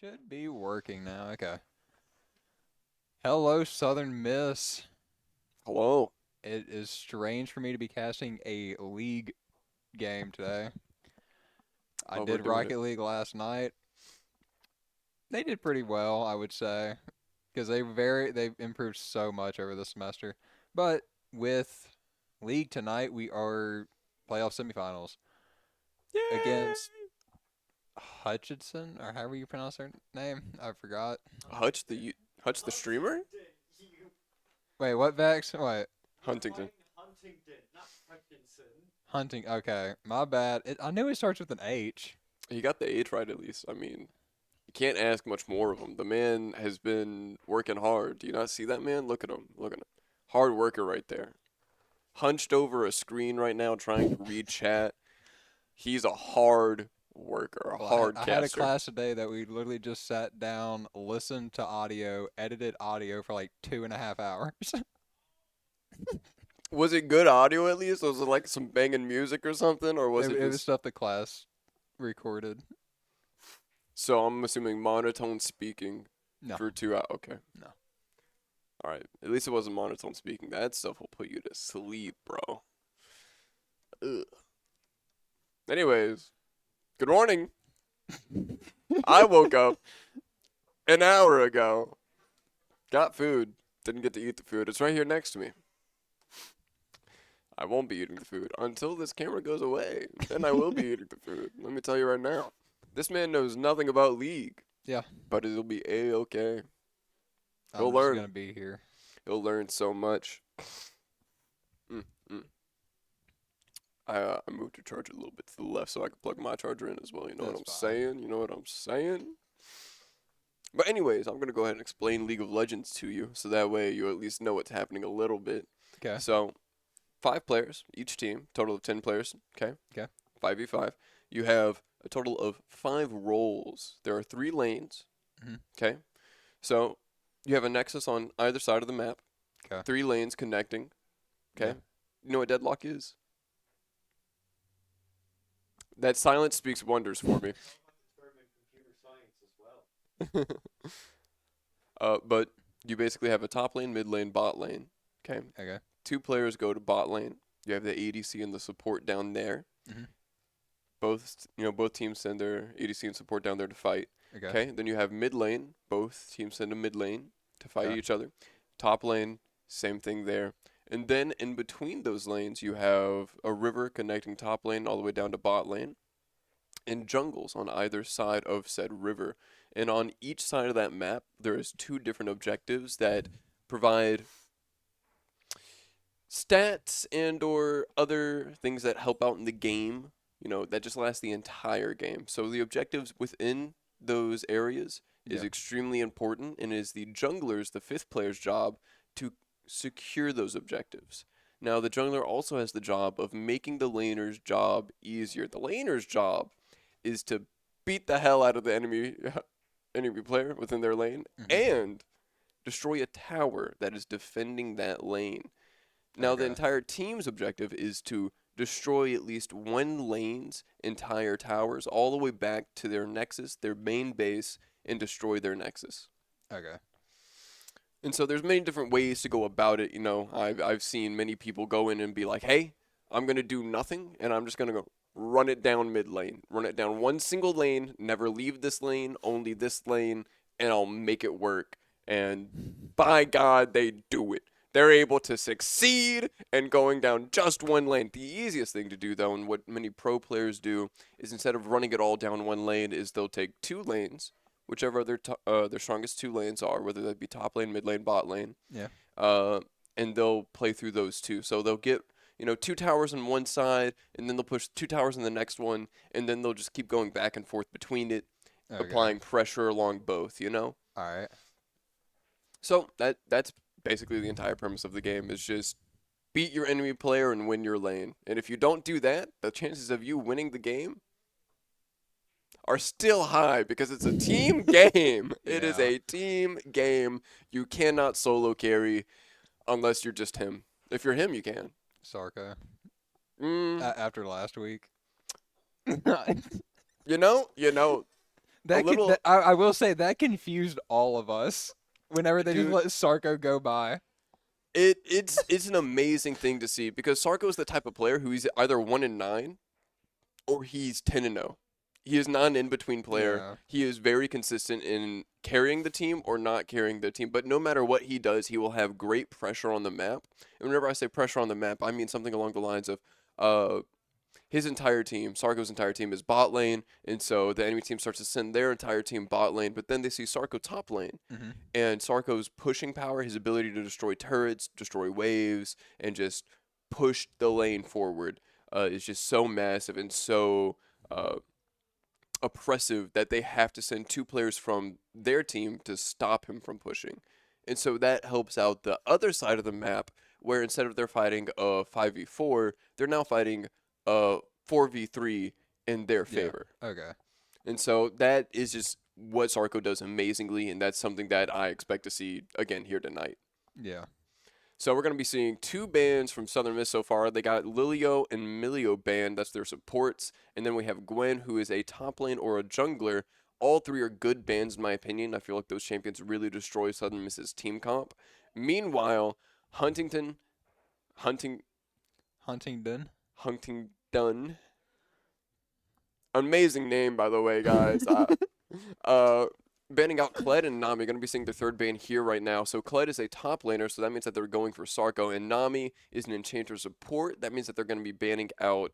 Should be working now. Okay. Hello, Southern Miss. Hello. It is strange for me to be casting a league game today. I Oh, we're did doing it. Rocket League last night. They did pretty well, I would say, because they've improved so much over the semester. But with league tonight, we are playoff semifinals against Yay! Hutchinson, or however you pronounce their name. I forgot. Hutch the streamer? Wait, what Vex? Wait, Huntington. Hunting. Okay, my bad. I knew it starts with an H. He got the age right at least. I mean, you can't ask much more of him. The man has been working hard. Do you not see that man? Look at him. Look at him. Hard worker right there. Hunched over a screen right now trying to read chat. He's a hard worker, a Well, hard I had a caster. class today that we literally just sat down, listened to audio, edited audio for like 2.5 hours. Was it good audio at least? Was it like some banging music or something? Or was it It was just. stuff the class recorded. So I'm assuming monotone speaking No, for 2 hours. Okay. no. All right. At least it wasn't monotone speaking. That stuff will put you to sleep, bro. Ugh. Anyways, good morning. I woke up an hour ago, got food, didn't get to eat the food. It's right here next to me. I won't be eating the food until this camera goes away. Then I will be eating the food. Let me tell you right now. This man knows nothing about League, Yeah, but it'll be a-okay. I'm He'll just learn. gonna be here. He'll learn so much. Mm, mm. I moved your charger a little bit to the left so I could plug my charger in as well. You know what That's I'm fine. saying? You know what I'm saying? But anyways, I'm gonna go ahead and explain League of Legends to you, so that way you at least know what's happening a little bit. Okay, So, 5 players, each team, total of 10 players. Okay, okay, 5v5. You have a total of 5 roles. There are 3 lanes. hmm, Okay, so you have a nexus on either side of the map. okay, 3 lanes connecting. yeah. Okay, you know what deadlock is? That silence speaks wonders for me. But you basically have a top lane, mid lane, bot lane. Okay. Okay, 2 players go to bot lane. You have the ADC and the support down there. hmm, Both teams send their ADC and support down there to fight. okay, Okay. Then you have mid lane. Both teams send a mid lane to fight okay, each other. Top lane, same thing there. And then in between those lanes, you have a river connecting top lane all the way down to bot lane, and jungles on either side of said river. And on each side of that map, there is 2 different objectives that provide stats and or other things that help out in the game, that just last the entire game. So the objectives within those areas is yeah. extremely important, and it is the jungler's, the 5th player's job to secure those objectives. Now, the jungler also has the job of making the laner's job easier. The laner's job is to beat the hell out of the enemy player within their lane Hmm. and destroy a tower that is defending that lane. Now, the Okay, entire team's objective is to destroy at least one lane's entire towers all the way back to their nexus, their main base, and destroy their nexus. okay, And so there's many different ways to go about it. I've seen many people go in and be like, "Hey, I'm gonna do nothing, and I'm just gonna go run it down mid lane, run it down one single lane, never leave this lane, only this lane, and I'll make it work." And by God, they do it. They're able to succeed in going down just one lane. The easiest thing to do, though, and what many pro players do, is instead of running it all down one lane, is they'll take 2 lanes, whichever their strongest 2 lanes are, whether that be top lane, mid lane, bot lane, yeah. uh, and they'll play through those two. So they'll get 2 towers on one side, and then they'll push 2 towers on the next one, and then they'll just keep going back and forth between it, Okay. applying pressure along both. All right. So that's basically the entire premise of the game is just beat your enemy player and win your lane. And if you don't do that, the chances of you winning the game are still high because it's a team game. It is Yeah. a team game. You cannot solo carry unless you're just him. If you're him, you can. Sarka. Mm, After last week. you know, A That could, little, I will say that confused all of us whenever they just dude. let Sarko go by. It's an amazing thing to see because Sarko is the type of player who he's either 1-9 or he's 10-0. He is not an in-between player. Yeah. He is very consistent in carrying the team or not carrying the team. But no matter what he does, he will have great pressure on the map. And whenever I say pressure on the map, I mean something along the lines of uh, his entire team, Sarko's entire team is bot lane, and so the enemy team starts to send their entire team bot lane, but then they see Sarko top lane, Hmm. and Sarko's pushing power, his ability to destroy turrets, destroy waves, and just push the lane forward is just so massive and so uh, oppressive that they have to send two players from their team to stop him from pushing. And so that helps out the other side of the map, where instead of they're fighting a 5v4, they're now fighting a 4v3 in their Yeah. favor. Okay. And so that is just what Sarko does amazingly, and that's something that I expect to see again here tonight. Yeah. So we're going to be seeing two bans from Southern Miss so far. They got Lilio and Milio banned. That's their supports. And then we have Gwen, who is a top lane or a jungler. All three are good bans in my opinion. I feel like those champions really destroy Southern Miss's team comp. Meanwhile, Huntington, Hunting, Huntingdon. Huntingdon, amazing name by the way, guys. Uh, banning out Kled and Nami. Going to be seeing their third ban here right now. So Kled is a top laner, so that means that they're going for Sarko. And Nami is an enchanter support. That means that they're going to be banning out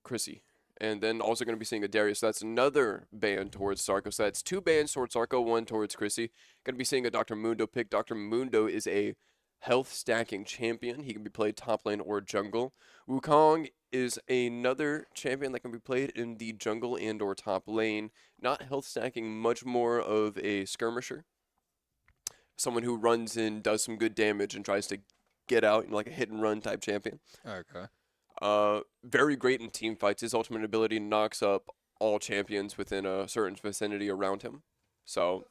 Chrissy. And then also going to be seeing a Darius. So that's another ban towards Sarko. So that's two bans towards Sarko, one towards Chrissy. Going to be seeing a Dr. Mundo pick. Dr. Mundo is a health stacking champion. He can be played top lane or jungle. Wukong is another champion that can be played in the jungle and or top lane. Not health stacking, much more of a skirmisher. Someone who runs in, does some good damage, and tries to get out, like a hit and run type champion. Okay. Very great in team fights. His ultimate ability knocks up all champions within a certain vicinity around him. So,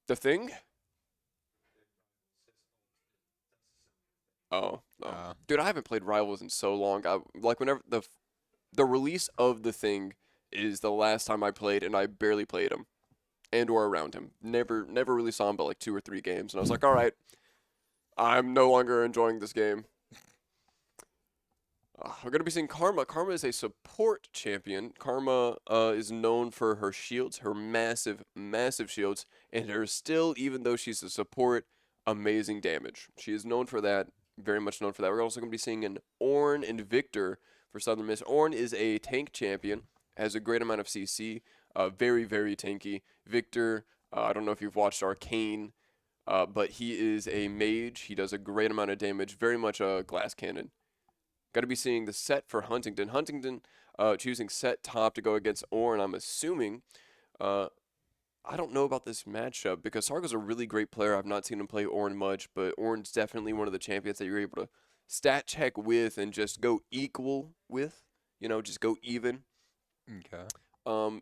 the thing? Oh, no. Uh, Dude, I haven't played Rivals in so long. Like whenever the release of the thing is the last time I played, and I barely played him and or around him. Never really saw him but like 2 or 3 games, and I was like, all right, I'm no longer enjoying this game. We're gonna be seeing Karma. Karma is a support champion. Karma is known for her shields, her massive shields, and her still, even though she's a support, amazing damage. She is known for that, very much known for that. We're also gonna be seeing an Ornn and Victor for Southern Miss. Ornn is a tank champion, has a great amount of CC, very tanky. Victor, I don't know if you've watched Arcane, but he is a mage. He does a great amount of damage, very much a glass cannon. Got to be seeing the set for Huntington. Huntington choosing set top to go against Ornn. I'm assuming. Uh, I don't know about this matchup because Sargo's a really great player. I've not seen him play Ornn much, but Ornn's definitely one of the champions that you're able to stat check with and just go equal with. Just go even. okay.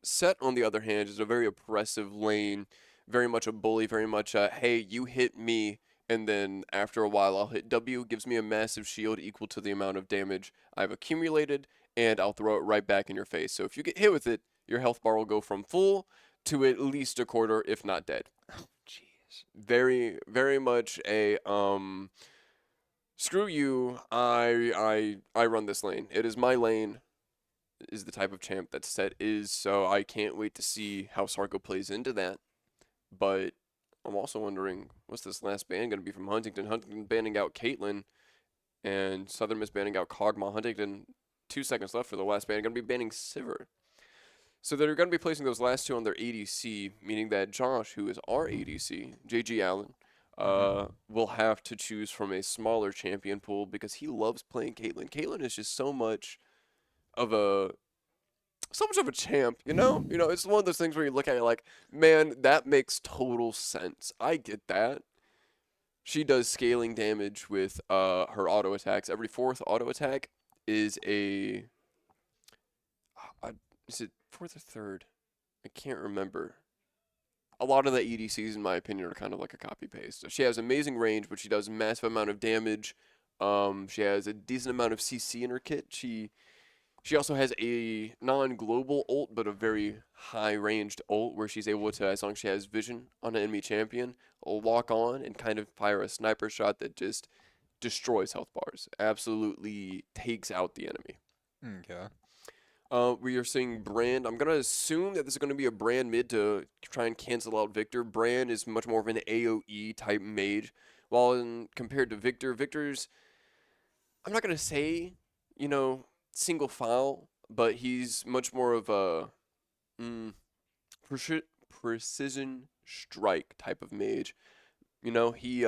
Set, on the other hand, is a very oppressive lane, very much a bully, very much hey, you hit me, and then after a while I'll hit W, gives me a massive shield equal to the amount of damage I've accumulated, and I'll throw it right back in your face. So if you get hit with it, your health bar will go from full to at least a quarter, if not dead. Jeez. Very much a screw you, I run this lane. It is my lane. Is the type of champ that Set is, so I can't wait to see how Sarko plays into that. But I'm also wondering, what's this last ban going to be from Huntington? Huntington banning out Caitlyn, and Southern Miss banning out Kog'Maw. Huntington, 2 seconds left for the last ban, going to be banning Sivir. So they're going to be placing those last two on their ADC, meaning that Josh, who is our ADC, JG Allen, Mm-hmm. will have to choose from a smaller champion pool because he loves playing Caitlyn. Caitlyn is just of a so much of a champ, you know? It's one of those things where you look at it like, man, that makes total sense. I get that. She does scaling damage with her auto attacks. Every fourth auto attack is is it fourth or third? I can't remember. A lot of the EDCs, in my opinion, are kind of like a copy paste. So she has amazing range, but she does a massive amount of damage. She has a decent amount of CC in her kit. She She also has a non-global ult, but a very high-ranged ult where she's able to, as long as she has vision on an enemy champion, lock on and kind of fire a sniper shot that just destroys health bars. Absolutely takes out the enemy. Okay. We are seeing Brand. I'm gonna assume that this is gonna be a Brand mid to try and cancel out Victor. Brand is much more of an AOE type mage, while compared to Victor, Victor's I'm not gonna say, you know, single file, but he's much more of a mm, precision strike type of mage. He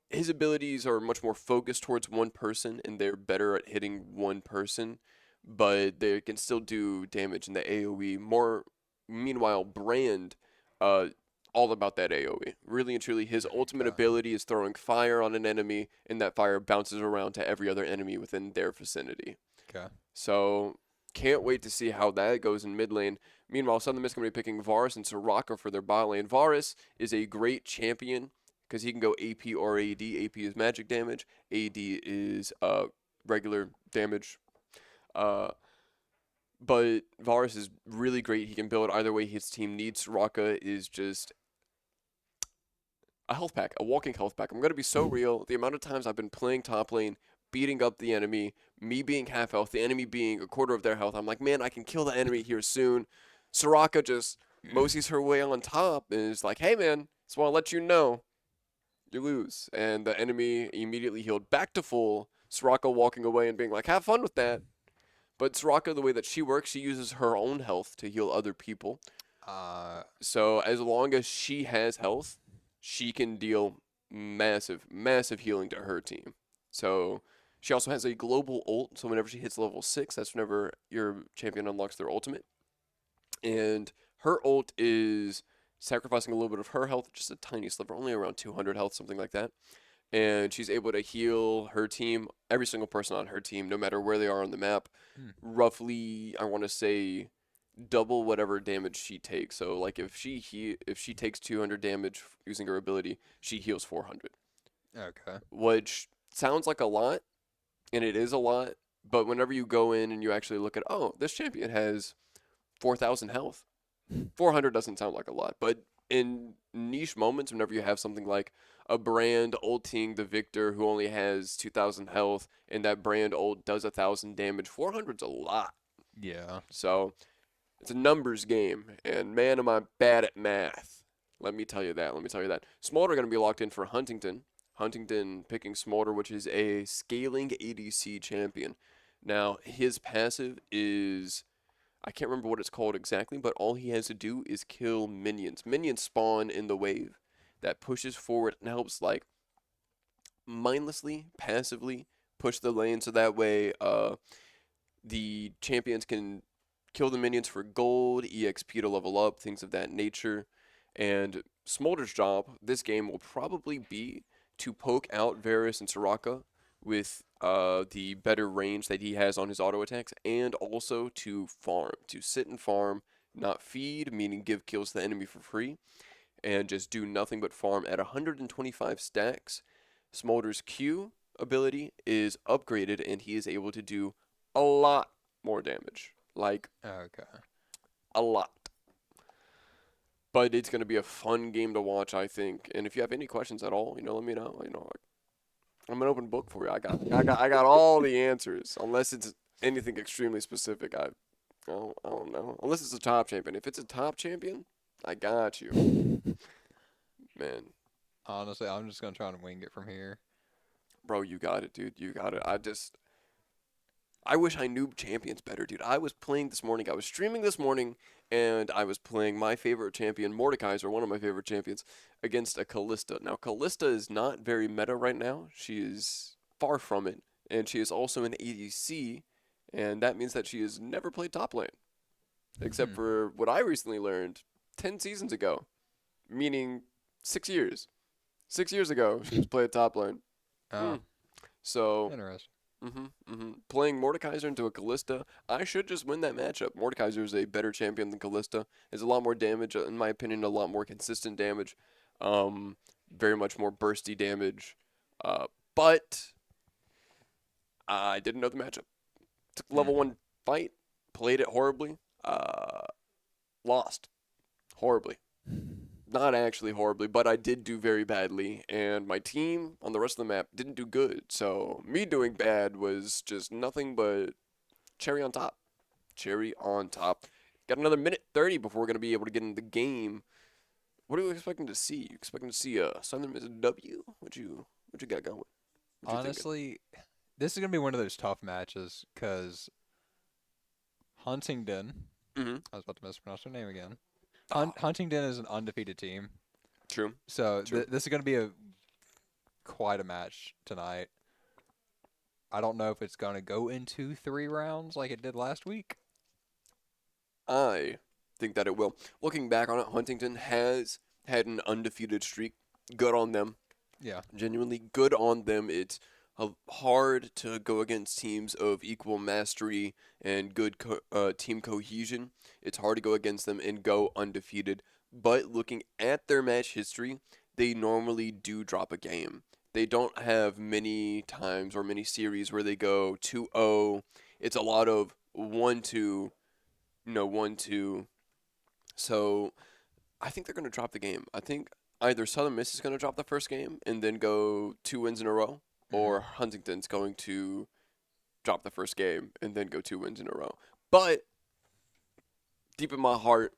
his abilities are much more focused towards one person, and they're better at hitting one person, but they can still do damage in the AOE. More, meanwhile, Brand, uh, all about that AOE. Really and truly, his ultimate Okay. ability is throwing fire on an enemy, and that fire bounces around to every other enemy within their vicinity. Okay. So, can't wait to see how that goes in mid lane. Meanwhile, Southern Miss going to be picking Varus and Soraka for their bot lane. Varus is a great champion because he can go AP or AD. AP is magic damage. AD is regular damage. Uh, but Varus is really great. He can build either way his team needs. Soraka is just a health pack, a walking health pack. I'm going to be so real. The amount of times I've been playing top lane, beating up the enemy, me being half health, the enemy being a quarter of their health, I'm like, man, I can kill the enemy here soon. Soraka just moseys her way on top and is like, hey, man, just want to let you know you lose. And the enemy immediately healed back to full. Soraka walking away and being like, have fun with that. But Soraka, the way that she works, she uses her own health to heal other people. Uh. So as long as she has health, she can deal massive, massive healing to her team. So she also has a global ult. So whenever she hits level 6, that's whenever your champion unlocks their ultimate. And her ult is sacrificing a little bit of her health, just a tiny sliver, only around 200 health, something like that. And she's able to heal her team, every single person on her team, no matter where they are on the map, Hmm. roughly, I want to say, double whatever damage she takes. So like if she takes 200 damage using her ability, she heals 400, Okay. which sounds like a lot, and it is a lot. But whenever you go in and you actually look at, oh, this champion has 4,000 health. 400 doesn't sound like a lot, but in niche moments, whenever you have something like a Brand ulting the Victor who only has 2,000 health, and that Brand ult does 1,000 damage, 400's a lot. Yeah. So it's a numbers game, and man, am I bad at math. Let me tell you that. Let me tell you that. Smolder going to be locked in for Huntington. Huntington picking Smolder, which is a scaling ADC champion. Now, his passive is I can't remember what it's called exactly, but all he has to do is kill minions. Minions spawn in the wave that pushes forward and helps like mindlessly, passively push the lane so that way the champions can kill the minions for gold, EXP to level up, things of that nature. And Smolder's job this game will probably be to poke out Varus and Soraka with the better range that he has on his auto attacks, and also to farm, to sit and farm, not feed, meaning give kills to the enemy for free, and just do nothing but farm at 125 stacks. Smolder's Q ability is upgraded, and he is able to do a lot more damage. Like, Okay. a lot. But it's going to be a fun game to watch, I think. And if you have any questions at all, let me know. I'm an open book for you. I got all the answers, unless it's anything extremely specific. I don't know. Unless it's a top champion. If it's a top champion, I got you, man. Honestly, I'm just gonna try and wing it from here. Bro, you got it, dude. You got it. I wish I knew champions better, dude. I was playing this morning. I was streaming this morning, and I was playing my favorite champion, Mordekaiser, one of my favorite champions, against a Callista. Now, Callista is not very meta right now. She is far from it, and she is also an ADC, and that means that she has never played top lane, except Hmm. for what I recently learned 10 seasons ago, meaning 6 years. 6 years ago, she was playing top lane. Oh, Mm. So interesting. Playing Mordekaiser into a Callista, I should just win that matchup. Mordekaiser is a better champion than Callista. Is a lot more damage, in my opinion, a lot more consistent damage. Um, Very much more bursty damage. But I didn't know the matchup. Took the level Hmm. 1 fight, played it horribly, uh, lost horribly. Not actually horribly, but I did do very badly, and my team on the rest of the map didn't do good. So me doing bad was just nothing but cherry on top. Cherry on top. Got another minute 30 before we're going to be able to get in the game. What are you expecting to see? You expecting to see a Southern Miss W? What you got going? What you thinking? Honestly, this is gonna be one of those tough matches because Huntingdon. Mm-hmm. I was about to mispronounce their name again. Oh, Huntingdon is an undefeated team, true, so true. this is gonna be a quite a match tonight. I don't know if it's gonna go into 3 rounds like it did last week. I think that it will. Looking back on it, Huntington has had an undefeated streak. Good on them. Yeah. Genuinely good on them. It's hard to go against teams of equal mastery and good team cohesion. It's hard to go against them and go undefeated. But looking at their match history, they normally do drop a game. They don't have many times or many series where they go 2-0. It's a lot of 1-2, 1-2. So I think they're going to drop the game. I think either Southern Miss is going to drop the first game and then go 2 wins in a row, Hmm. or Huntington's going to drop the first game and then go 2 wins in a row. But deep in my heart,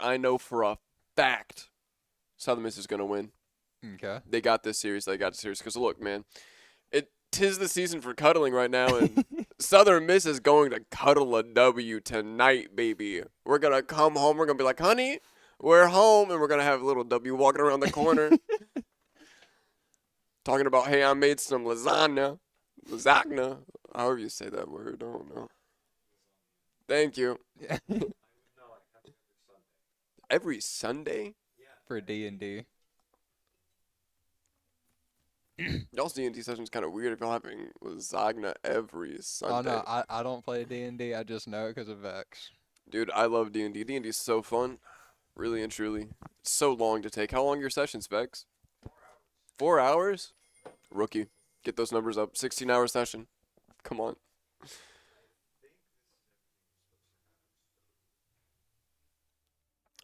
I know for a fact Southern Miss is going to win. Okay. They got this series. They got the series. Because look, man, tis the season for cuddling right now, and Southern Miss is going to cuddle a W tonight, baby. We're gonna come home. We're gonna be like, honey, we're home, and we're gonna have a little W walking around the corner, talking about, hey, I made some lasagna, however you say that word. I don't know. Thank you. Yeah. Every Sunday, For D&D. y'all's D&D session's kind of weird if y'all having lasagna every Oh Sunday. no, I don't play D&D. I just know it because of Vex. Dude, I love D&D. D&D is so fun, really and truly. It's so long to take. How long are your sessions, Vex? 4 hours? Rookie. Get those numbers up. 16-hour session. Come on.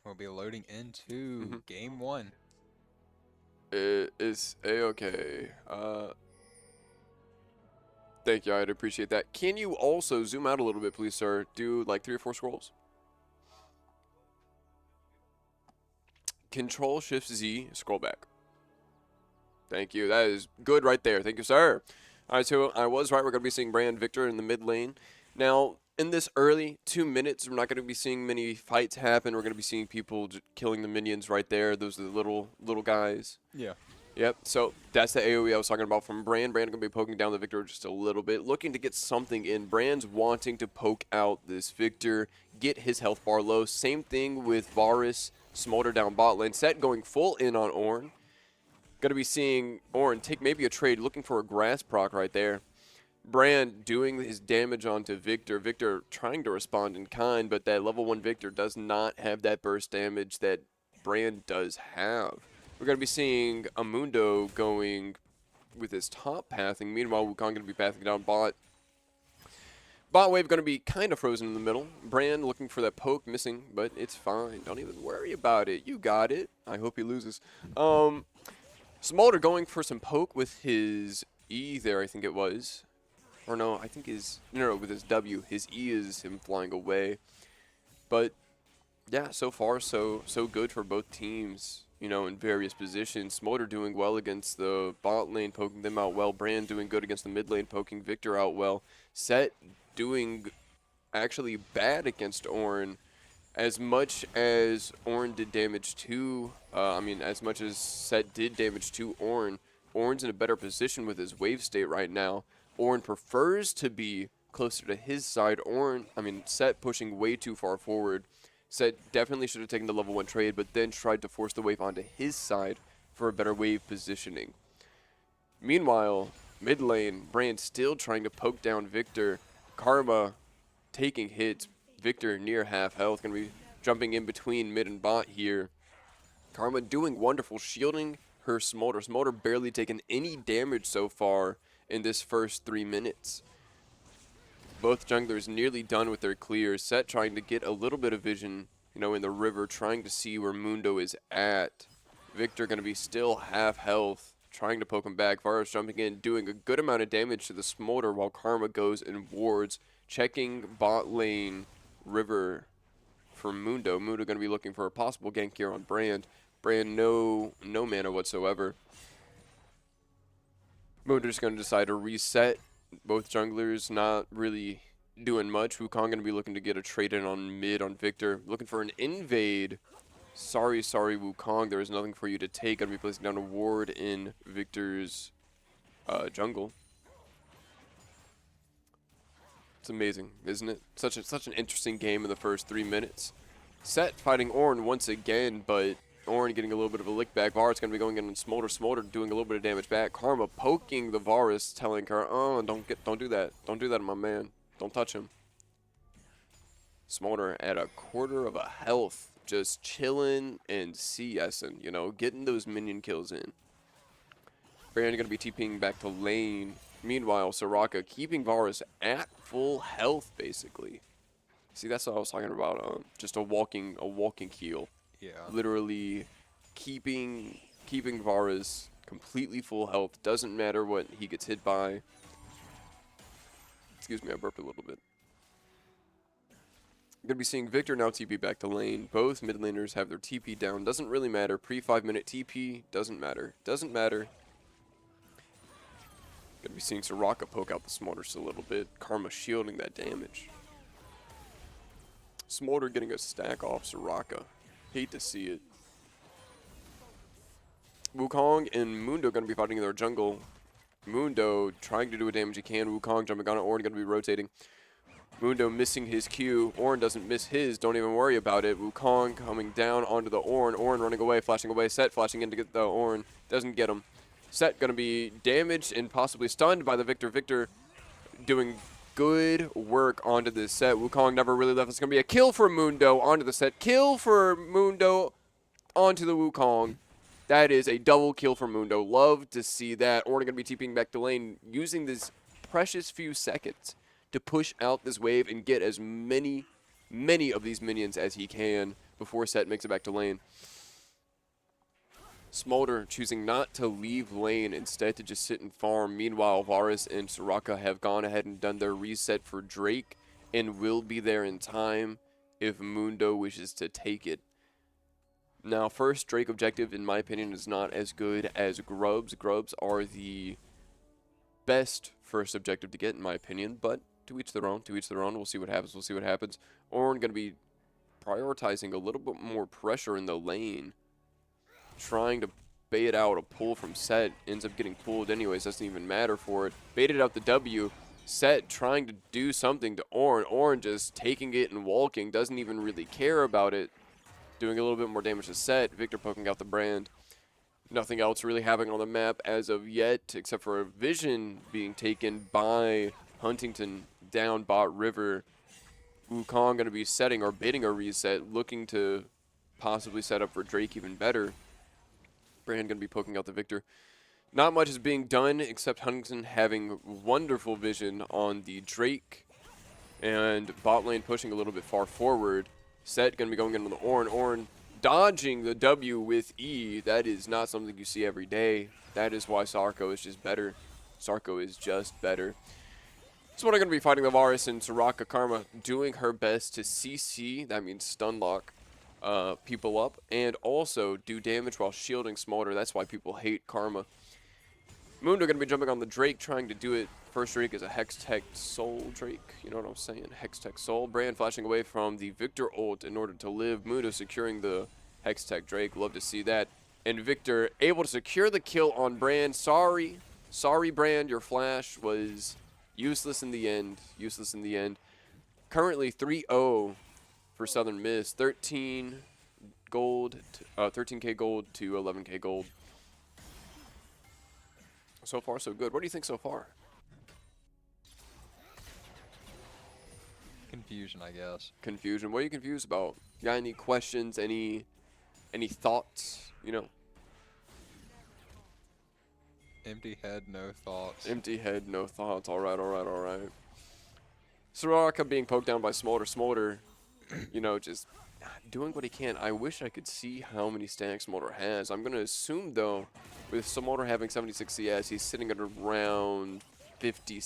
We'll be loading into Hmm. game one. It is A-okay. Thank you. I'd appreciate that. Can you also zoom out a little bit, please, sir? Do like 3 or 4 scrolls. Control Shift Z. Scroll back. Thank you. That is good right there. Thank you, sir. All right, so I was right. We're going to be seeing Brand Victor in the mid lane. Now, in this early 2 minutes, we're not going to be seeing many fights happen. We're going to be seeing people killing the minions right there. Those are the little guys. Yeah. Yep. So that's the AoE I was talking about from Brand. Brand going to be poking down the Victor just a little bit, looking to get something in. Brand's wanting to poke out this Victor, get his health bar low. Same thing with Varus, Smolder down bot lane. Set going full in on Ornn. Going to be seeing Ornn take maybe a trade, looking for a grass proc right there. Brand doing his damage onto Victor. Victor trying to respond in kind, but that level 1 Victor does not have that burst damage that Brand does have. We're going to be seeing Amundo going with his top pathing. Meanwhile, Wukong going to be pathing down bot. Bot wave going to be kind of frozen in the middle. Brand looking for that poke, missing, but it's fine. Don't even worry about it. You got it. I hope he loses. Smolder going for some poke with his E there, I think it was. Or no, I think no, with his W. His E is him flying away. But yeah, so far so good for both teams, in various positions. Smolder doing well against the bot lane, poking them out well. Brand doing good against the mid lane, poking Victor out well. Set doing actually bad against Ornn. As much as Ornn did damage to, as much as Set did damage to Ornn, Ornn's in a better position with his wave state right now. Ornn prefers to be closer to his side. Set pushing way too far forward. Set definitely should have taken the level 1 trade, but then tried to force the wave onto his side for a better wave positioning. Meanwhile, mid lane, Brand still trying to poke down Victor. Karma taking hits. Victor near half health. Going to be jumping in between mid and bot here. Karma doing wonderful, shielding her Smolder. Smolder barely taken any damage so far in this first 3 minutes. Both junglers nearly done with their clears. Set trying to get a little bit of vision, you know, in the river, trying to see where Mundo is at. Victor going to be still half health, trying to poke him back. Varus jumping in, doing a good amount of damage to the Smolder while Karma goes and wards, checking bot lane river for Mundo. Mundo going to be looking for a possible gank here on Brand. Brand no mana whatsoever. Mundo just going to decide to reset. Both junglers not really doing much. Wukong going to be looking to get a trade in on mid on Victor. Looking for an invade. Sorry, Wukong. There is nothing for you to take. Going to be placing down a ward in Victor's jungle. It's amazing, isn't it? Such an interesting game in the first 3 minutes. Set fighting Ornn once again, but Ornn getting a little bit of a lick back. Varus going to be going in on Smolder. Smolder doing a little bit of damage back. Karma poking the Varus, telling her, "Oh, don't do that. Don't do that, my man. Don't touch him." Smolder at a quarter of a health, just chilling and CSing, you know, getting those minion kills in. Brand going to be TPing back to lane. Meanwhile, Soraka keeping Varus at full health, basically. See, that's what I was talking about. Just a walking heal. Yeah. Literally keeping Varus completely full health. Doesn't matter what he gets hit by. Excuse me, I burped a little bit. Going to be seeing Victor now TP back to lane. Both mid laners have their TP down. Doesn't really matter. Pre 5-minute TP doesn't matter. Doesn't matter. Going to be seeing Soraka poke out the Smolder just a little bit. Karma shielding that damage. Smolder getting a stack off Soraka. Hate to see it. Wukong and Mundo going to be fighting in their jungle. Mundo trying to do what damage he can. Wukong jumping on it. Ornn going to be rotating. Mundo missing his Q. Ornn doesn't miss his. Don't even worry about it. Wukong coming down onto the Ornn. Ornn running away, flashing away. Set flashing in to get the Ornn. Doesn't get him. Set going to be damaged and possibly stunned by the Victor. Victor doing good work onto this Set. Wukong never really left. It's going to be a kill for Mundo onto the Set. Kill for Mundo onto the Wukong. That is a double kill for Mundo. Love to see that. Ornn going to be TPing back to lane, using this precious few seconds to push out this wave and get as many of these minions as he can before Set makes it back to lane. Smolder choosing not to leave lane, instead to just sit and farm. Meanwhile, Varus and Soraka have gone ahead and done their reset for Drake and will be there in time if Mundo wishes to take it. Now, first Drake objective, in my opinion, is not as good as Grubs. Grubs are the best first objective to get, in my opinion, but to each their own, to each their own. We'll see what happens, Ornn going to be prioritizing a little bit more pressure in the lane, trying to bait out a pull from Set. Ends up getting pulled anyways, doesn't even matter for it. Baited out the W. Set trying to do something to Ornn. Ornn just taking it and walking, doesn't even really care about it. Doing a little bit more damage to Set. Victor poking out the Brand. Nothing else really happening on the map as of yet, except for a vision being taken by Huntington down bot river. Wukong going to be setting or baiting a reset, looking to possibly set up for Drake even better. Brand going to be poking out the Victor. Not much is being done except Huntington having wonderful vision on the Drake, and bot lane pushing a little bit far forward. Set going to be going into the Ornn. Ornn dodging the W with E. That is not something you see every day. That is why Sarko is just better. Sarko is just better. So what I'm going to be fighting the Varus and Soraka. Karma doing her best to CC, that means stun lock, people up, and also do damage while shielding Smolder. That's why people hate Karma. Mundo going to be jumping on the Drake, trying to do it. First Drake is a Hextech Soul Drake. You know what I'm saying? Hextech Soul. Brand flashing away from the Victor ult in order to live. Mundo securing the Hextech Drake. Love to see that. And Victor able to secure the kill on Brand. Sorry, Brand. Your flash was useless in the end. Currently 3-0 for Southern Miss. 13 gold, 13k gold to 11k gold. So far, so good. What do you think so far? Confusion, I guess. Confusion. What are you confused about? You got any questions? Any thoughts? You know. Empty head, no thoughts. Empty head, no thoughts. All right, all right, all right. Soraka being poked down by Smolder. Smolder, you know, just doing what he can. I wish I could see how many stacks Smolder has. I'm going to assume, though, with Smolder having 76 CS, he's sitting at around 50.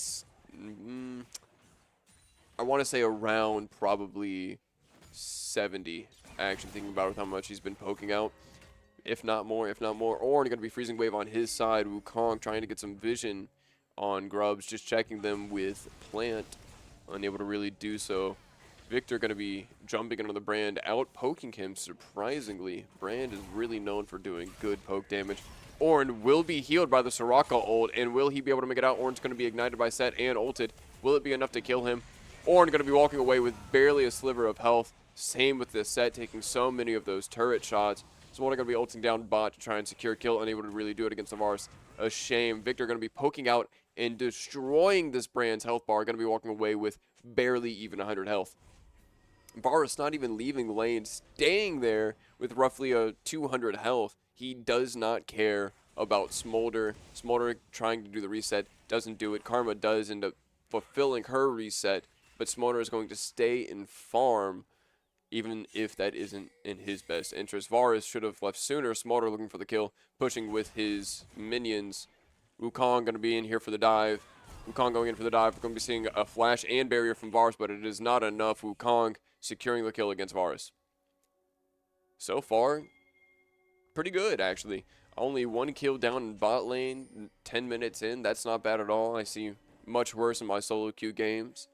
I want to say around probably 70. Actually thinking about with how much he's been poking out. If not more, if not more. Ornn going to be freezing wave on his side. Wukong trying to get some vision on Grubs, just checking them with plant. Unable to really do so. Victor going to be jumping into the Brand, out poking him surprisingly. Brand is really known for doing good poke damage. Ornn will be healed by the Soraka ult, and will he be able to make it out? Ornn's going to be ignited by Set and ulted. Will it be enough to kill him? Ornn going to be walking away with barely a sliver of health. Same with the Set, taking so many of those turret shots. Smolder going to be ulting down bot to try and secure kill, unable to really do it against Avaris. A shame. Victor going to be poking out and destroying this Brand's health bar. Going to be walking away with barely even 100 health. Varus not even leaving lane, staying there with roughly a 200 health. He does not care about Smolder. Smolder trying to do the reset, doesn't do it. Karma does end up fulfilling her reset, but Smolder is going to stay in farm, even if that isn't in his best interest. Varus should have left sooner. Smolder looking for the kill, pushing with his minions. Wukong going to be in here for the dive. Wukong going in for the dive. We're going to be seeing a flash and barrier from Varus, but it is not enough. Wukong securing the kill against Varus. So far, pretty good, actually. Only one kill down in bot lane, 10 minutes in. That's not bad at all. I see much worse in my solo queue games.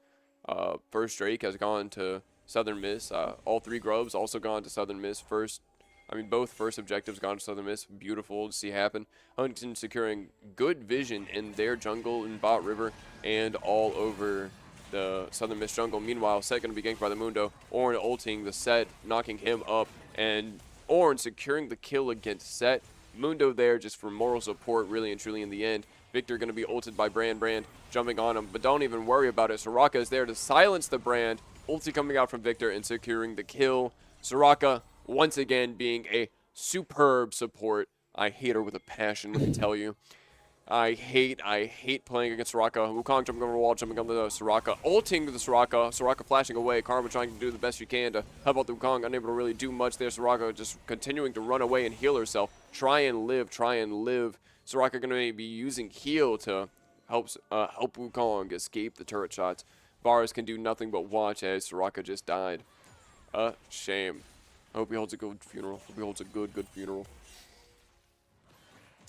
First Drake has gone to Southern Miss. All three Grubs also gone to Southern Miss. Both first objectives gone to Southern Miss. Beautiful to see happen. Huntington securing good vision in their jungle in Bot River and all over the Southern Miss jungle. Meanwhile, Set going to be ganked by the Mundo. Ornn ulting the Set, knocking him up, and Ornn securing the kill against Set. Mundo there just for moral support, really and truly in the end. Victor going to be ulted by Brand jumping on him, but don't even worry about it. Soraka is there to silence the Brand. Ulti coming out from Victor and securing the kill. Soraka once again being a superb support. I hate her with a passion, let me tell you. I hate playing against Soraka. Wukong jumping over the wall, jumping on the Soraka, ulting the Soraka. Soraka flashing away. Karma trying to do the best she can to help out the Wukong. Unable to really do much there. Soraka just continuing to run away and heal herself. Try and live. Soraka going to be using heal to help Wukong escape the turret shots. Varus can do nothing but watch as Soraka just died. A shame. I hope he holds a good funeral. Hope he holds a good funeral.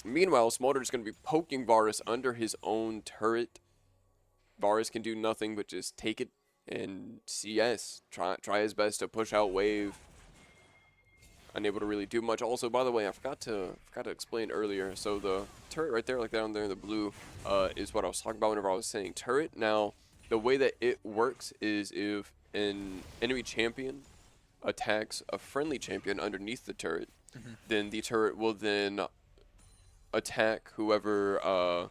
Meanwhile, Smolder is going to be poking Varus under his own turret. Varus can do nothing but just take it and CS. Try his best to push out wave. Unable to really do much. Also, by the way, I forgot to explain earlier. So the turret right there, like down there in the blue, is what I was talking about whenever I was saying turret. Now, the way that it works is if an enemy champion attacks a friendly champion underneath the turret, then the turret will then attack whoever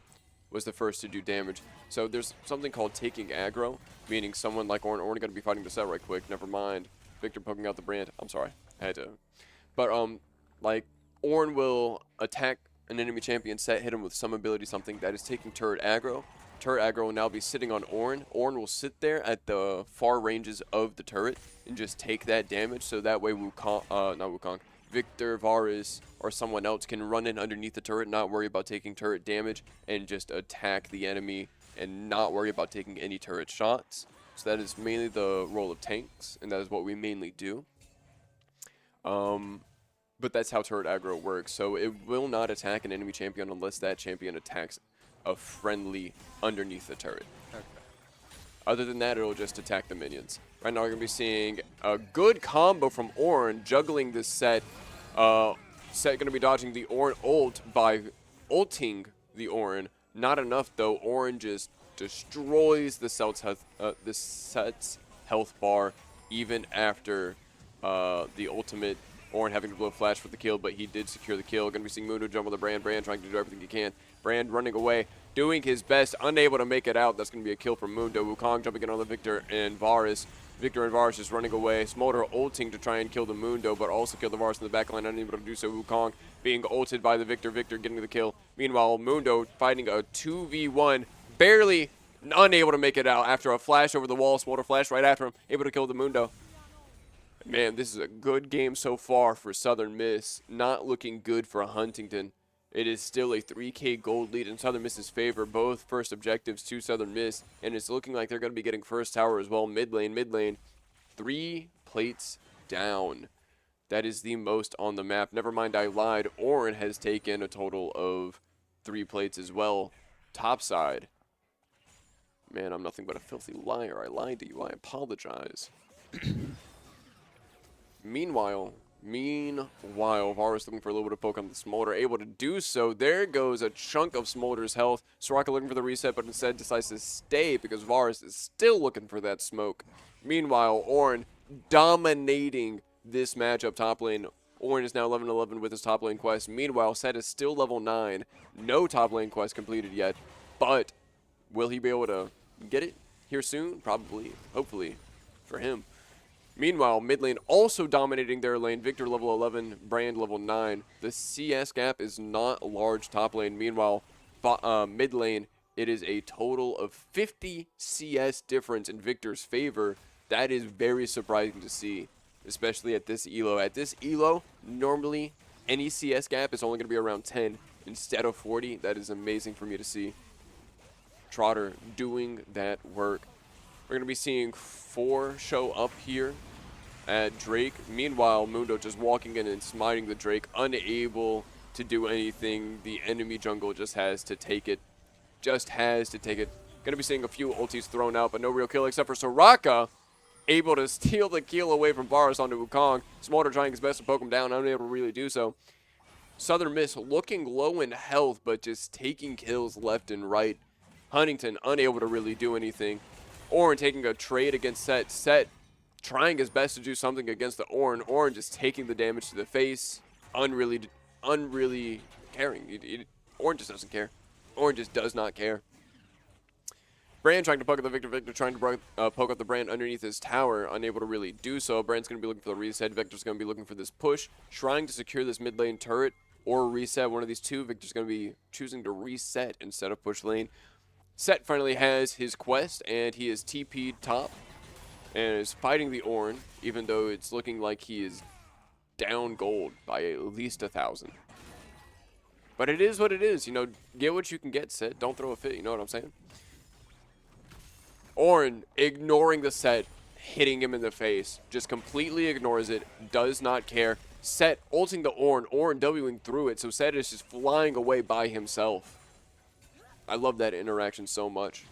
was the first to do damage. So there's something called taking aggro, meaning someone like Ornn going to be fighting the Set right quick. Never mind. Victor poking out the Brand. I'm sorry. I had to. But, like, Ornn will attack an enemy champion Set, hit him with some ability, something that is taking turret aggro. Turret aggro will now be sitting on Ornn. Ornn will sit there at the far ranges of the turret and just take that damage, so that way Victor, Varus, or someone else can run in underneath the turret, not worry about taking turret damage, and just attack the enemy and not worry about taking any turret shots. So that is mainly the role of tanks, and that is what we mainly do. But that's how turret aggro works. So it will not attack an enemy champion unless that champion attacks a friendly underneath the turret. Okay. Other than that, it'll just attack the minions. Right now, we're going to be seeing a good combo from Ornn, juggling this Set. Set going to be dodging the Ornn ult by ulting the Ornn. Not enough, though. Ornn just destroys the Set's health bar, even after the ultimate. Ornn having to blow flash for the kill, but he did secure the kill. Going to be seeing Mundo jump on the Brand trying to do everything he can. Brand running away, doing his best, unable to make it out. That's going to be a kill from Mundo. Wukong jumping in on the Victor and Varus. Victor and Varus just running away. Smolder ulting to try and kill the Mundo, but also kill the Varus in the backline, unable to do so. Wukong being ulted by the Victor. Victor getting the kill. Meanwhile, Mundo fighting a 2v1, barely unable to make it out after a flash over the wall. Smolder flash right after him, able to kill the Mundo. Man, this is a good game so far for Southern Miss. Not looking good for Huntington. It is still a 3K gold lead in Southern Miss's favor. Both first objectives to Southern Miss. And it's looking like they're going to be getting first tower as well. Mid lane. 3 plates down. That is the most on the map. Never mind, I lied. Orin has taken a total of 3 plates as well. Top side. Man, I'm nothing but a filthy liar. I lied to you. I apologize. Meanwhile, Varus looking for a little bit of poke on the Smolder, able to do so. There goes a chunk of Smolder's health. Soraka looking for the reset, but instead decides to stay because Varus is still looking for that smoke. Meanwhile, Ornn dominating this matchup top lane. Ornn is now 11-11 with his top lane quest. Meanwhile, Set is still level 9. No top lane quest completed yet, but will he be able to get it here soon? Probably, hopefully, for him. Meanwhile, mid lane also dominating their lane. Victor level 11, Brand level 9. The CS gap is not large top lane. Meanwhile, mid lane, it is a total of 50 CS difference in Victor's favor. That is very surprising to see, especially at this elo. At this elo, normally any CS gap is only going to be around 10 instead of 40. That is amazing for me to see. Trotter doing that work. We're going to be seeing 4 show up here at Drake. Meanwhile, Mundo just walking in and smiting the Drake, unable to do anything. The enemy jungle just has to take it. Going to be seeing a few ultis thrown out, but no real kill except for Soraka, able to steal the kill away from Varus onto Wukong. Smolder trying his best to poke him down, unable to really do so. Southern Miss looking low in health, but just taking kills left and right. Huntington unable to really do anything. Ornn taking a trade against Set. Set trying his best to do something against the Ornn. Ornn just taking the damage to the face. Unreally caring. Ornn just doesn't care. Ornn just does not care. Brand trying to poke at the Victor. Victor trying to poke up the Brand underneath his tower. Unable to really do so. Brand's going to be looking for the reset. Victor's going to be looking for this push. Trying to secure this mid lane turret or reset. One of these two. Victor's going to be choosing to reset instead of push lane. Set finally has his quest, and he is TP'd top and is fighting the Ornn, even though it's looking like he is down gold by at least 1,000. But it is what it is. You know, get what you can get, Set. Don't throw a fit. You know what I'm saying? Ornn ignoring the Set, hitting him in the face. Just completely ignores it. Does not care. Set ulting the Ornn. Ornn Wing through it, so Set is just flying away by himself. I love that interaction so much.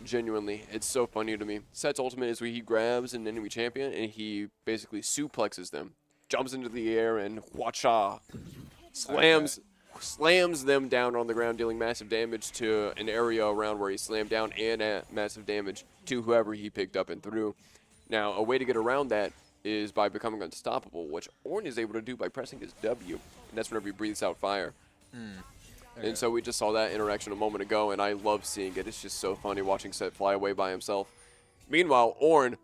Genuinely, it's so funny to me. Set's ultimate is where he grabs an enemy champion and he basically suplexes them. Jumps into the air and whacha. Slams them down on the ground, dealing massive damage to an area around where he slammed down and massive damage to whoever he picked up and threw. Now, a way to get around that is by becoming unstoppable, which Ornn is able to do by pressing his W, and that's whenever he breathes out fire. And so we just saw that interaction a moment ago, and I love seeing it. It's just so funny watching Set fly away by himself. Meanwhile, Ornn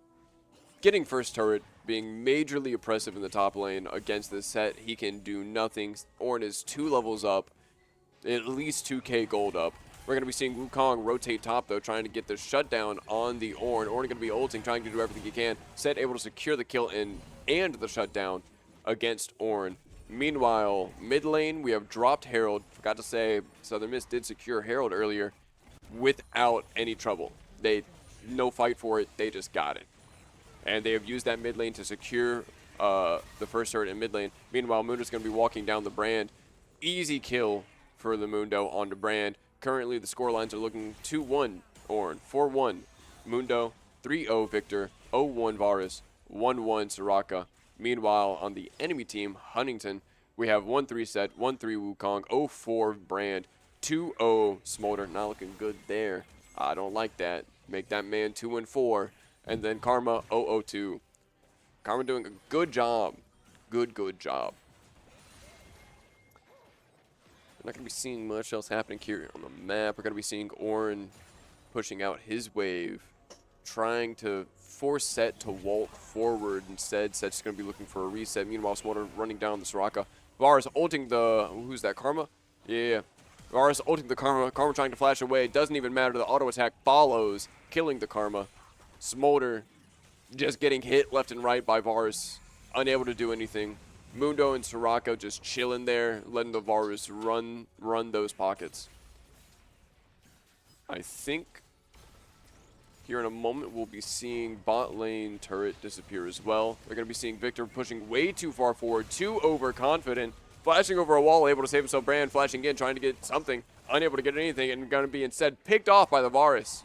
getting first turret, being majorly oppressive in the top lane against this Set. He can do nothing. Ornn is 2 levels up, at least 2k gold up. We're going to be seeing Wukong rotate top, though, trying to get the shutdown on the Ornn. Ornn going to be ulting, trying to do everything he can. Set able to secure the kill and the shutdown against Ornn. Meanwhile, mid lane, we have dropped Herald. Forgot to say, Southern Miss did secure Herald earlier without any trouble. No fight for it, they just got it. And they have used that mid lane to secure the first turret in mid lane. Meanwhile, Mundo's going to be walking down the Brand. Easy kill for the Mundo on the Brand. Currently, the scorelines are looking 2-1 Ornn, 4-1 Mundo, 3-0 Victor, 0-1 Varus, 1-1 Soraka. Meanwhile, on the enemy team, Huntington, we have 1-3 Set, 1-3 Wukong, 0-4 Brand, 2-0 Smolder. Not looking good there. I don't like that. Make that man 2-4. And then Karma, 0-2. Karma doing a good job. Good job. We're not going to be seeing much else happening here on the map. We're going to be seeing Ornn pushing out his wave, trying to force Set to vault forward instead. Set's going to be looking for a reset. Meanwhile, Smolder running down the Soraka. Varus ulting the... Who's that? Karma? Yeah. Varus ulting the Karma. Karma trying to flash away. It doesn't even matter. The auto attack follows, killing the Karma. Smolder just getting hit left and right by Varus. Unable to do anything. Mundo and Soraka just chilling there, letting the Varus run those pockets. I think here in a moment we'll be seeing bot lane turret disappear as well. We're going to be seeing Victor pushing way too far forward, too overconfident, flashing over a wall, able to save himself. Brand flashing in, trying to get something, unable to get anything, and going to be instead picked off by the Varus.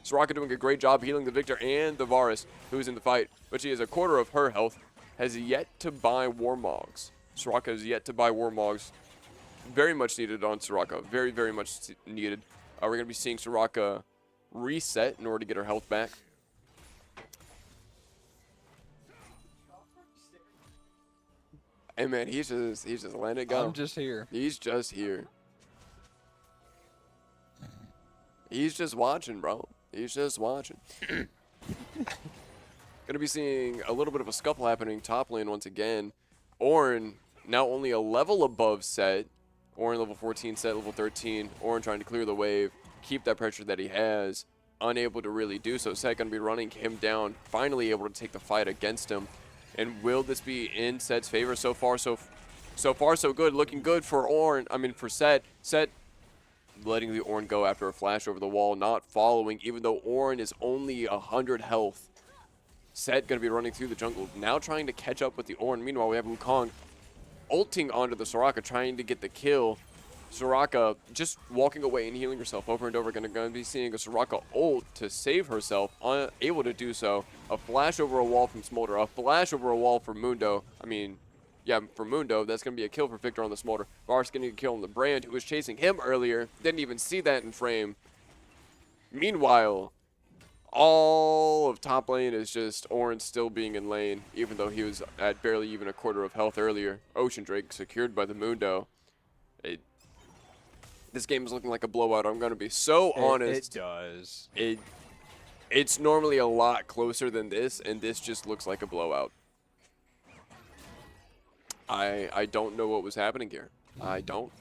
Soraka doing a great job healing the Victor and the Varus, who's in the fight, but she has a quarter of her health, has yet to buy Warmogs. Soraka has yet to buy Warmogs. Very much needed on Soraka. Very, very much needed. We're going to be seeing Soraka reset in order to get her health back. Hey man, he's just letting it go. I'm just here. He's just here. He's just watching, bro. He's just watching. Gonna be seeing a little bit of a scuffle happening top lane once again. Ornn now only a level above Set. Ornn level 14, Set level 13. Ornn trying to clear the wave, keep that pressure that he has. Unable to really do so. Set gonna be running him down, finally able to take the fight against him. And will this be in Set's favor? So far so good. Looking good for Ornn. I mean for Set. Set letting the Ornn go after a flash over the wall, not following, even though Ornn is only 100 health. Set going to be running through the jungle, now trying to catch up with the Ornn. Meanwhile, we have Wukong ulting onto the Soraka, trying to get the kill. Soraka just walking away and healing herself over and over. Going to be seeing a Soraka ult to save herself, unable to do so. A flash over a wall from Smolder, a flash over a wall from Mundo. I mean, yeah, for Mundo, that's going to be a kill for Victor on the Smolder. Varus getting a kill on the Brand, who was chasing him earlier. Didn't even see that in frame. Meanwhile, all of top lane is just Ornn still being in lane, even though he was at barely even a quarter of health earlier. Ocean Drake secured by the Mundo. This game is looking like a blowout. I'm going to be so honest. It does. It's normally a lot closer than this, and this just looks like a blowout. I don't know what was happening here. I don't.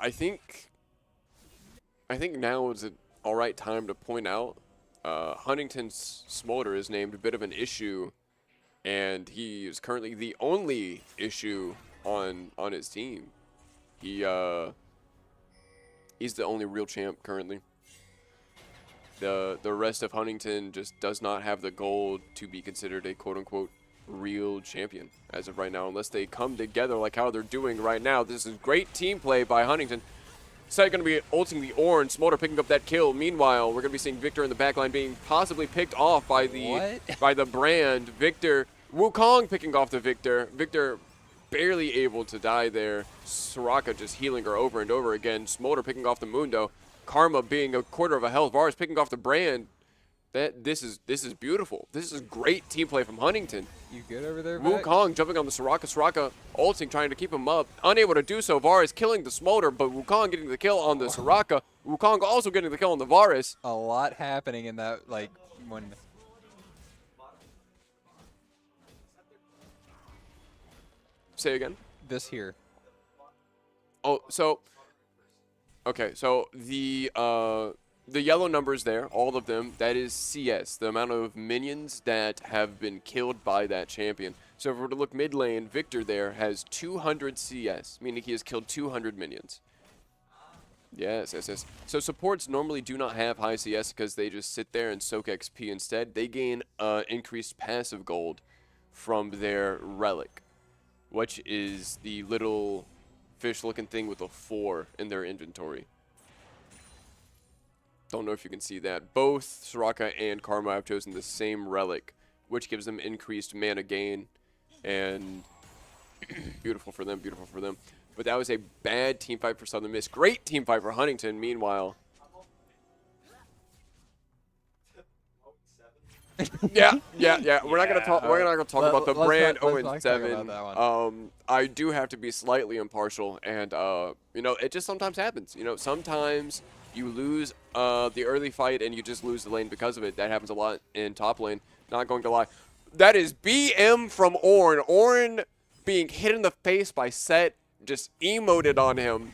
I think now is an alright time to point out Huntington's Smolder is named a bit of an issue, and he is currently the only issue on his team. He's the only real champ currently. The rest of Huntington just does not have the gold to be considered a quote-unquote real champion as of right now, unless they come together like how they're doing right now. This is great team play by Huntington. Set going to be ulting the Ornn, Smolder picking up that kill. Meanwhile, we're going to be seeing Victor in the backline being possibly picked off by the Brand. Victor, Wukong picking off the Victor. Victor barely able to die there. Soraka just healing her over and over again. Smolder picking off the Mundo. Karma being a quarter of a health. Varus picking off the Brand. This is beautiful. This is great team play from Huntington. You good over there, Wukong jumping on the Soraka. Soraka ulting, trying to keep him up. Unable to do so. Varus killing the Smolder, but Wukong getting the kill on the Soraka. Wukong also getting the kill on the Varus. A lot happening in that, like, when... Say again? This here. Oh, so... Okay, so the yellow numbers there, all of them, that is CS, the amount of minions that have been killed by that champion. So if we were to look mid lane, Victor there has 200 CS, meaning he has killed 200 minions. Yes. So supports normally do not have high CS because they just sit there and soak XP instead. They gain increased passive gold from their relic, which is the little fish-looking thing with a 4 in their inventory. Don't know if you can see that. Both Soraka and Karma have chosen the same relic, which gives them increased mana gain. And beautiful for them, beautiful for them. But that was a bad team fight for Southern Miss. Great team fight for Huntington, meanwhile. yeah. We're not gonna talk. We're not gonna talk about the Brand 0-7. I do have to be slightly impartial, and you know, it just sometimes happens. You know, sometimes You lose the early fight and you just lose the lane because of it. That happens a lot in top lane. Not going to lie. That is BM from Ornn. Ornn being hit in the face by Set, just emoted on him.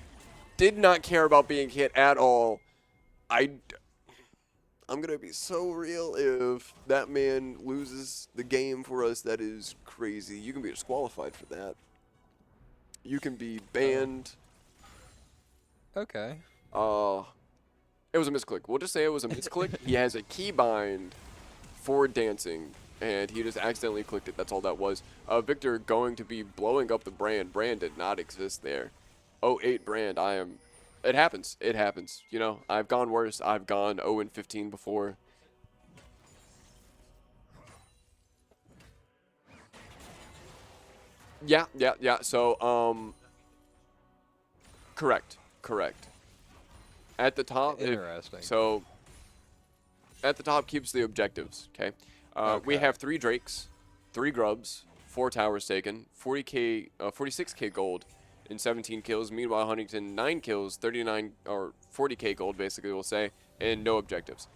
Did not care about being hit at all. I'm going to be so real if that man loses the game for us. That is crazy. You can be disqualified for that. You can be Oh, banned. okay. It was a misclick. We'll just say it was a misclick. He has a keybind for dancing, and he just accidentally clicked it. That's all that was. Victor going to be blowing up the brand. Brand did not exist there. 08 brand. It happens. It happens. You know, I've gone worse. I've gone 0-15 before. Yeah, yeah, yeah. So, correct, correct. At the top, Interesting. so at the top keeps the objectives. Okay, we Okay. have 3 Drakes, 3 Grubs, 4 towers taken, 40k, 46k gold, and 17 kills. Meanwhile, Huntington 9 kills, 39 or 40k gold, basically we'll say, and no objectives.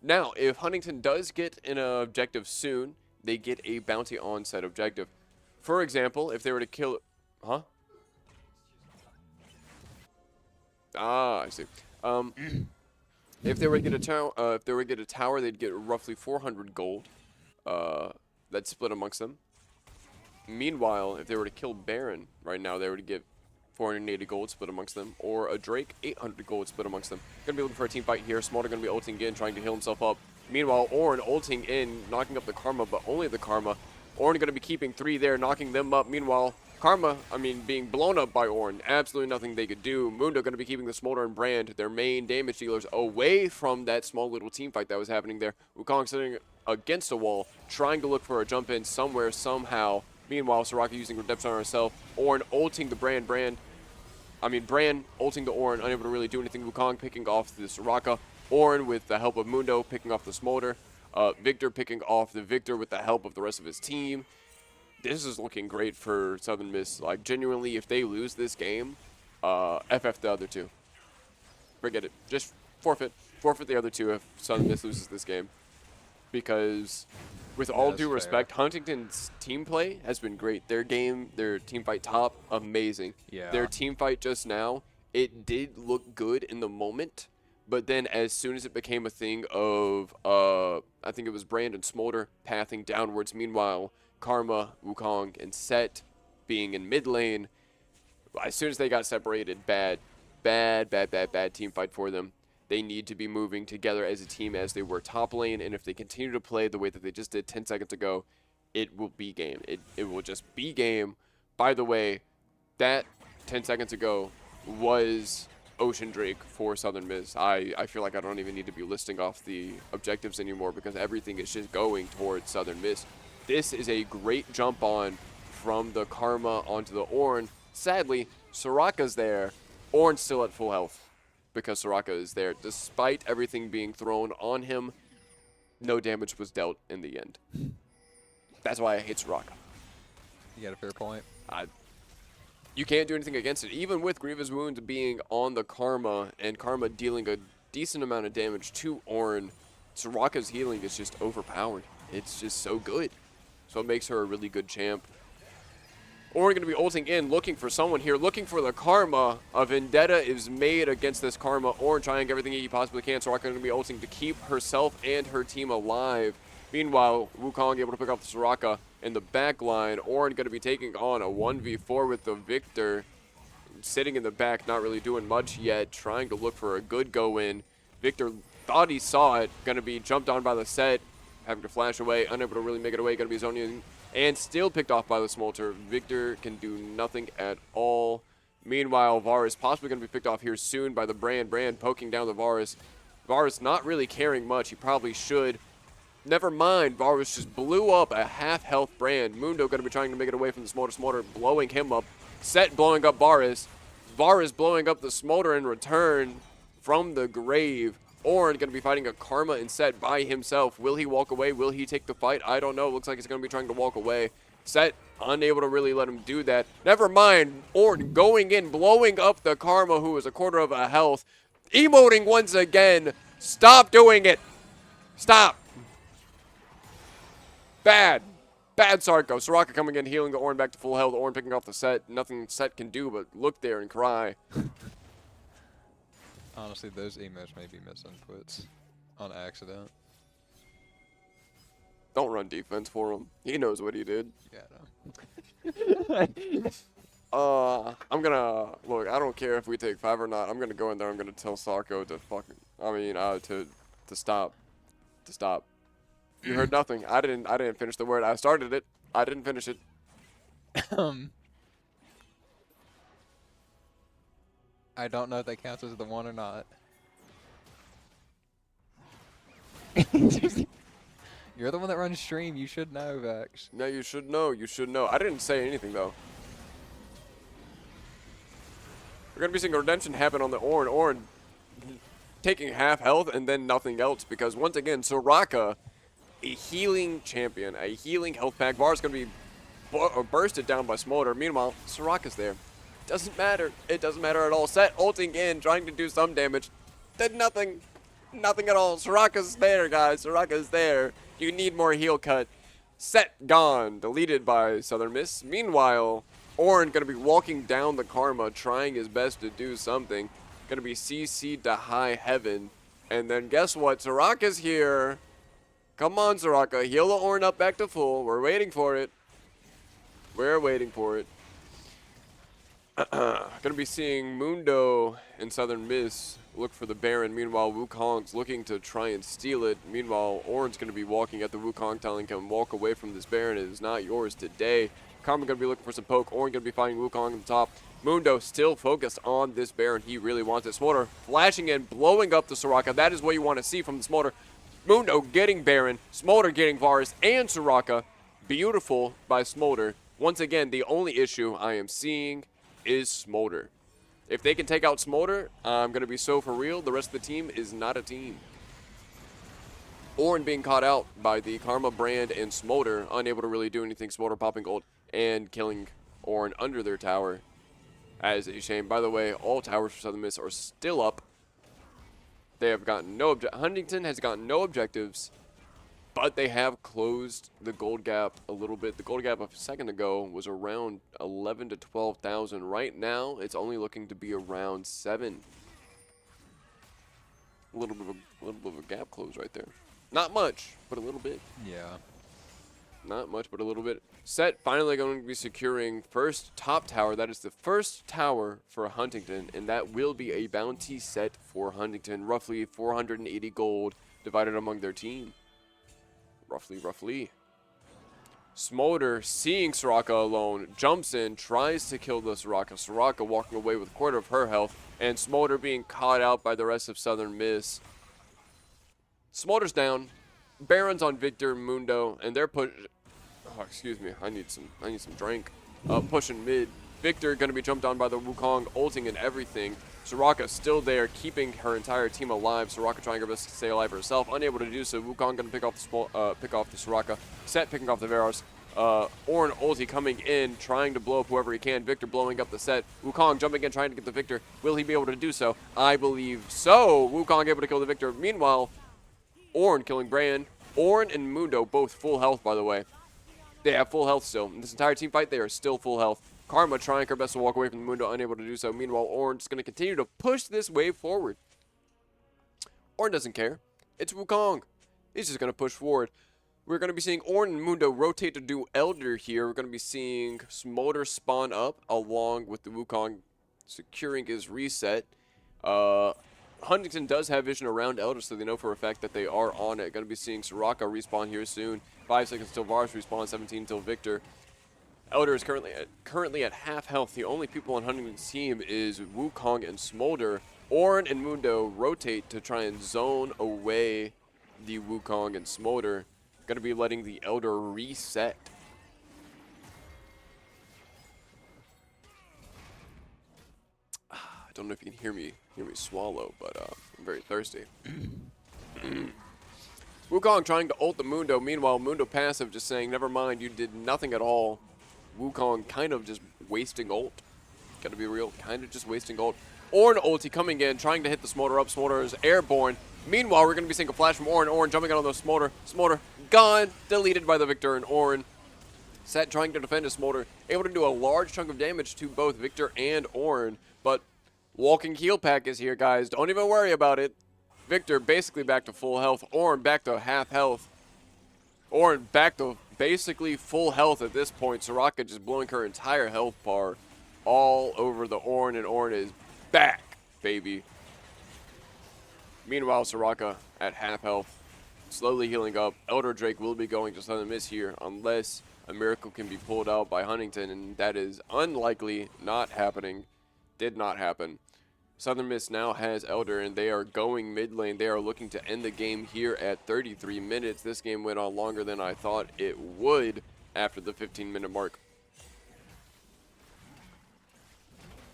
Now, if Huntington does get an objective soon, they get a bounty on said objective. For example, if they were to kill, huh? Ah, I see. Um, if they were to get a tower, they'd get roughly 400 gold. That's split amongst them. Meanwhile, if they were to kill Baron right now, they were to get 480 gold split amongst them, or a Drake 800 gold split amongst them. Gonna be looking for a team fight here. Smolder gonna be ulting in, trying to heal himself up. Meanwhile, Ornn ulting in, knocking up the Karma, but only the Karma. Ornn gonna be keeping 3 there, knocking them up. Meanwhile, Karma, being blown up by Ornn. Absolutely nothing they could do. Mundo gonna be keeping the Smolder and Brand, their main damage dealers, away from that small little team fight that was happening there. Wukong sitting against a wall, trying to look for a jump in somewhere, somehow. Meanwhile, Soraka using Redemption on herself. Ornn ulting the Brand. Bran ulting the Ornn, unable to really do anything. Wukong picking off the Soraka. Ornn with the help of Mundo picking off the Smolder. Victor picking off the Victor with the help of the rest of his team. This is looking great for Southern Miss. Like, genuinely, if they lose this game, FF the other two. Forget it. Just forfeit. Forfeit the other two if Southern Miss loses this game. Because, with all That's due fair. respect, Huntington's team play has been great. Their game, their team fight top, amazing. Their Yeah. team fight just now, it did look good in the moment, but then as soon as it became a thing of, I think it was Brandon Smolder pathing downwards. Meanwhile, Karma, Wukong, and Set being in mid lane, as soon as they got separated, bad team fight for them. They need to be moving together as a team as they were top lane, and if they continue to play the way that they just did 10 seconds ago, it will be game. It will just be game. By the way, that 10 seconds ago was Ocean Drake for Southern Miss. I feel like I don't even need to be listing off the objectives anymore because everything is just going towards Southern Miss. This is a great jump on from the Karma onto the Ornn. Sadly, Soraka's there. Ornn's still at full health because Soraka is there. Despite everything being thrown on him, no damage was dealt in the end. That's why I hate Soraka. You got a fair point. You can't do anything against it. Even with Grievous Wound being on the Karma and Karma dealing a decent amount of damage to Ornn, Soraka's healing is just overpowered. It's just so good. So it makes her a really good champ. Ornn going to be ulting in, looking for someone here, looking for the Karma. A vendetta is made against this Karma. Ornn trying everything he possibly can. Soraka going to be ulting to keep herself and her team alive. Meanwhile, Wukong able to pick up the Soraka in the back line. Ornn going to be taking on a 1v4 with the Victor. Sitting in the back, not really doing much yet. Trying to look for a good go-in. Victor thought he saw it. Going to be jumped on by the Set. Having to flash away. Unable to really make it away. Going to be zoning and still picked off by the Smolder. Victor can do nothing at all. Meanwhile, Varus possibly going to be picked off here soon by the Brand. Brand poking down the Varus. Varus not really caring much. He probably should. Never mind. Varus just blew up a half-health Brand. Mundo going to be trying to make it away from the Smolder. Smolder blowing him up. Set blowing up Varus. Varus blowing up the Smolder in return from the grave. Ornn going to be fighting a Karma and Set by himself. Will he walk away? Will he take the fight? I don't know. Looks like he's going to be trying to walk away. Set unable to really let him do that. Never mind. Ornn going in, blowing up the Karma, who is a quarter of a health. Emoting once again. Stop doing it. Stop. Bad. Bad Sarko. Soraka coming in, healing the Ornn back to full health. Ornn picking off the Set. Nothing Set can do but look there and cry. Honestly, those emotes may be misinputs on accident. Don't run defense for him. He knows what he did. Yeah, I'm gonna look. I don't care if we take 5 or not. I'm gonna go in there. I'm gonna tell Sarko to fucking. To stop. To stop. You heard nothing. I didn't finish the word. I started it. I didn't finish it. no. I don't know if that counts as the one or not. You're the one that runs stream. You should know, Vex. No, you should know. You should know. I didn't say anything though. We're gonna be seeing a redemption happen on the Ornn. Ornn taking half health and then nothing else because once again, Soraka, a healing champion, a healing health pack. Var's gonna be bursted down by Smolder. Meanwhile, Soraka's there. Doesn't matter. It doesn't matter at all. Set ulting in, trying to do some damage. Did nothing. Nothing at all. Soraka's there, guys. Soraka's there. You need more heal cut. Set gone. Deleted by Southern Miss. Meanwhile, Ornn going to be walking down the Karma, trying his best to do something. Going to be CC'd to high heaven. And then guess what? Soraka's here. Come on, Soraka. Heal the Ornn up back to full. We're waiting for it. We're waiting for it. Gonna be seeing Mundo and Southern Miss look for the Baron. Meanwhile, Wukong's looking to try and steal it. Meanwhile, Ornn's gonna be walking at the Wukong, telling him, walk away from this Baron. It is not yours today. Karma gonna be looking for some poke. Ornn gonna be fighting Wukong on the top. Mundo still focused on this Baron. He really wants it. Smolder flashing in, blowing up the Soraka. That is what you want to see from the Smolder. Mundo getting Baron. Smolder getting Varus and Soraka. Beautiful by Smolder. Once again, the only issue I am seeing is Smolder. If they can take out Smolder, I'm going to be so for real. The rest of the team is not a team. Ornn being caught out by the Karma brand and Smolder, unable to really do anything. Smolder popping gold and killing Ornn under their tower. As a shame. By the way, all towers for Southern Miss are still up. They have gotten no Huntington has gotten no objectives, but they have closed the gold gap a little bit. The gold gap a second ago was around 11 to 12,000. Right now, it's only looking to be around 7. A little bit of a gap close right there. Not much, but a little bit. Yeah. Not much, but a little bit. Set finally going to be securing first top tower. That is the first tower for Huntington, and that will be a bounty set for Huntington. Roughly 480 gold divided among their team. Roughly. Smolder, seeing Soraka alone, jumps in, tries to kill the Soraka. Soraka walking away with a quarter of her health, and Smolder being caught out by the rest of Southern Miss. Smolder's down. Baron's on Victor, Mundo, and they're oh, excuse me. I need some drink. Pushing mid. Victor going to be jumped on by the Wukong, ulting and everything. Soraka still there, keeping her entire team alive. Soraka trying her best to stay alive herself, unable to do so. Wukong going to pick off the Soraka. Set picking off the Varus. Ornn ulti coming in, trying to blow up whoever he can. Victor blowing up the Set. Wukong jumping in, trying to get the Victor. Will he be able to do so? I believe so. Wukong able to kill the Victor. Meanwhile, Ornn killing Bran. Ornn and Mundo both full health, by the way. They have full health still. In this entire team fight, they are still full health. Karma trying her best to walk away from the Mundo, unable to do so. Meanwhile, Ornn is going to continue to push this wave forward. Ornn doesn't care. It's Wukong. He's just going to push forward. We're going to be seeing Ornn and Mundo rotate to do Elder here. We're going to be seeing Smolder spawn up along with the Wukong securing his reset. Huntington does have vision around Elder, so they know for a fact that they are on it. Going to be seeing Soraka respawn here soon. 5 seconds till Varus respawn, 17 till Victor. Elder is currently at half health. The only people on Huntington's team is Wukong and Smolder. Ornn and Mundo rotate to try and zone away the Wukong and Smolder. Going to be letting the Elder reset. I don't know if you can hear me swallow, but I'm very thirsty. Wukong trying to ult the Mundo. Meanwhile, Mundo passive just saying, never mind, you did nothing at all. Wukong kind of just wasting ult. Gotta be real, kind of just wasting ult. Ornn ulti coming in, trying to hit the Smolder up. Smolder is airborne. Meanwhile, we're going to be seeing a flash from Ornn. Ornn jumping out on the Smolder. Smolder gone, deleted by the Victor, and Ornn Set trying to defend his Smolder, able to do a large chunk of damage to both Victor and Ornn, but walking heal pack is here, guys. Don't even worry about it. Victor basically back to full health. Ornn back to half health. Ornn back to basically full health at this point. Soraka just blowing her entire health bar all over the Ornn, and Ornn is back, baby. Meanwhile, Soraka at half health, slowly healing up. Elder Drake will be going to Southern Miss here unless a miracle can be pulled out by Huntington, and that is unlikely, not happening, did not happen. Southern Miss now has Elder, and they are going mid lane. They are looking to end the game here at 33 minutes. This game went on longer than I thought it would after the 15-minute mark.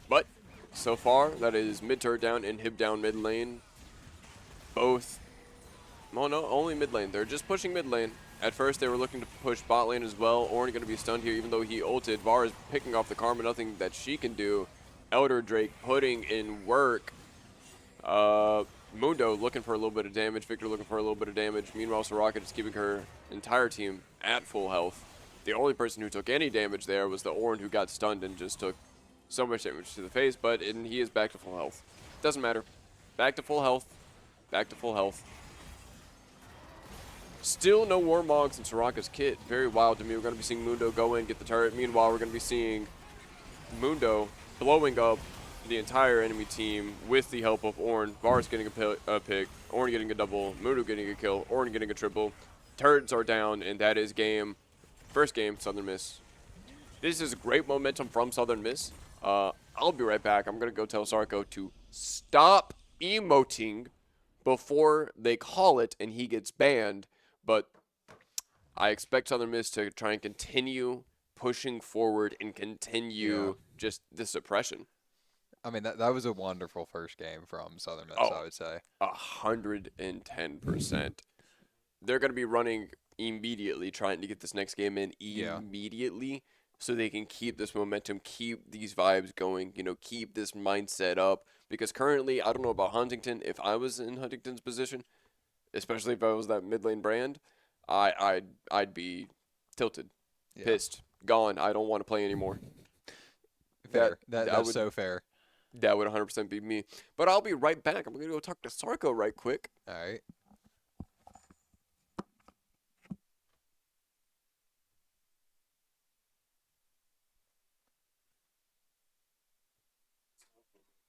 But so far, that is mid-turret down and Hib down mid lane. Both, well, no, only mid lane. They're just pushing mid lane. At first, they were looking to push bot lane as well. Ornn going to be stunned here, even though he ulted. Var is picking off the Karma, nothing that she can do. Elder Drake putting in work. Mundo looking for a little bit of damage. Victor looking for a little bit of damage. Meanwhile, Soraka just keeping her entire team at full health. The only person who took any damage there was the Ornn, who got stunned and just took so much damage to the face, but he is back to full health. Doesn't matter. Back to full health. Back to full health. Still no Warmogs in Soraka's kit. Very wild to me. We're going to be seeing Mundo go in, get the turret. Meanwhile, we're going to be seeing Mundo blowing up the entire enemy team with the help of Ornn. Varus getting a pick, Ornn getting a double, Mundo getting a kill, Ornn getting a triple. Turrets are down, and that is game. First game, Southern Miss. This is great momentum from Southern Miss. I'll be right back. I'm going to go tell Sarko to stop emoting before they call it and he gets banned. But I expect Southern Miss to try and continue pushing forward and continue just the suppression. I mean, that was a wonderful first game from Southern Miss, I would say. 110%. They're going to be running immediately, trying to get this next game in immediately so they can keep this momentum, keep these vibes going, keep this mindset up. Because currently, I don't know about Huntington. If I was in Huntington's position, especially if I was that mid lane brand, I'd be tilted, pissed, gone. I don't want to play anymore. Fair. That's so fair. That would 100% be me. But I'll be right back. I'm going to go talk to Sarko right quick. All right.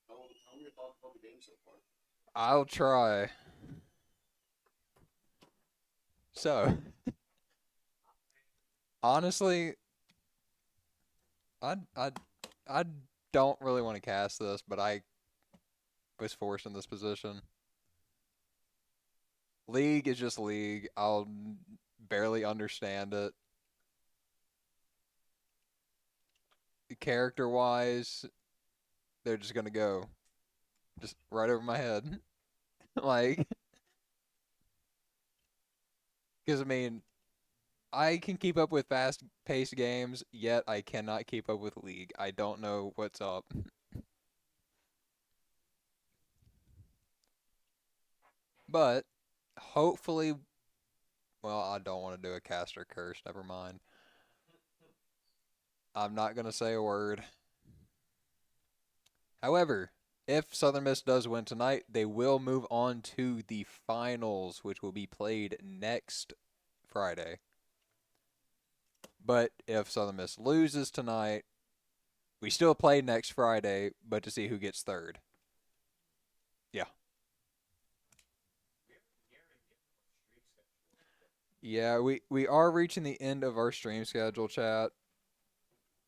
Tell me your thoughts about the game so far. I'll try. So, honestly, I don't really want to cast this, but I was forced in this position. League is just League. I'll barely understand it. Character-wise, they're just gonna go just right over my head. Like, because I mean, I can keep up with fast-paced games, yet I cannot keep up with League. I don't know what's up. But hopefully, well, I don't want to do a caster curse. Never mind. I'm not gonna say a word. However, if Southern Miss does win tonight, they will move on to the finals, which will be played next Friday. But if Southern Miss loses tonight, we still play next Friday, but to see who gets third. Yeah. Yeah, we are reaching the end of our stream schedule, chat.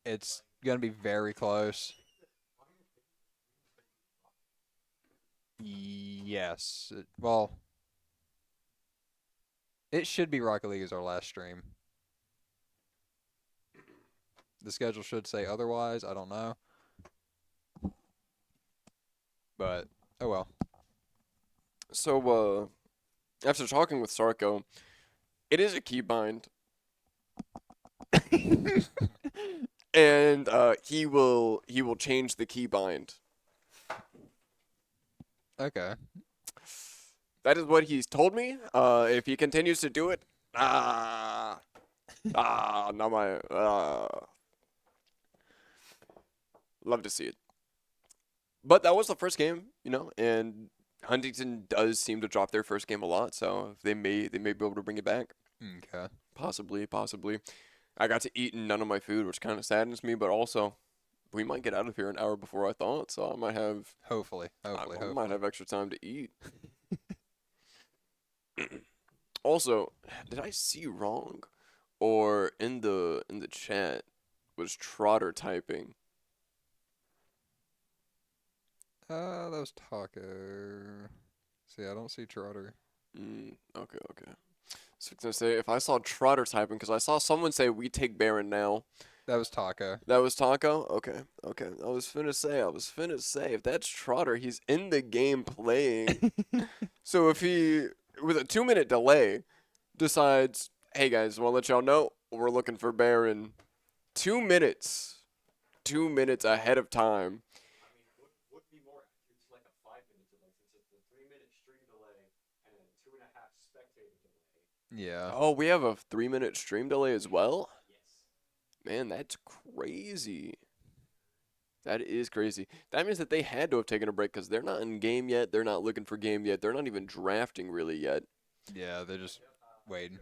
It's going to be very close. Yes. Well, it should be Rocket League as our last stream. The schedule should say otherwise. I don't know. But, oh well. So, after talking with Sarko, it is a keybind. And he will change the keybind Okay. That is what he's told me. If he continues to do it, not my. Love to see it. But that was the first game, and Huntington does seem to drop their first game a lot, so they may be able to bring it back. Okay. Possibly, possibly. I got to eat none of my food, which kind of saddens me, but also we might get out of here an hour before I thought, so Hopefully. I Hopefully. might Hopefully. have extra time to eat. Also, did I see wrong, or in the chat was Trotter typing? That was Taco. See, I don't see Trotter. Okay, okay. So I was gonna say if I saw Trotter typing, because I saw someone say we take Baron now. That was Taco. That was Taco? Okay, okay. I was finna say, if that's Trotter, he's in the game playing. So if he, with a 2 minute delay, decides, hey guys, wanna let y'all know, we're looking for Baron 2 minutes, 2 minutes ahead of time. Yeah. Oh, we have a 3 minute stream delay as well? Man, that's crazy. That is crazy. That means that they had to have taken a break because they're not in game yet. They're not looking for game yet. They're not even drafting really yet. Yeah, they're just waiting.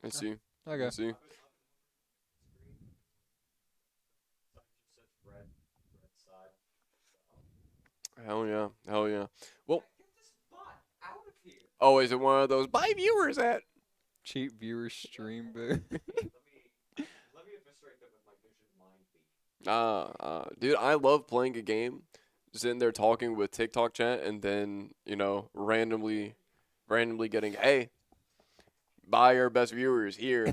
Let's see. Okay. Let's see. Hell yeah. Hell yeah. Well, oh, is it one of those buy viewers at? Cheap viewer stream boo. Dude, I love playing a game, sitting there talking with TikTok chat, and then randomly getting, hey, buy your best viewers here,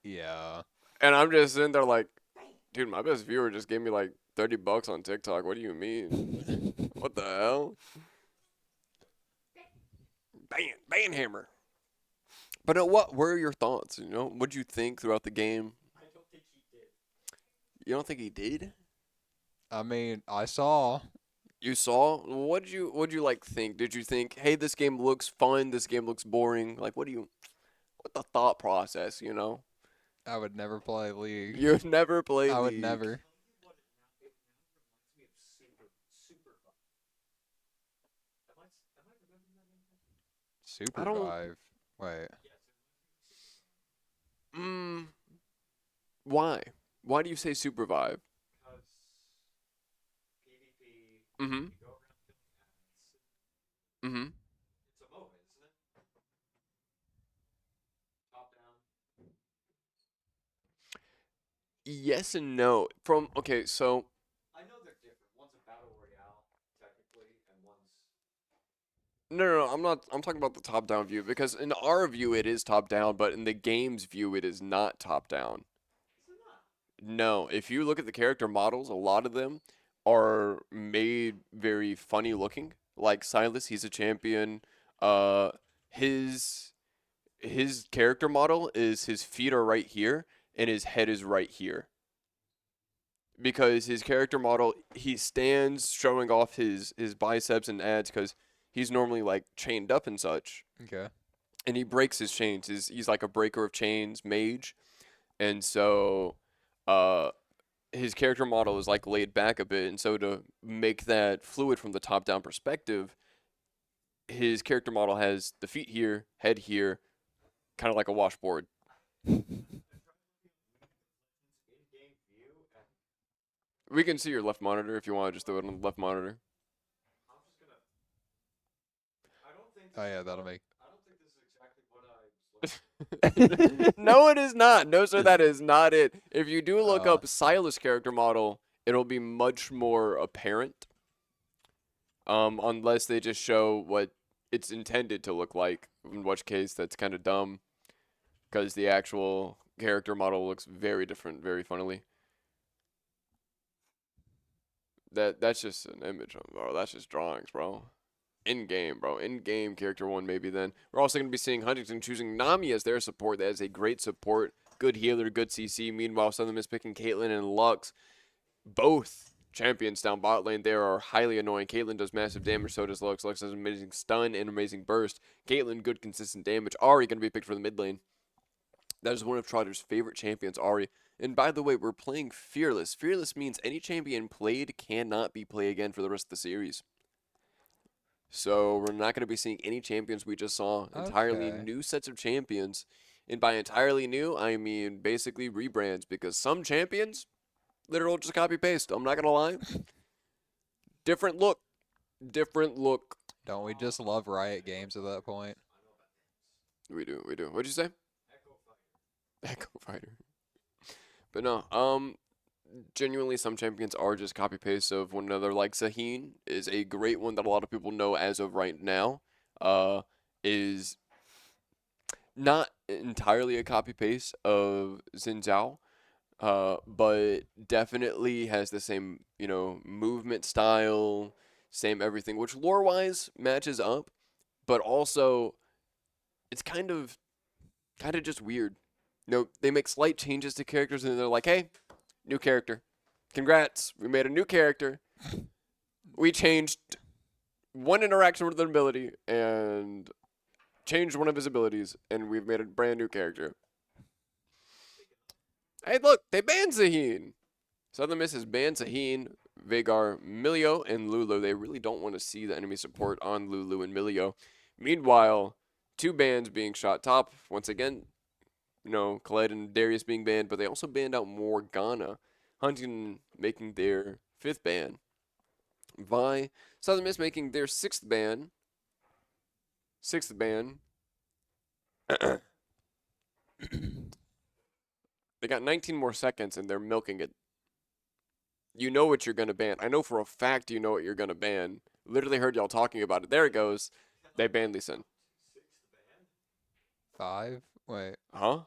Yeah. and I'm just sitting there like, dude, my best viewer just gave me like $30 on TikTok. What do you mean? What the hell? Banhammer. But what were your thoughts? What'd you think throughout the game? You don't think he did? I mean, I saw. You saw? What'd you like think? Did you think, hey, this game looks fun, this game looks boring? Like what the thought process? I would never play League. You've never played I would League. never. I Super don't Vive. Wait. mm, why? Why do you say Super Vibe? Mm-hmm. Mm-hmm. Yes and no. From okay, so no, I'm talking about the top-down view because in our view it is top-down, but in the game's view it is not top-down. No, if you look at the character models, a lot of them are made very funny looking. Like Silas, he's a champion. Uh, his his character model is his feet are right here and his head is right here because his character model he stands showing off his biceps and abs because he's normally like chained up and such, Okay. and he breaks his chains. He's like a breaker of chains mage, and so uh his character model is like laid back a bit, and so to make that fluid from the top down perspective, his character model has the feet here, head here, kind of like a washboard. We can see your left monitor if you want to just throw it on the left monitor. Oh yeah, that'll make. No, it is not. No, sir, that is not it. If you do look Uh, up Silas character model, it'll be much more apparent. Unless they just show what it's intended to look like, in which case that's kind of dumb because the actual character model looks very different, very funnily. That's just an image, bro. That's just drawings, bro. In game, bro. In game, character one, maybe then. We're also going to be seeing Huntington choosing Nami as their support. That is a great support. Good healer, good CC. Meanwhile, Southern is picking Caitlyn and Lux. Both champions down bot lane there are highly annoying. Caitlyn does massive damage, so does Lux. Lux has amazing stun and amazing burst. Caitlyn, good consistent damage. Ari going to be picked for the mid lane. That is one of Trotter's favorite champions, Ari. And by the way, we're playing Fearless. Fearless means any champion played cannot be played again for the rest of the series. So we're not going to be seeing any champions we just saw. Entirely Okay. new sets of champions. And by entirely new, I mean basically rebrands because some champions, literal just copy paste. I'm not going to lie. Different look. Different look. Don't we just love Riot Games at that point? We do. We do. What'd you say? Echo Fighter. But no, genuinely some champions are just copy paste of one another. Like Zaheen is a great one that a lot of people know as of right now. Is not entirely a copy paste of Xin Zhao, but definitely has the same, movement style, same everything, which lore wise matches up, but also it's kind of just weird. They make slight changes to characters and they're like, hey, new character. Congrats, we made a new character. We changed one interaction with an ability and changed one of his abilities, and we've made a brand new character. Hey, look, they banned Zaheen. Southern Miss has banned Zaheen, Veigar, Milio, and Lulu. They really don't want to see the enemy support on Lulu and Milio. Meanwhile, two bans being shot top. Once again, Khaled and Darius being banned, but they also banned out Morgana. Huntington making their 5th ban. Vi, Southern Miss making their 6th ban. 6th ban. They got 19 more seconds and they're milking it. You know what you're going to ban. I know for a fact you know what you're going to ban. Literally heard y'all talking about it. There it goes. They banned Lee Sin. 5? Wait, Huh?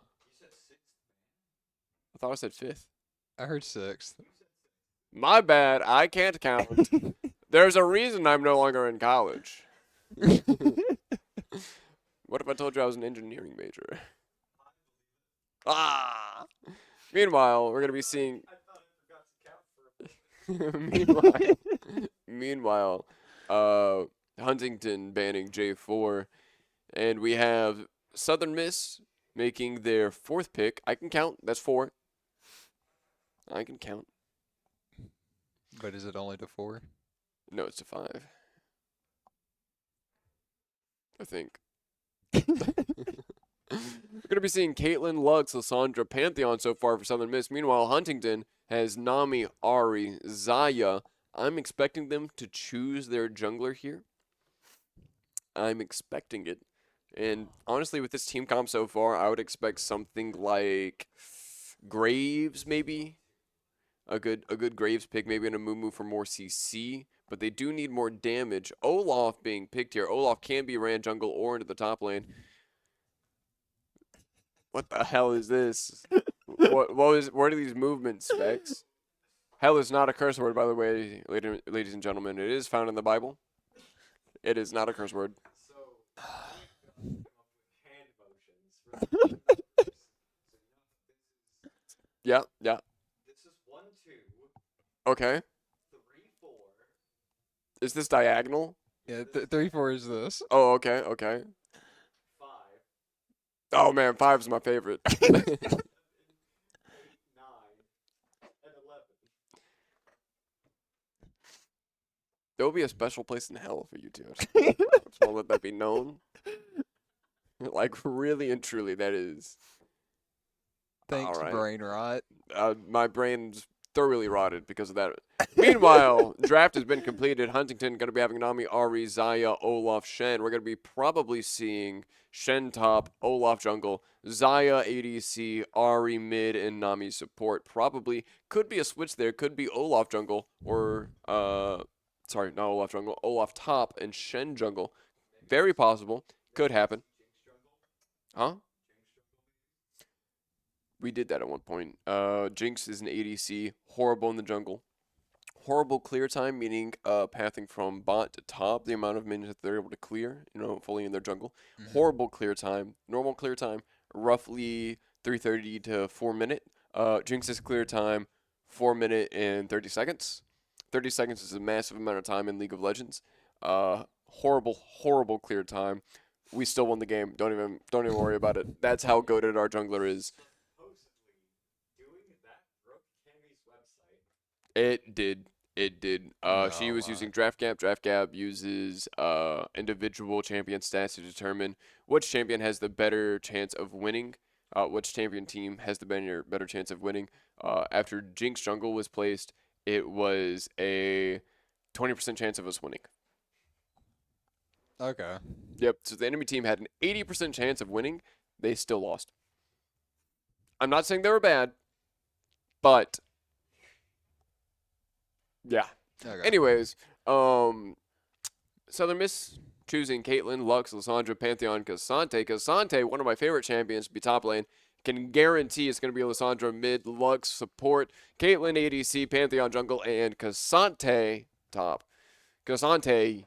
I thought I said 5th. I heard 6th. My bad. I can't count. There's a reason I'm no longer in college. What if I told you I was an engineering major? Ah! Meanwhile, we're going to be seeing. meanwhile, Huntington banning J4. And we have Southern Miss making their 4th pick. I can count. That's 4. I can count. But is it only to 4? No, it's to 5. I think. We're going to be seeing Caitlyn, Lux, Lysandra, Pantheon so far for Southern Miss. Meanwhile, Huntington has Nami, Ari, Zaya. I'm expecting them to choose their jungler here. I'm expecting it. And honestly, with this team comp so far, I would expect something like Graves, maybe. A good Graves pick, maybe in a Mumu for more CC. But they do need more damage. Olaf being picked here. Olaf can be ran jungle or into the top lane. What the hell is this? What are these movements, Specs? Hell is not a curse word, by the way, ladies and gentlemen. It is found in the Bible. It is not a curse word. Yeah, yeah. Okay. Is this diagonal? Yeah, 3-4 is this. Oh, okay, okay. Oh man, 5 is my favorite. There will be a special place in hell for you two. I just want to let that be known. Like, really and truly, that is. Thanks, All right. brain rot. My brain's thoroughly rotted because of that. Meanwhile, draft has been completed. Huntington going to be having Nami, Ari, Zaya, Olaf, Shen. We're going to be probably seeing Shen top, Olaf jungle, Zaya ADC, Ari mid, and Nami support. Probably could be a switch there. Could be Olaf jungle or sorry, not Olaf jungle, Olaf top and Shen jungle. Very possible. Could happen. Huh? We did that at one point. Jinx is an ADC, horrible in the jungle. Horrible clear time, meaning pathing from bot to top, the amount of minions that they're able to clear, fully in their jungle. Horrible clear time. Normal clear time, roughly 3:30 to 4 minute. Jinx's clear time, 4 minute and 30 seconds. 30 seconds is a massive amount of time in League of Legends. Horrible, horrible clear time. We still won the game. Don't even worry about it. That's how goated our jungler is. It did. It did. She Oh was my. using Draft Gap. Draft Gap uses individual champion stats to determine which champion has the better chance of winning. Which champion team has the better chance of winning. After Jinx Jungle was placed, it was a 20% chance of us winning. Okay. Yep. So the enemy team had an 80% chance of winning. They still lost. I'm not saying they were bad, but yeah. Okay. Anyways, Southern Miss choosing Caitlyn, Lux, Lissandra, Pantheon, Cassante. Cassante, one of my favorite champions to be top lane. Can guarantee it's going to be Lissandra mid, Lux support, Caitlyn ADC, Pantheon jungle, and Cassante top. Cassante,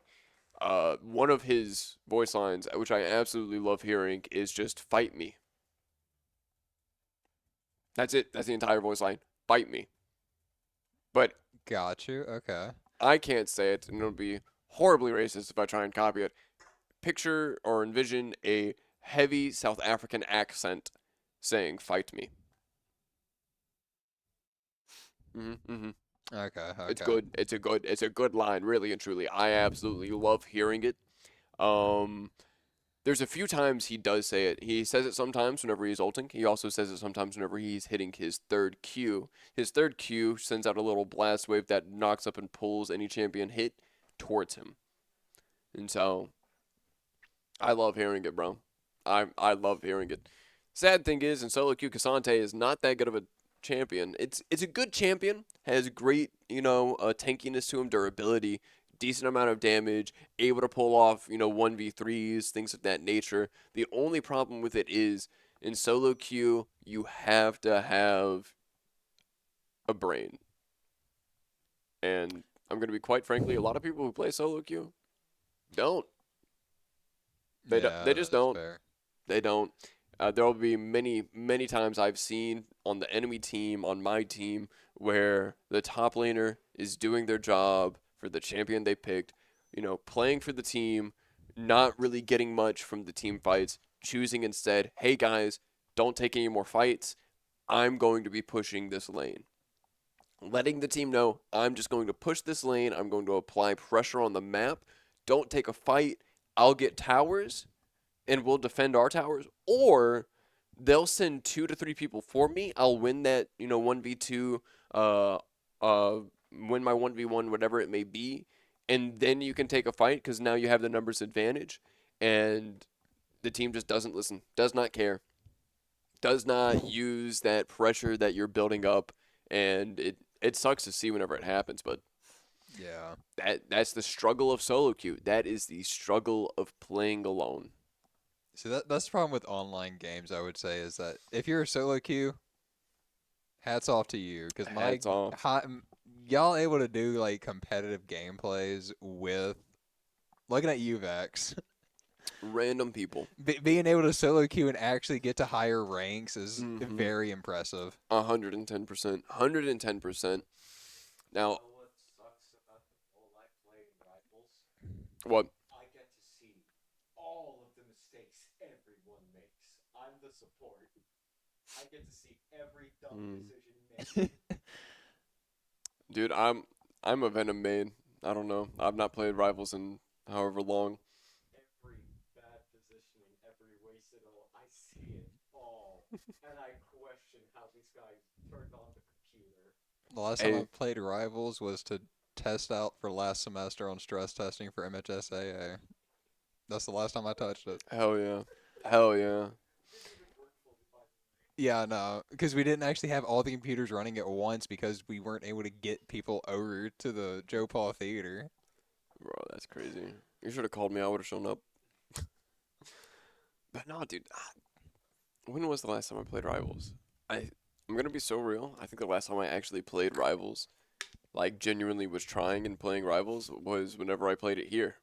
one of his voice lines, which I absolutely love hearing, is just "fight me." That's it. That's the entire voice line. Fight me. But Got you. Okay. I can't say it, and it'll be horribly racist if I try and copy it. Picture or envision a heavy South African accent saying "fight me." Mm-hmm. Okay. It's Okay. good. It's a good line, really and truly. I absolutely love hearing it. Um, there's a few times he does say it. He says it sometimes whenever he's ulting. He also says it sometimes whenever he's hitting his third Q. His third Q sends out a little blast wave that knocks up and pulls any champion hit towards him. And so I love hearing it, bro. I love hearing it. Sad thing is, in solo queue, Cassante is not that good of a champion. It's a good champion, has great tankiness to him, durability, decent amount of damage, able to pull off 1v3s, things of that nature. The only problem with it is in solo queue you have to have a brain, and I'm gonna be quite frankly, a lot of people who play solo queue don't. They Yeah, just that is don't. fair. They don't. There will be many, many times I've seen on the enemy team, on my team, where the top laner is doing their job for the champion they picked, playing for the team, not really getting much from the team fights, choosing instead, hey guys, don't take any more fights. I'm going to be pushing this lane. Letting the team know, I'm just going to push this lane. I'm going to apply pressure on the map. Don't take a fight. I'll get towers and we'll defend our towers, or they'll send 2 to 3 people for me. I'll win that, 1v2, uh, uh, win my 1v1, whatever it may be, and then you can take a fight because now you have the numbers advantage, and the team just doesn't listen, does not care, does not use that pressure that you're building up, and it sucks to see whenever it happens, but Yeah. that's the struggle of solo queue. That is the struggle of playing alone. So that's the problem with online games. I would say is that if you're a solo queue, hats off to you because Hats off. y'all able to do like competitive gameplays with looking at UVEX. Random people. Being able to solo queue and actually get to higher ranks is Mm-hmm. very impressive. 110%. 110%. Now, what? Mm. Dude, I'm a Venom main. I don't know. I've not played Rivals in however long. The last time I Hey, played Rivals was to test out for last semester on stress testing for MHSAA. That's the last time I touched it. hell yeah. Hell yeah. Yeah, no, because we didn't actually have all the computers running at once because we weren't able to get people over to the Joe Paul Theater. Bro, that's crazy. You should have called me. I would have shown up. But no, dude. When was the last time I played Rivals? I'm gonna be so real. I think the last time I actually played Rivals, like genuinely was trying and playing Rivals, was whenever I played it here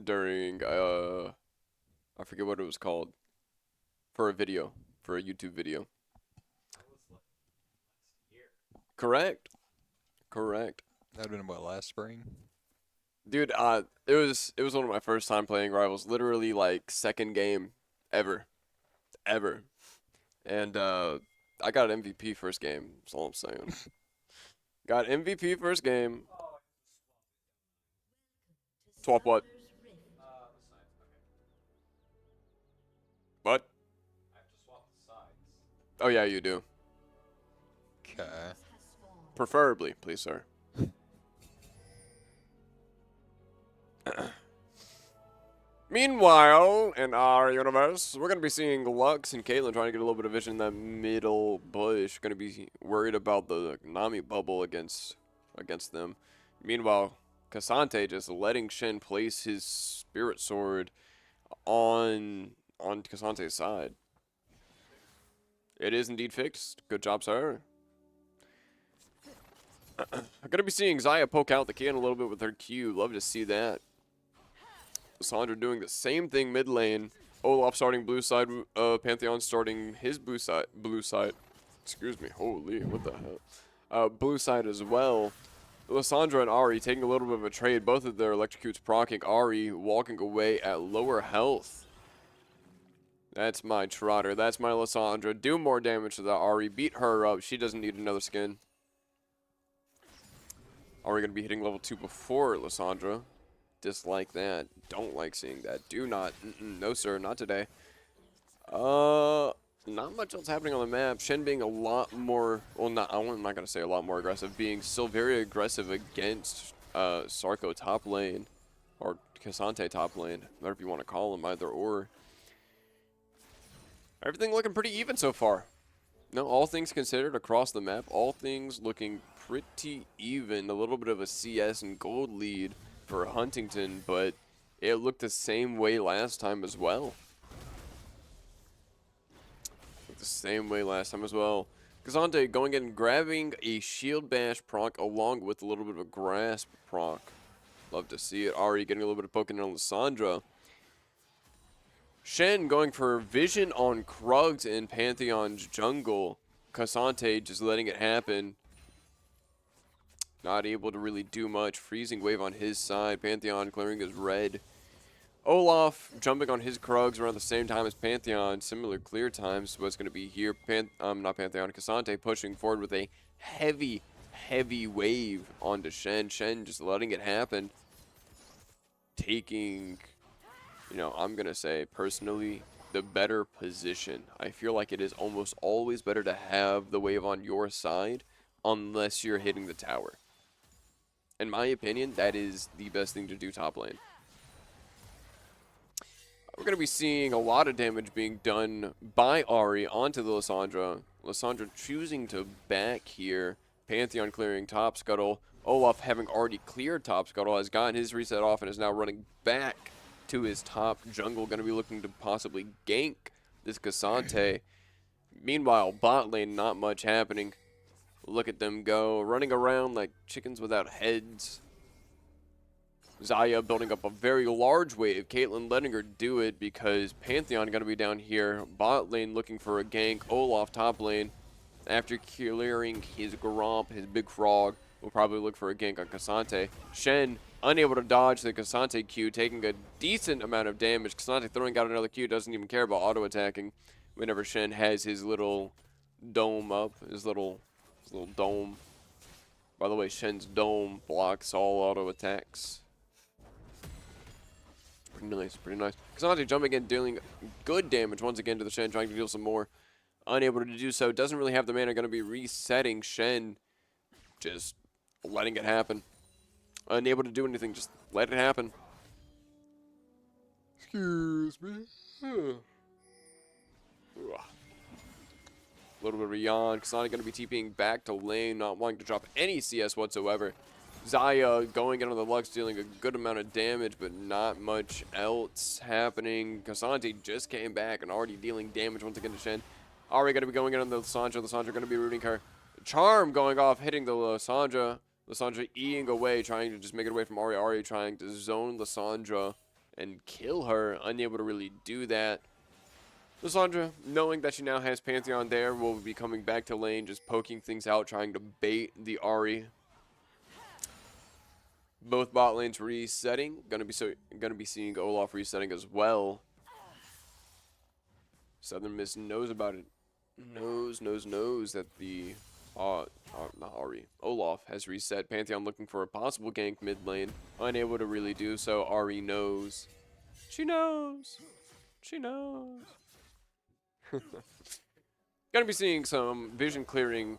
during I forget what it was called, for a video, for a YouTube video. Correct. Correct. That would have been what, last spring? Dude, it was one of my first time playing Rivals. Literally like second game ever, ever. And I got an MVP first game. That's all I'm saying. Got MVP first game. Swap what? What? Oh yeah, you do. Okay. Preferably, please, sir. Meanwhile, in our universe, we're going to be seeing Lux and Caitlyn trying to get a little bit of vision in that middle bush. Going to be worried about the Nami bubble against them. Meanwhile, Cassante just letting Shen place his spirit sword on Cassante's side. It is indeed fixed. Good job, sir. I'm going to be seeing Xayah poke out the can a little bit with her Q. Love to see that. Sandra doing the same thing mid lane. Olaf starting blue side. Pantheon starting his blue side. Blue side. Excuse me. Holy, what the hell? Blue side as well. Lissandra and Ari taking a little bit of a trade. Both of their electrocutes proccing. Ari walking away at lower health. That's my Trotter. That's my Lissandra. Do more damage to that Ari. Beat her up. She doesn't need another skin. Ari going to be hitting level 2 before Lissandra. Dislike that. Don't like seeing that. Do not. No, sir. Not today. Not much else happening on the map. Shen being a lot more, well, I'm not going to say a lot more aggressive, being still very aggressive against Sarko top lane, or Cassante top lane, whatever you want to call him, either or. Everything looking pretty even so far. No, all things considered across the map, all things looking pretty even. A little bit of a CS and gold lead for Huntington, but it looked the same way last time as well. The same way last time as well. Cassante going in and grabbing a shield bash proc along with a little bit of a grasp proc. Love to see it. Ari getting a little bit of poking on Lissandra. Shen going for vision on Krugs in Pantheon's jungle. Cassante just letting it happen. Not able to really do much. Freezing wave on his side. Pantheon clearing his red. Olaf jumping on his Krugs around the same time as Pantheon. Similar clear times what's going to be here. Not Pantheon. Cassante pushing forward with a heavy, heavy wave onto Shen. Shen just letting it happen. Taking, I'm going to say personally, the better position. I feel like it is almost always better to have the wave on your side unless you're hitting the tower. In my opinion, that is the best thing to do top lane. We're going to be seeing a lot of damage being done by Ari onto the Lissandra. Lissandra choosing to back here. Pantheon clearing top scuttle. Olaf, having already cleared top scuttle, has gotten his reset off and is now running back to his top jungle. Going to be looking to possibly gank this Cassante. Meanwhile, bot lane, not much happening. Look at them go, running around like chickens without heads. Xayah building up a very large wave. Caitlyn letting her do it because Pantheon going to be down here. Bot lane looking for a gank. Olaf top lane. After clearing his Gromp, his big frog, will probably look for a gank on Cassante. Shen unable to dodge the Cassante Q, taking a decent amount of damage. Cassante throwing out another Q, doesn't even care about auto-attacking whenever Shen has his little dome up, his little dome. By the way, Shen's dome blocks all auto-attacks. Pretty nice, pretty nice. Cassante jumping in, dealing good damage once again to the Shen, trying to deal some more. Unable to do so. Doesn't really have the mana. Going to be resetting Shen. Just letting it happen. Unable to do anything. Just let it happen. Excuse me. A little bit of a yawn. Cassante going to be TPing back to lane. Not wanting to drop any CS whatsoever. Xayah going into the Lux, dealing a good amount of damage, but not much else happening. Cassante just came back and already dealing damage once again to Shen. Ari going to be going in on the Lissandra. Lissandra going to be rooting her. Charm going off, hitting the Lissandra. Lissandra eating away, trying to just make it away from Ari. Ari trying to zone Lissandra and kill her. Unable to really do that. Lissandra, knowing that she now has Pantheon there, will be coming back to lane, just poking things out, trying to bait the Ari. Both bot lanes resetting. Gonna be seeing Olaf resetting as well. Southern Miss knows about it. Knows that the not Ari. Olaf has reset. Pantheon looking for a possible gank mid lane. Unable to really do so. Ari knows. She knows. She knows. Gonna be seeing some vision clearing.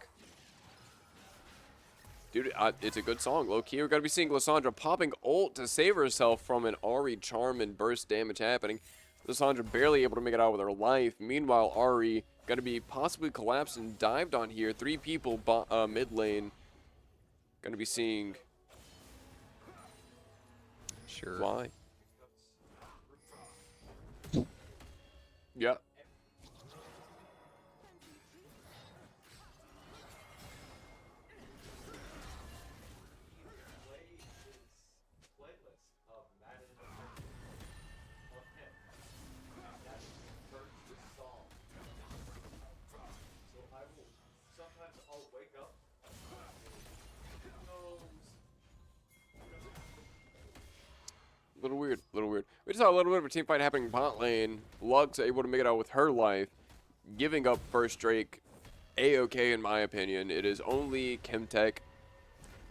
Dude, it's a good song, low-key. We're going to be seeing Lissandra popping ult to save herself from an Ari charm and burst damage happening. Lissandra barely able to make it out with her life. Meanwhile, Ari going to be possibly collapsed and dived on here. 3 people mid lane. Going to be seeing... Sure. Why? Yeah. Little weird, little weird. We just saw a little bit of a team fight happening in bot lane. Lux able to make it out with her life, giving up first Drake. A-okay in my opinion. It is only Chemtech.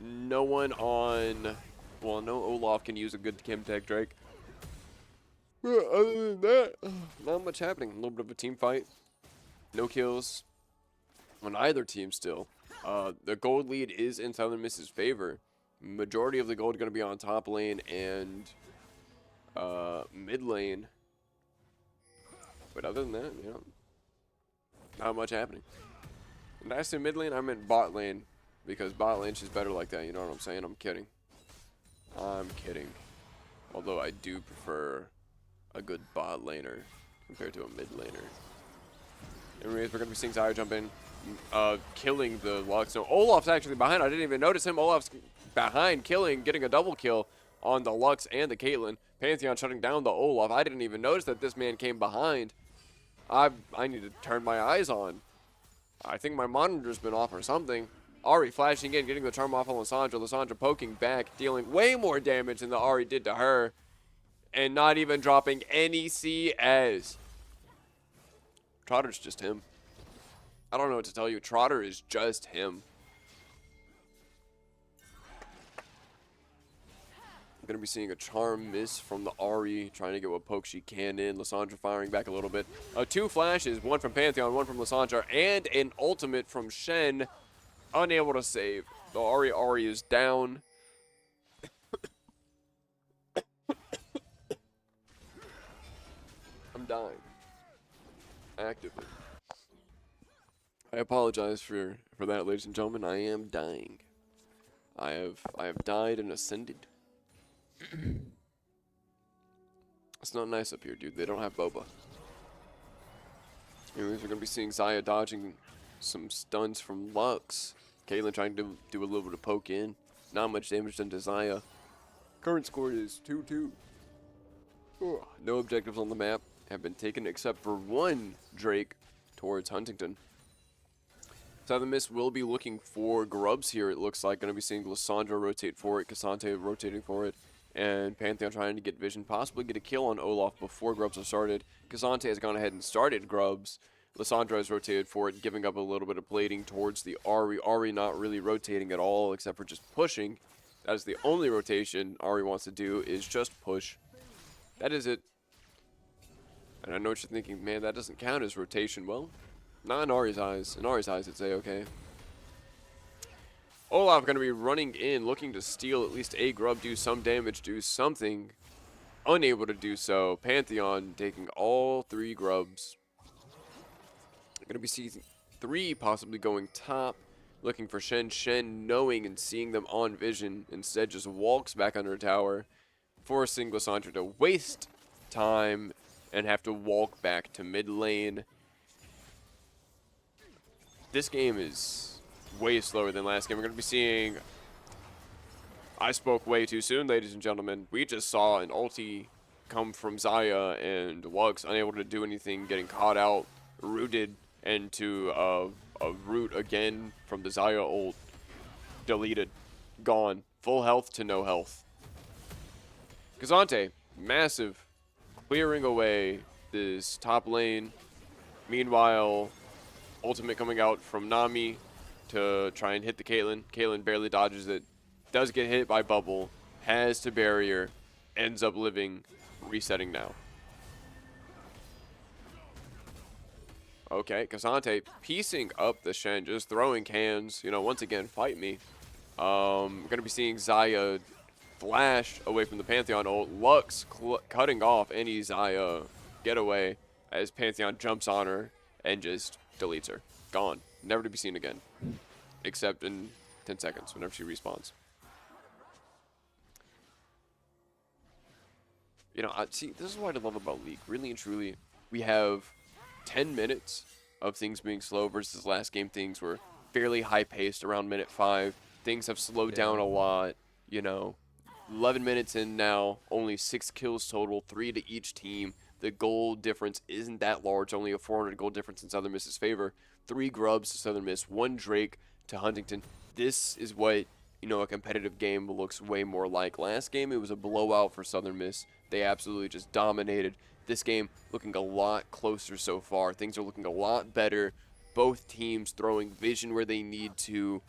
No one on, well, no Olaf can use a good Chemtech Drake. Other than that, not much happening. A little bit of a team fight. No kills on either team still. The gold lead is in Southern Miss's favor. Majority of the gold going to be on top lane and mid lane. But other than that, you know, not much happening. When I say mid lane, I meant bot lane. Because bot lane's just better like that, you know what I'm saying? I'm kidding. I'm kidding. Although I do prefer a good bot laner compared to a mid laner. Anyways, we're going to be seeing Xayah jump in, killing the Lux. No, Olaf's actually behind. I didn't even notice him. Olaf's behind, getting a double kill on the Lux and the Caitlyn. Pantheon shutting down the Olaf. I didn't even notice that this man came behind. I need to turn my eyes on. I think my monitor's been off or something. Ari flashing in, getting the charm off on Lissandra. Lissandra poking back, dealing way more damage than the Ari did to her. And not even dropping any CS. Trotter's just him. I don't know what to tell you. Trotter is just him. I'm going to be seeing a charm miss from the Ari, trying to get what poke she can in. Lissandra firing back a little bit. 2 flashes, one from Pantheon, one from Lissandra, and an ultimate from Shen. Unable to save. The Ari is down. I'm dying. Actively. I apologize for that, ladies and gentlemen. I am dying. I have died and ascended. It's not nice up here, dude. They don't have Boba. Anyways, we're gonna be seeing Xayah dodging some stuns from Lux. Caitlyn trying to do a little bit of poke in. Not much damage done to Xayah. Current score is 2-2. No objectives on the map have been taken except for one Drake towards Huntington. Southern Miss will be looking for grubs here, it looks like. Going to be seeing Lissandra rotate for it, Cassante rotating for it, and Pantheon trying to get vision, possibly get a kill on Olaf before grubs are started. Cassante has gone ahead and started grubs. Lissandra has rotated for it, giving up a little bit of blading towards the Ari. Ari not really rotating at all, except for just pushing. That is the only rotation Ari wants to do, is just push. That is it. And I know what you're thinking, man, that doesn't count as rotation. Well, not in Ari's eyes. In Ari's eyes, it's A-okay. Olaf going to be running in, looking to steal at least a grub, do some damage, do something. Unable to do so. Pantheon taking all 3 grubs. Going to be seeing 3 possibly going top, looking for Shen. Shen knowing and seeing them on vision, instead just walks back under a tower, forcing Lissandra to waste time and have to walk back to mid lane. This game is way slower than last game. We're going to be seeing... I spoke way too soon, ladies and gentlemen. We just saw an ulti come from Xayah and Lux, unable to do anything, getting caught out, rooted into a root again from the Xayah ult. Deleted. Gone. Full health to no health. Kazante, massive, clearing away this top lane. Meanwhile, ultimate coming out from Nami to try and hit the Caitlyn. Caitlyn barely dodges it. Does get hit by Bubble. Has to barrier. Ends up living. Resetting now. Okay, Kazante piecing up the Shen. Just throwing cans. You know, once again, fight me. We're going to be seeing Xayah flash away from the Pantheon ult. Lux cutting off any Xayah getaway as Pantheon jumps on her and just deletes her. Gone. Never to be seen again. Except in 10 seconds whenever she respawns. You know, see, this is what I love about League. Really and truly, we have 10 minutes of things being slow versus last game things were fairly high-paced around minute 5. Things have slowed down a lot, you know. 11 minutes in now, only 6 kills total, 3 to each team. The goal difference isn't that large, only a 400 goal difference in Southern Miss's favor. 3 grubs to Southern Miss, 1 Drake to Huntington. This is what, you know, a competitive game looks way more like. Last game, it was a blowout for Southern Miss. They absolutely just dominated. This game looking a lot closer so far. Things are looking a lot better. Both teams throwing vision where they need to,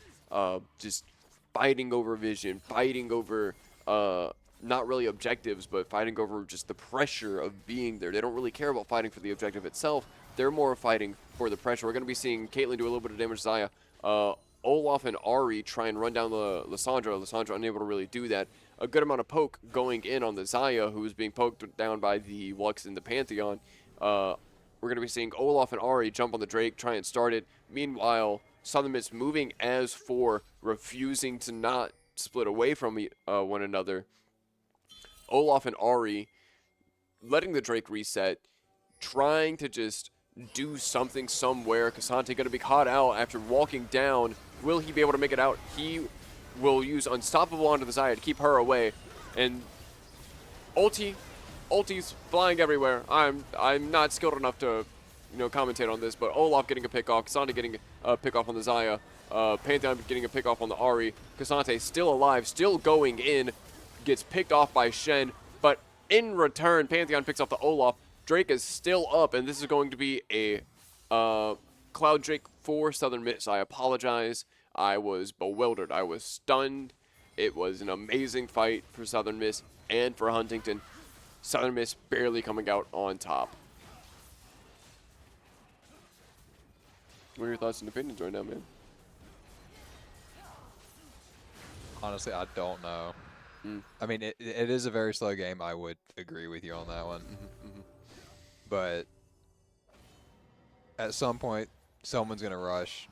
just fighting over vision, fighting over not really objectives, but fighting over just the pressure of being there. They don't really care about fighting for the objective itself. They're more fighting for the pressure. We're going to be seeing Caitlyn do a little bit of damage to Xayah. Olaf and Ari try and run down the Lissandra. Lissandra unable to really do that. A good amount of poke going in on the Xayah, who is being poked down by the Lux in the Pantheon. We're going to be seeing Olaf and Ari jump on the Drake, try and start it. Meanwhile, Southern Miss moving as 4, refusing to not split away from one another. Olaf and Ari letting the Drake reset, trying to just do something somewhere. Kazante going to be caught out after walking down. Will he be able to make it out? He will use Unstoppable onto the Xayah to keep her away. And ulti's flying everywhere. I'm not skilled enough to, you know, commentate on this, but Olaf getting a pick off, Kazante getting a pick off on the Xayah, Pantheon getting a pick off on the Ari. Kazante still alive, still going in, gets picked off by Shen, but in return, Pantheon picks off the Olaf. Drake is still up, and this is going to be a Cloud Drake for Southern Miss. I apologize. I was bewildered. I was stunned. It was an amazing fight for Southern Miss and for Huntington. Southern Miss barely coming out on top. What are your thoughts and opinions right now, man? Honestly, I don't know. I mean, it is a very slow game. I would agree with you on that one. But at some point, someone's going to rush.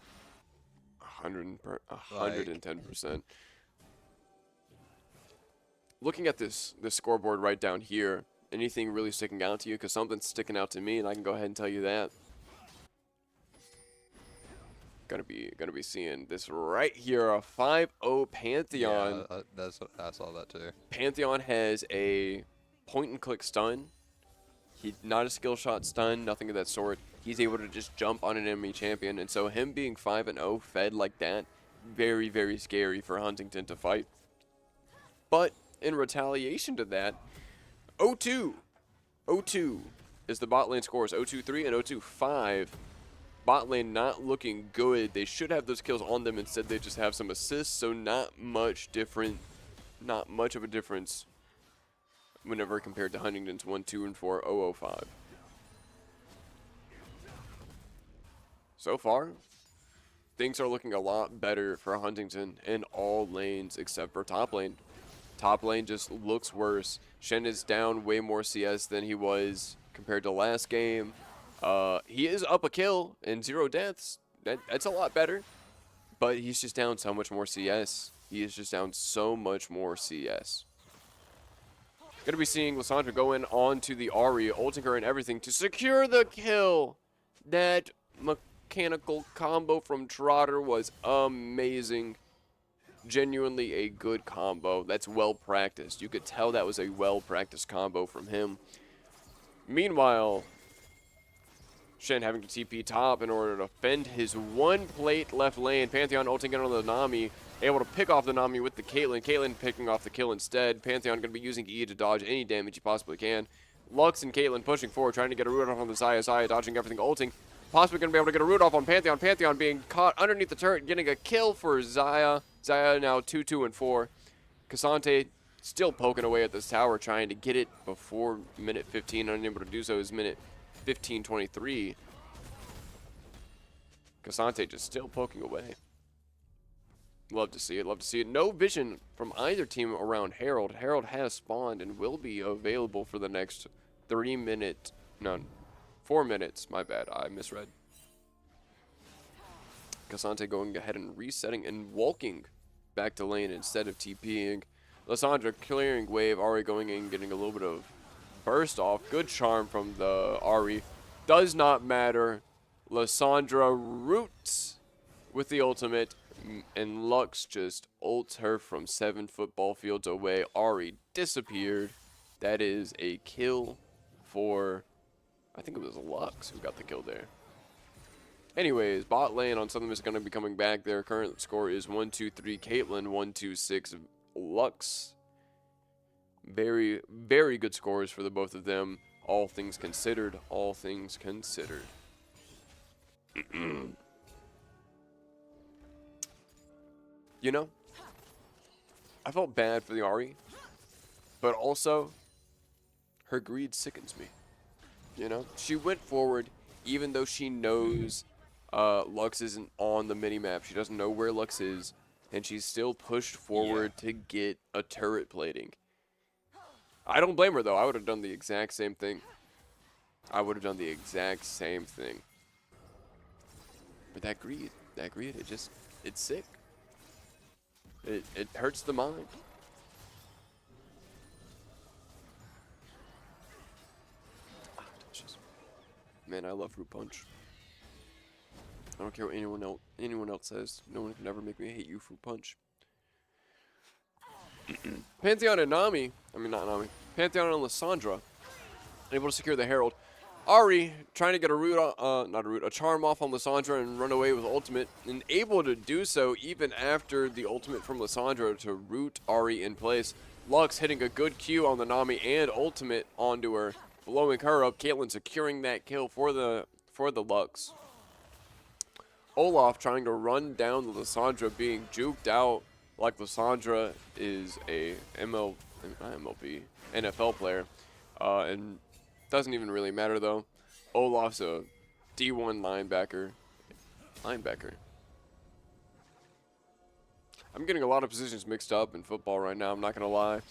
110%. Looking at this scoreboard right down here, anything really sticking out to you? Because something's sticking out to me, and I can go ahead and tell you that. Gonna be seeing this right here, a 5-0 Pantheon. Yeah, I saw that too. Pantheon has a point-and-click stun. Not a skill shot stun, nothing of that sort. He's able to just jump on an enemy champion, and so him being 5-0 fed like that, very, very scary for Huntington to fight. But in retaliation to that, 0-2. 0-2 is the bot lane scores, 0-2-3 and 0-2-5. Bot lane not looking good. They should have those kills on them. Instead, they just have some assists, so not much of a difference whenever compared to Huntington's 1-2 and 4, 0-0-5. So far, things are looking a lot better for Huntington in all lanes except for top lane. Top lane just looks worse. Shen is down way more CS than he was compared to last game. He is up a kill and 0 deaths. That's a lot better. But he's just down so much more CS. He is just down so much more CS. Going to be seeing Lissandra go in onto the Ari, ulting her and everything to secure the kill. That mechanical combo from Trotter was amazing. Genuinely a good combo. That's well practiced. You could tell that was a well practiced combo from him. Meanwhile, Shen having to TP top in order to defend his one plate left lane. Pantheon ulting in on the Nami able to pick off the Nami with the Caitlyn. Caitlyn picking off the kill instead. Pantheon going to be using E to dodge any damage he possibly can. Lux and Caitlyn pushing forward, trying to get a root off on the Xayah. Xayah dodging everything, ulting. Possibly going to be able to get a root off on Pantheon. Pantheon being caught underneath the turret, getting a kill for Xayah. Xayah now 2-2 and 4. Cassante still poking away at this tower, trying to get it before minute 15. Unable to do so is minute 15:23. Cassante just still poking away. Love to see it. Love to see it. No vision from either team around Herald. Herald has spawned and will be available for the next 4 minutes. My bad. I misread. Cassante going ahead and resetting and walking back to lane instead of TPing. Lysandra clearing wave. Ahri going in, getting a little bit of burst off. Good charm from the Ahri. Does not matter. Lysandra roots with the ultimate, and Lux just ults her from 7 football fields away. Ahri disappeared. That is a kill for, I think it was Lux who got the kill there. Anyways, bot lane on Southern Miss is going to be coming back. Their current score is 1-2-3 Caitlyn, 1-2-6 Lux. Very, very good scores for the both of them. All things considered. All things considered. You know, I felt bad for the Ahri, but also her greed sickens me. You know, she went forward even though she knows Lux isn't on the minimap. She doesn't know where Lux is, and she's still pushed forward to get a turret plating. I don't blame her, though. I would have done the exact same thing. But that greed, it's sick. It hurts the mind. Man, I love fruit punch. I don't care what anyone else says. No one can ever make me hate you, fruit punch. Pantheon and Nami, Pantheon and Lysandra, able to secure the Herald. Ahri trying to get a charm off on Lysandra and run away with ultimate, and able to do so even after the ultimate from Lysandra to root Ahri in place. Lux hitting a good Q on the Nami and ultimate onto her, blowing her up. Caitlyn securing that kill for the Lux. Olaf trying to run down the Lysandra, being juked out like Lysandra is a NFL player, and doesn't even really matter though. Olaf's a D1 linebacker. I'm getting a lot of positions mixed up in football right now, I'm not gonna lie.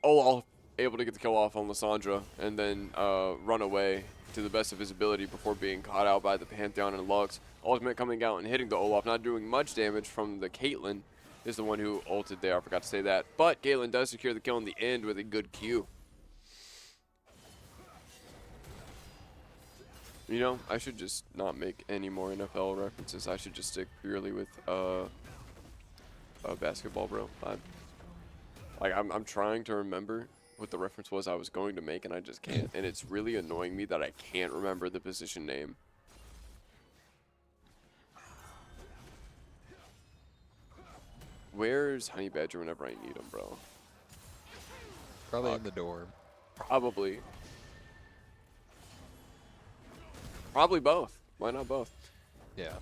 Olaf able to get the kill off on Lysandra and then run away to the best of his ability before being caught out by the Pantheon and Lux. Ultimate coming out and hitting the Olaf, not doing much damage from the Caitlyn. Is the one who ulted there, I forgot to say that. But Caitlyn does secure the kill in the end with a good Q. You know, I should just not make any more NFL references. I should just stick purely with basketball, bro. I'm trying to remember what the reference was I was going to make, and I just can't. And it's really annoying me that I can't remember the position name. Where's Honey Badger whenever I need him, bro? Probably in the dorm. Probably. Probably both. Why not both? Yeah.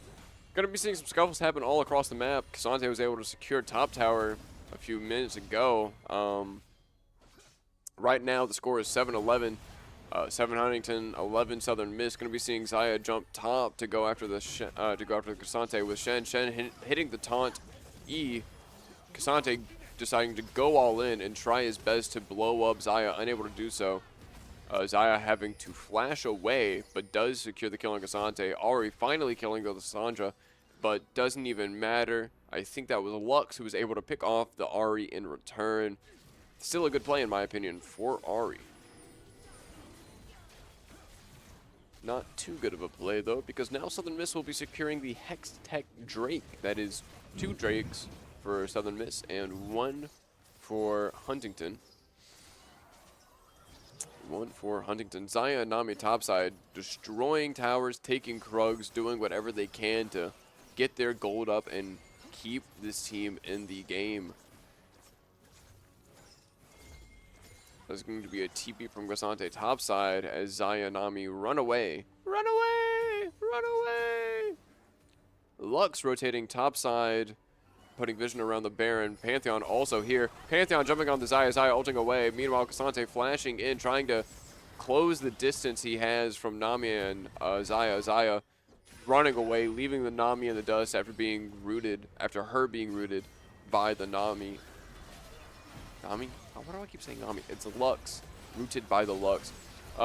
Gonna be seeing some scuffles happen all across the map. Cassante was able to secure top tower a few minutes ago. Right now the score is 7-11. 7 Huntington, 11 Southern Miss. Gonna be seeing Xayah jump top to go after the Cassante with Shen. Shen hitting the taunt E. Cassante deciding to go all in and try his best to blow up Xayah, unable to do so. Xayah having to flash away, but does secure the kill on Cassante. Ahri finally killing the Lysandra, but doesn't even matter. I think that was Lux who was able to pick off the Ahri in return. Still a good play, in my opinion, for Ahri. Not too good of a play, though, because now Southern Miss will be securing the Hex Tech Drake. That is 2 Drakes for Southern Miss and 1 for Huntington. 1 for Huntington. Xayah and Nami topside, destroying towers, taking Krugs, doing whatever they can to get their gold up and keep this team in the game. There's going to be a TP from Gasante topside as Zaya Nami run away. Run away! Run away! Lux rotating topside, putting vision around the Baron. Pantheon also here. Pantheon jumping on the Zaya, Zaya ulting away. Meanwhile, Gasante flashing in, trying to close the distance he has from Nami and Zaya. Zaya running away, leaving the Nami in the dust after her being rooted by the Nami. Nami? Oh, why do I keep saying Nami? It's Lux. Rooted by the Lux.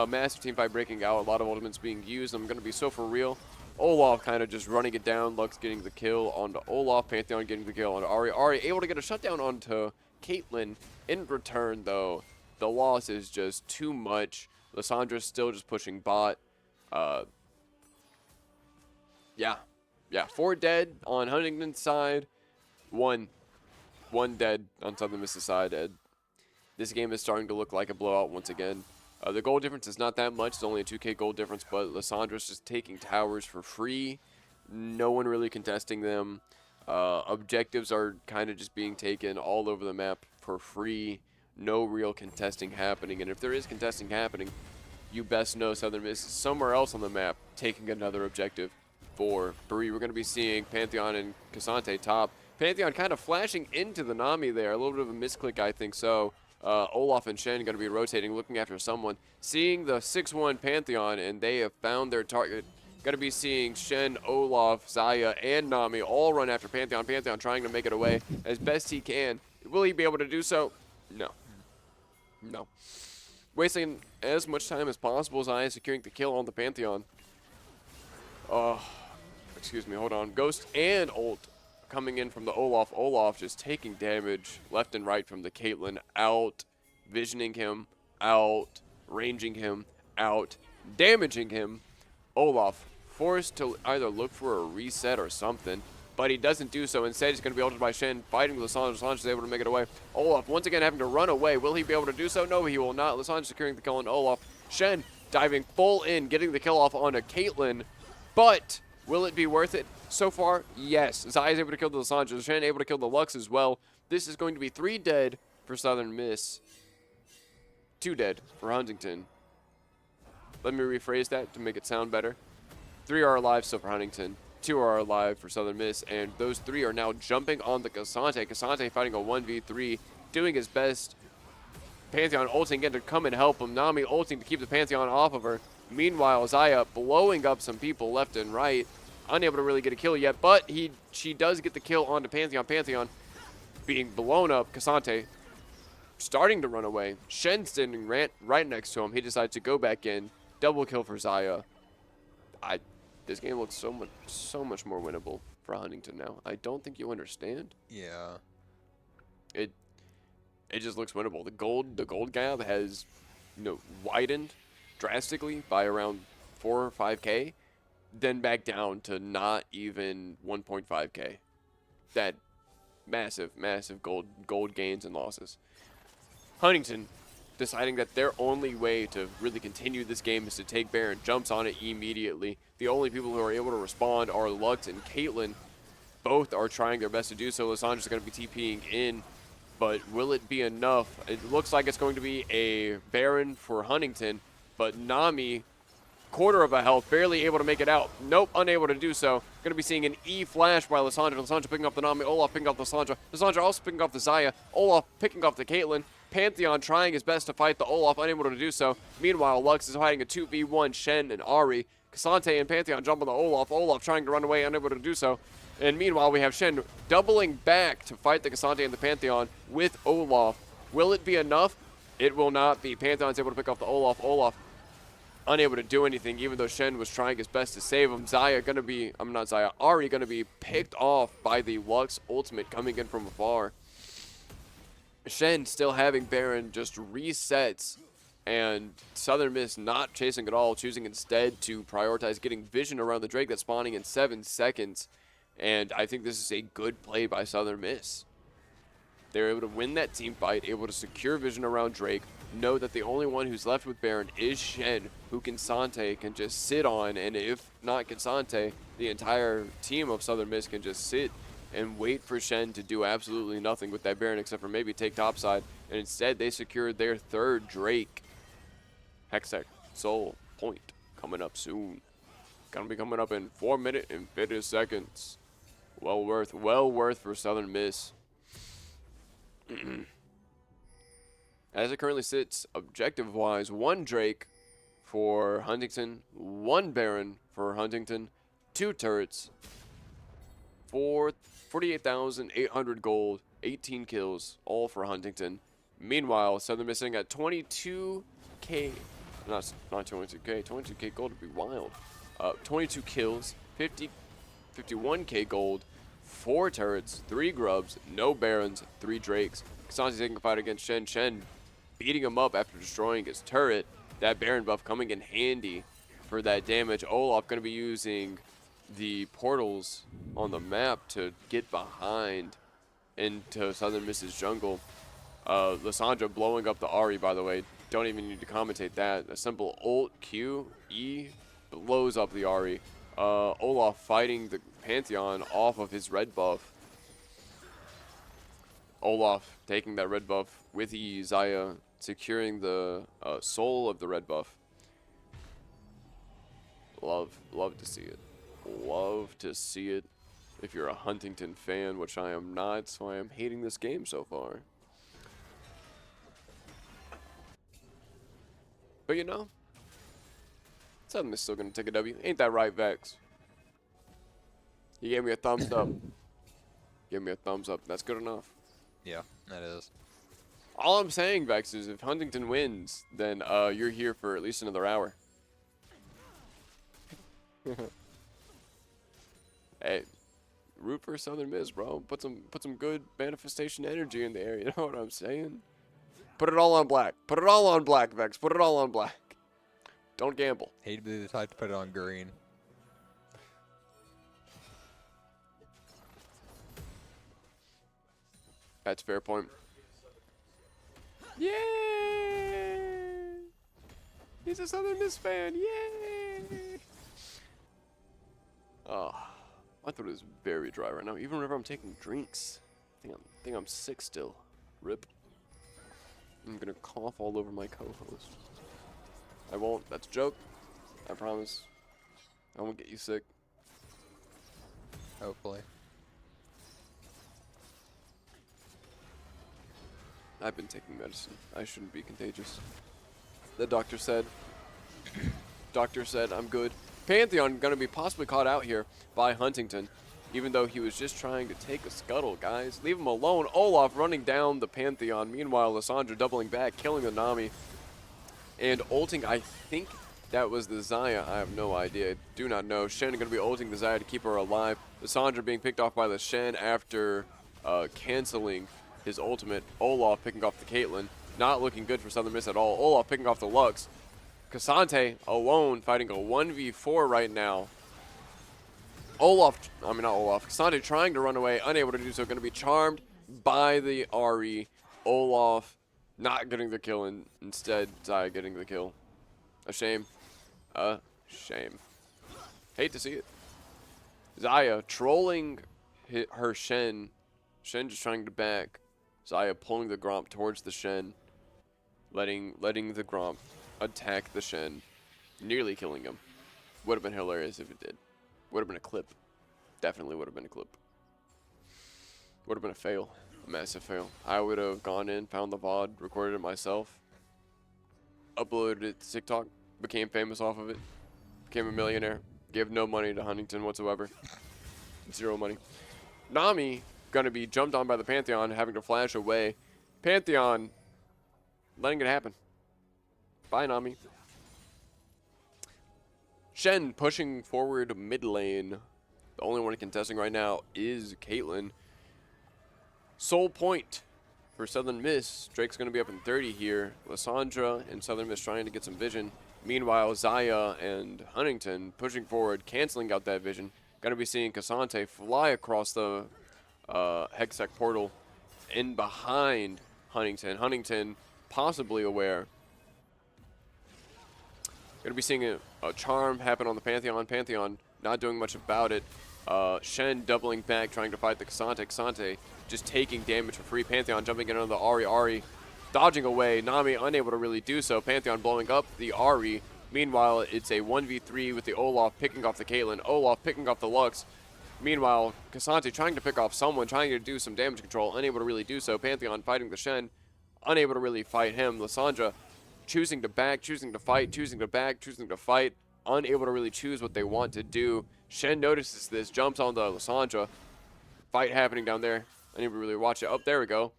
Massive team fight breaking out. A lot of ultimates being used. I'm going to be so for real. Olaf kind of just running it down. Lux getting the kill onto Olaf. Pantheon getting the kill onto Ahri. Ahri able to get a shutdown onto Caitlyn. In return, though, the loss is just too much. Lysandra still just pushing bot. Yeah. 4 dead on Huntington's side. One dead on Southern Miss's side. This game is starting to look like a blowout once again. The goal difference is not that much. It's only a 2K goal difference, but Lysandra's just taking towers for free. No one really contesting them. Objectives are kind of just being taken all over the map for free. No real contesting happening. And if there is contesting happening, you best know Southern Miss is somewhere else on the map taking another objective for free. We're going to be seeing Pantheon and Casante top. Pantheon kind of flashing into the Nami there. A little bit of a misclick, I think so. Olaf and Shen going to be rotating, looking after someone. Seeing the 6-1 Pantheon, and they have found their target. Going to be seeing Shen, Olaf, Zaya, and Nami all run after Pantheon. Pantheon trying to make it away as best he can. Will he be able to do so? No. No. Wasting as much time as possible. Zaya securing the kill on the Pantheon. Excuse me, hold on. Ghost and ult coming in from the Olaf. Olaf just taking damage left and right from the Caitlyn. Out, visioning him, out, ranging him, out, damaging him. Olaf forced to either look for a reset or something, but he doesn't do so. Instead, he's going to be ulted by Shen, fighting Lysandra. Lysandra is able to make it away. Olaf once again having to run away. Will he be able to do so? No, he will not. Lysandra securing the kill on Olaf. Shen diving full in, getting the kill off onto Caitlyn, but will it be worth it? So far, yes. Zaya is able to kill the Lysandra. Shen able to kill the Lux as well. This is going to be 3 dead for Southern Miss. 2 dead for Huntington. Let me rephrase that to make it sound better. 3 are alive still for Huntington. 2 are alive for Southern Miss. And those 3 are now jumping on the Casante. Casante fighting a 1v3, doing his best. Pantheon ulting in to come and help him. Nami ulting to keep the Pantheon off of her. Meanwhile, Zaya blowing up some people left and right. Unable to really get a kill yet, but she does get the kill onto Pantheon. Pantheon being blown up. Casante starting to run away. Shen standing right next to him. He decides to go back in. Double kill for Zaya. This game looks so much more winnable for Huntington now. I don't think you understand. Yeah. It just looks winnable. The gold gap has, widened drastically by around 4 or 5K, then back down to not even 1.5K. That massive gold gains and losses. Huntington deciding that their only way to really continue this game is to take Baron, jumps on it immediately. The only people who are able to respond are Lux and Caitlyn. Both are trying their best to do so. Lysandra's going to be TPing in, but will it be enough? It looks like it's going to be a Baron for Huntington, but Nami, quarter of a health, barely able to make it out. Nope, unable to do so. Going to be seeing an E flash by Lysandra. Lysandra picking up the Nami. Olaf picking up the Lysandra. Lysandra also picking up the Zaya. Olaf picking up the Caitlyn. Pantheon trying his best to fight the Olaf, unable to do so. Meanwhile, Lux is fighting a 2v1 Shen and Ahri. Casante and Pantheon jump on the Olaf. Olaf trying to run away, unable to do so. And meanwhile, we have Shen doubling back to fight the Casante and the Pantheon with Olaf. Will it be enough? It will not be. Pantheon's able to pick off the Olaf. Olaf unable to do anything, even though Shen was trying his best to save him. Ahri gonna be picked off by the Lux ultimate coming in from afar. Shen still having Baron just resets, and Southern Miss not chasing at all, choosing instead to prioritize getting vision around the Drake that's spawning in 7 seconds. And I think this is a good play by Southern Miss. They're able to win that team fight, able to secure vision around Drake, know that the only one who's left with Baron is Shen, who Casante can just sit on, and if not Casante, the entire team of Southern Miss can just sit and wait for Shen to do absolutely nothing with that Baron except for maybe take topside. And instead, they secured their third Drake. Hextech Soul Point coming up soon. Gonna be coming up in 4 minutes and 50 seconds. Well worth for Southern Miss. As it currently sits, objective-wise, 1 Drake for Huntington, 1 Baron for Huntington, 2 turrets, 48,800 gold, 18 kills, all for Huntington. Meanwhile, Southern missing at 22k, not 22k, 22k gold would be wild. 22 kills, 51k gold, 4 turrets, 3 grubs, no barons, 3 drakes. Kasante's taking a fight against Shen. Shen beating him up after destroying his turret. That baron buff coming in handy for that damage. Olaf going to be using the portals on the map to get behind into Southern Miss's jungle. Lysandra blowing up the Ahri, by the way. Don't even need to commentate that. A simple ult Q E blows up the Ahri. Olaf fighting the Pantheon off of his red buff. Olaf taking that red buff with ease. Zaya securing the soul of the red buff. Love to see it. Love to see it. If you're a Huntington fan, which I am not, so I am hating this game so far. But you know, Southern Miss still gonna take a W. Ain't that right, Vex? He gave me a thumbs up. Give me a thumbs up. That's good enough. Yeah, that is. All I'm saying, Vex, is if Huntington wins, then you're here for at least another hour. Hey, root for Southern Miss, bro. Put some good manifestation energy in the air. You know what I'm saying? Put it all on black. Put it all on black, Vex. Put it all on black. Don't gamble. He'd be the type to put it on green. That's a fair point. Yay! He's a Southern Miss fan. Yay! Oh, my throat is very dry right now. Even whenever I'm taking drinks, I think I'm sick still. Rip. I'm gonna cough all over my co-host. I won't. That's a joke. I promise. I won't get you sick. Hopefully. I've been taking medicine. I shouldn't be contagious. The doctor said. Doctor said I'm good. Pantheon gonna be possibly caught out here by Huntington, even though he was just trying to take a scuttle, guys. Leave him alone. Olaf running down the Pantheon. Meanwhile, Lysandra doubling back, killing the Nami. And ulting, I think that was the Zaya. I have no idea. Do not know. Shen going to be ulting the Zaya to keep her alive. Lysandra being picked off by the Shen after canceling his ultimate. Olaf picking off the Caitlyn. Not looking good for Southern Miss at all. Olaf picking off the Lux. Kasante alone fighting a 1v4 right now. Kasante trying to run away, unable to do so. Going to be charmed by the Ahri. Olaf not getting the kill, and instead Zaya getting the kill. A shame. A shame. Hate to see it. Zaya trolling her Shen. Shen just trying to back. Zaya pulling the Gromp towards the Shen. Letting the Gromp attack the Shen. Nearly killing him. Would have been hilarious if it did. Would have been a clip. Definitely would have been a clip. Would have been a fail. A massive fail. I would have gone in, found the VOD, recorded it myself, uploaded it to TikTok, became famous off of it, became a millionaire, gave no money to Huntington whatsoever. 0 money. Nami gonna be jumped on by the Pantheon, having to flash away. Pantheon letting it happen. Bye, Nami. Shen pushing forward mid lane. The only one contesting right now is Caitlyn. Soul Point for Southern Miss. Drake's going to be up in 30 here. Lysandra and Southern Miss trying to get some vision. Meanwhile, Zaya and Huntington pushing forward, canceling out that vision. Going to be seeing Kasante fly across the Hextech portal in behind Huntington. Huntington possibly aware. Going to be seeing a charm happen on the Pantheon. Pantheon not doing much about it. Shen doubling back, trying to fight the K'Sante. K'Sante just taking damage for free. Pantheon jumping in on the Ahri. Ahri dodging away. Nami unable to really do so. Pantheon blowing up the Ahri. Meanwhile, it's a 1v3 with the Olaf picking off the Caitlyn. Olaf picking off the Lux. Meanwhile, K'Sante trying to pick off someone, trying to do some damage control, unable to really do so. Pantheon fighting the Shen, unable to really fight him. Lysandra choosing to back, choosing to fight, choosing to back, choosing to fight, unable to really choose what they want to do. Shen notices this, jumps on the Lysandra. Fight happening down there. Unable to really watch it. Oh, there we go.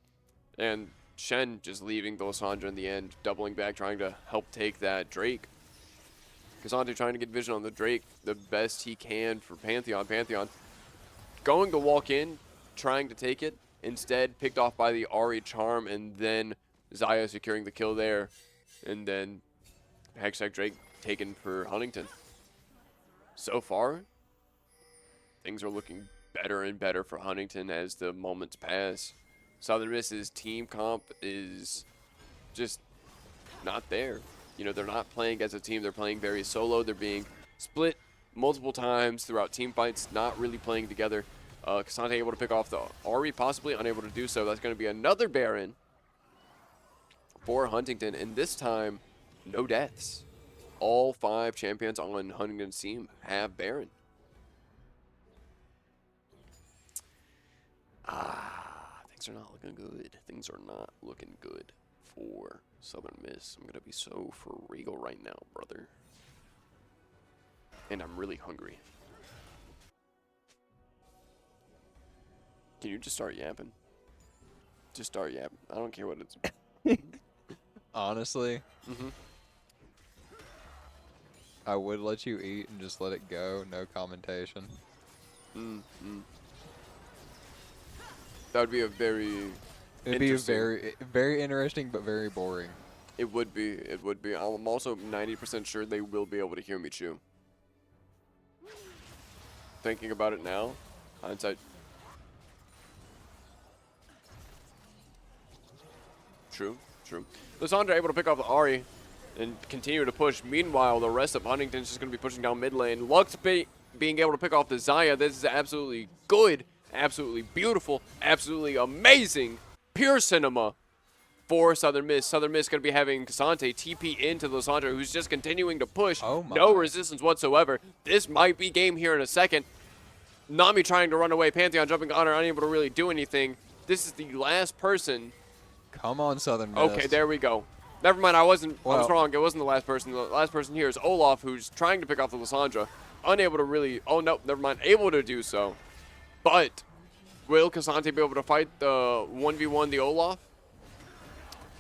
And Shen just leaving the Lysandra in the end, doubling back, trying to help take that Drake. K'Sante trying to get vision on the Drake the best he can for Pantheon. Pantheon going to walk in, trying to take it. Instead, picked off by the Ahri Charm, and then Xayah securing the kill there. And then Hextech Drake taken for Huntington. So far, things are looking better and better for Huntington as the moments pass. Southern Miss's team comp is just not there. You know, they're not playing as a team. They're playing very solo. They're being split multiple times throughout team fights, not really playing together. K'Sante able to pick off the Ahri, possibly unable to do so. That's going to be another Baron for Huntington, and this time, no deaths. All 5 champions on Huntington's team have Baron. Things are not looking good. Things are not looking good for Southern Miss. I'm going to be so for real right now, brother. And I'm really hungry. Can you just start yapping? Just start yapping. I don't care what it's. Honestly, I would let you eat and just let it go, no commentation. That would be a very It'd be interesting. very interesting, but very boring. It would be. It would be. I'm also 90% sure they will be able to hear me chew. Thinking about it now, hindsight. True, true. Lysandra able to pick off the Ahri and continue to push. Meanwhile, the rest of Huntington's just going to be pushing down mid lane. Lux being able to pick off the Xayah. This is absolutely good, absolutely beautiful, absolutely amazing. Pure cinema for Southern Miss. Southern Miss going to be having K'Sante TP into Lysandra, who's just continuing to push. Oh my. No resistance whatsoever. This might be game here in a second. Nami trying to run away. Pantheon jumping on her, unable to really do anything. This is the last person. Come on, Southern Miss. Okay, there we go. Never mind, I was Well, wrong. It wasn't the last person. The last person here is Olaf, who's trying to pick off the Lysandra. Unable to really, oh no, never mind, able to do so. But will K'Sante be able to fight the 1v1, the Olaf?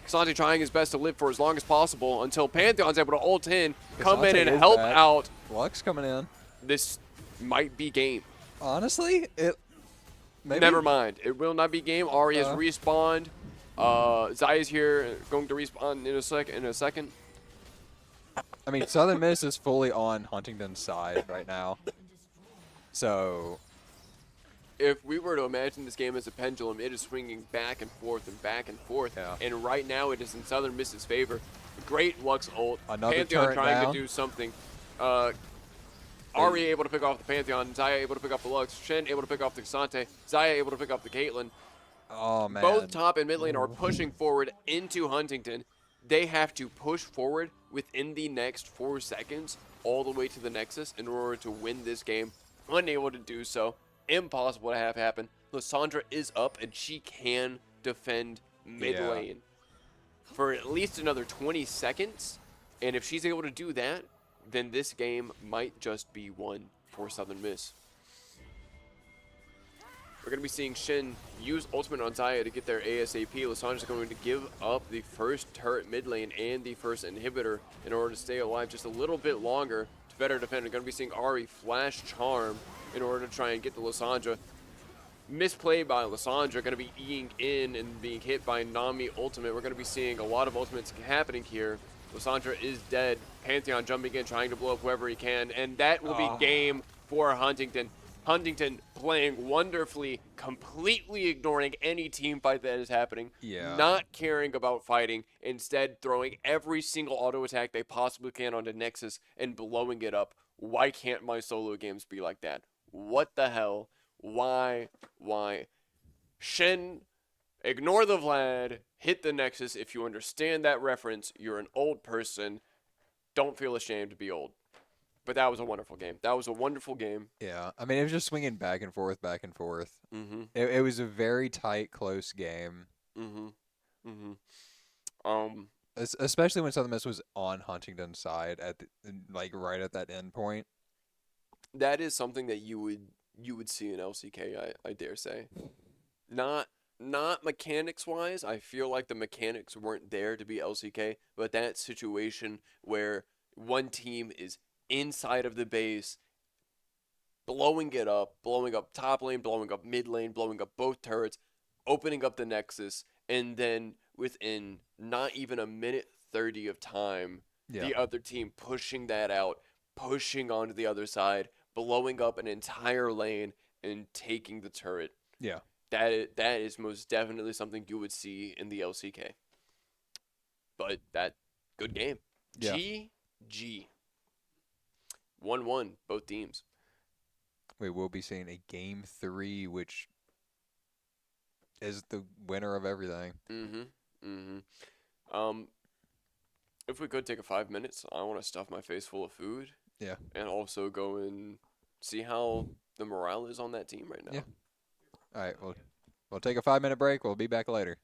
K'Sante trying his best to live for as long as possible until Pantheon's able to ult in, come in K'Sante and is help back. out. Lux coming in. This might be game. Honestly, it. Maybe. Never mind. It will not be game. Ahri has respawned. Xayah's here, going to respawn in a second. I mean, Southern Miss is fully on Huntington's side right now. So. If we were to imagine this game as a pendulum, it is swinging back and forth and back and forth. Yeah. And right now, it is in Southern Miss's favor. Great Lux ult. Another Pantheon turret trying down. to do something. Ahri able to pick off the Pantheon. Xayah able to pick off the Lux. Shen able to pick off the K'Sante. Xayah able to pick off the Caitlyn. Oh man. Both top and mid lane are pushing forward into Huntington. They have to push forward within the next 4 seconds all the way to the Nexus in order to win this game. Unable to do so. Impossible to have happen. Lysandra is up and she can defend mid Yeah. lane for at least another 20 seconds. And if she's able to do that, then this game might just be won for Southern Miss. We're going to be seeing Shin use Ultimate on Xayah to get their ASAP. Lysandra's going to give up the first turret mid lane and the first inhibitor in order to stay alive just a little bit longer to better defend. We're going to be seeing Ahri flash Charm in order to try and get the Lysandra. Misplayed by Lysandra, going to be Eing in and being hit by Nami Ultimate. We're going to be seeing a lot of ultimates happening here. Lysandra is dead. Pantheon jumping in, trying to blow up whoever he can. And that will be game for Huntington. Huntington playing wonderfully, completely ignoring any team fight that is happening. Yeah. Not caring about fighting. Instead, throwing every single auto attack they possibly can onto Nexus and blowing it up. Why can't my solo games be like that? What the hell? Why? Why? Shen, ignore the Vlad. Hit the Nexus. If you understand that reference, you're an old person. Don't feel ashamed to be old. But that was a wonderful game. That was a wonderful game. Yeah, I mean, it was just swinging back and forth, back and forth. Mm-hmm. It was a very tight, close game, Mm-hmm. Mm-hmm. Um, especially when Southern Miss was on Huntington's side like right at that end point. that is something that you would see in LCK. I dare say. Not not mechanics wise. I feel like the mechanics weren't there to be LCK, but that situation where one team is inside of the base, blowing up top lane, blowing up mid lane, blowing up both turrets, opening up the nexus, and then within not even a minute 30 of time, Yeah, the other team pushing that out, pushing onto the other side, blowing up an entire lane and taking the turret. yeah, That is most definitely something you would see in the LCK. But that good game. yeah. GG. 1-1 both teams. We will be seeing a game three, which is the winner of everything. Mhm. Mhm. Um if we could take a 5 minutes, I want to stuff my face full of food Yeah, and also go and see how the morale is on that team right yeah. now. All right, we'll take a 5 minute break. We'll be back later.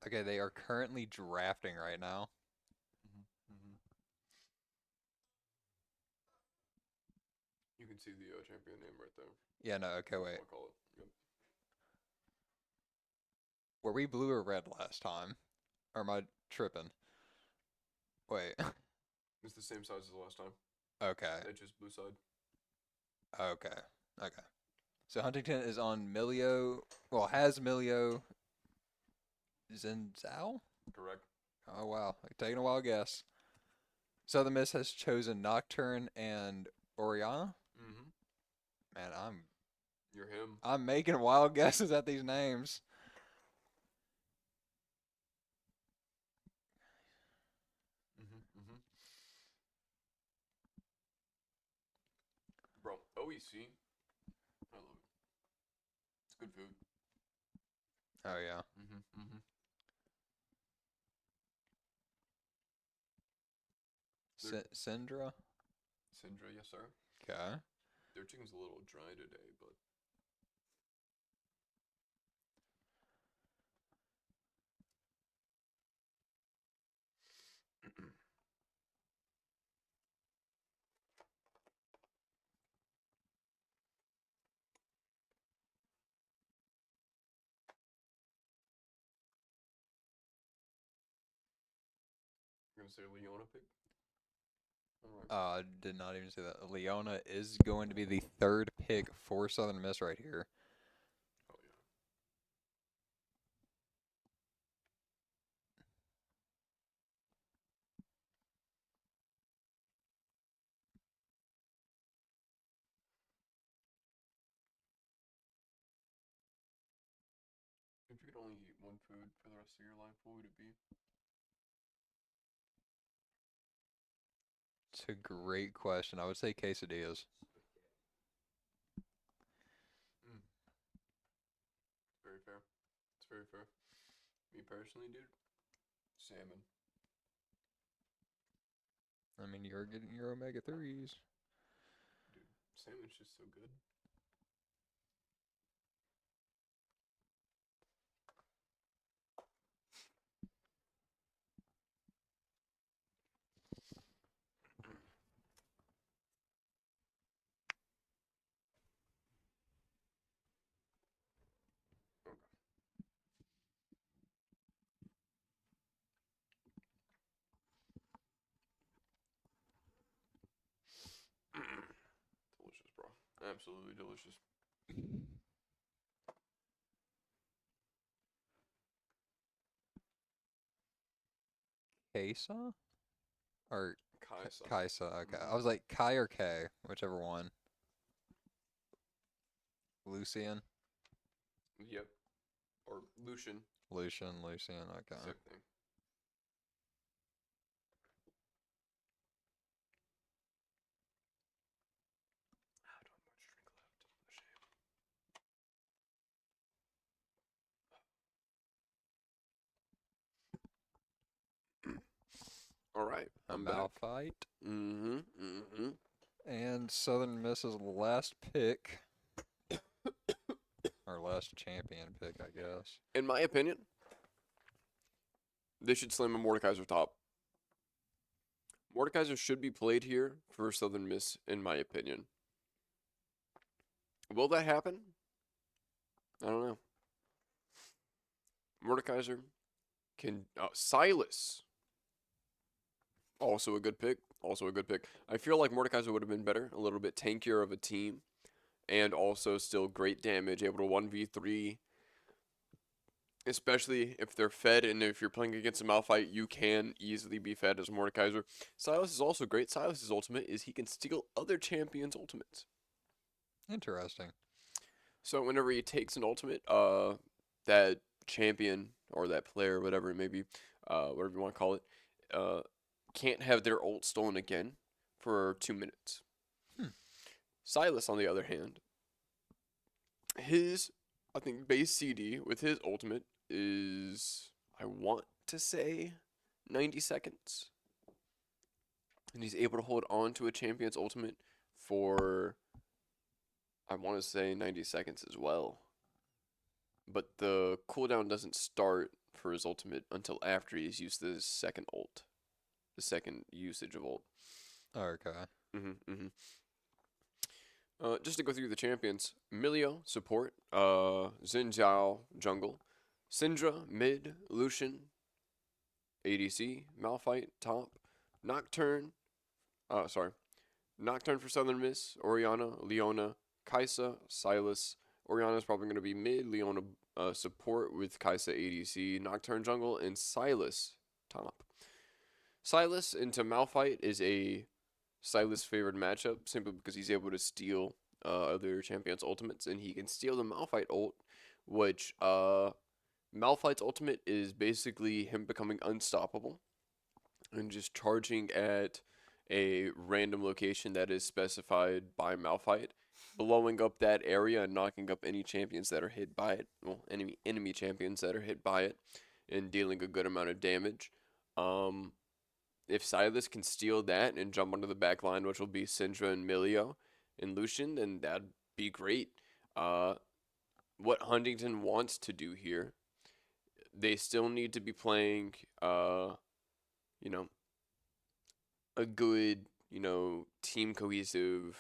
Okay, they are currently drafting right now. Mm-hmm. You can see the champion name right there. Yeah, no, okay, What wait. I call it. Yep. Were we blue or red last time? Or am I tripping? Wait. It's the same size as the last time. Okay. It's just blue side. Okay. Okay. So Huntington is on Milio. Well, has Milio Zenzao? Correct. Oh, wow. Taking a wild guess. Southern Miss has chosen Nocturne and Oriana. Mm-hmm. Man, You're him. I'm making wild guesses at these names. Mm-hmm. Bro, OEC. I love it. It's good food. Oh yeah. Mm-hmm. Syndra. Sindra, yes sir. Okay. Their chicken's a little dry today, but you're gonna say Leona pig? Alright. Did not even see that. Leona is going to be the third pick for Southern Miss right here. Oh yeah. If you could only eat one food for the rest of your life, what would it be? It's a great question. I would say quesadillas. Mm, very fair. It's very fair. Me personally, dude, salmon. I mean, you're getting your omega threes. Dude, salmon's just so good. Okay. Delicious, bro. Absolutely delicious. Kesa or Kaisa. Kaisa? Okay, I Mm-hmm. was like Kai or K, whichever one. Lucian, Yep. Or Lucian. Lucian. Okay. Same thing. I don't have much drink left. What a shame. All right, A I'm back. Malphite Mm-hmm. Mm-hmm. and Southern Miss's last pick, or last champion pick, I guess. In my opinion, they should slam a Mordekaiser top. Mordekaiser should be played here for Southern Miss, in my opinion. Will that happen? I don't know. Mordekaiser can. Silas. Also a good pick. Also a good pick. I feel like Mordekaiser would have been better. A little bit tankier of a team. And also still great damage. Able to 1v3. Especially if they're fed and if you're playing against a Malphite, you can easily be fed as Mordekaiser. Silas is also great. Silas's ultimate is he can steal other champions' ultimates. Interesting. So whenever he takes an ultimate, that champion or that player, whatever it may be, whatever you want to call it, uh, can't have their ult stolen again for 2 minutes. Hmm. Silas, on the other hand, his, I think, base CD with his ultimate is, I want to say, 90 seconds. And he's able to hold on to a champion's ultimate for, I want to say, 90 seconds as well. But the cooldown doesn't start for his ultimate until after he's used the second ult, the second usage of ult. Okay. Mm-hmm. Just to go through the champions: Milio support, Xin Zhao jungle, Syndra mid, Lucian ADC, Malphite top, Nocturne. Sorry, Nocturne for Southern Miss, Orianna, Leona, Kaisa, Silas. Orianna's probably going to be mid, Leona support with Kaisa ADC, Nocturne jungle, and Silas top. Silas into Malphite is a Silas favored matchup simply because he's able to steal other champions' ultimates, and he can steal the Malphite ult, which Malphite's ultimate is basically him becoming unstoppable and just charging at a random location that is specified by Malphite, blowing up that area and knocking up any champions that are hit by it. Well, enemy champions that are hit by it, and dealing a good amount of damage. Um, if Silas can steal that and jump onto the back line, which will be Syndra and Milio and Lucian, then that'd be great. Uh, what Huntington wants to do here, they still need to be playing, you know, a good, team cohesive,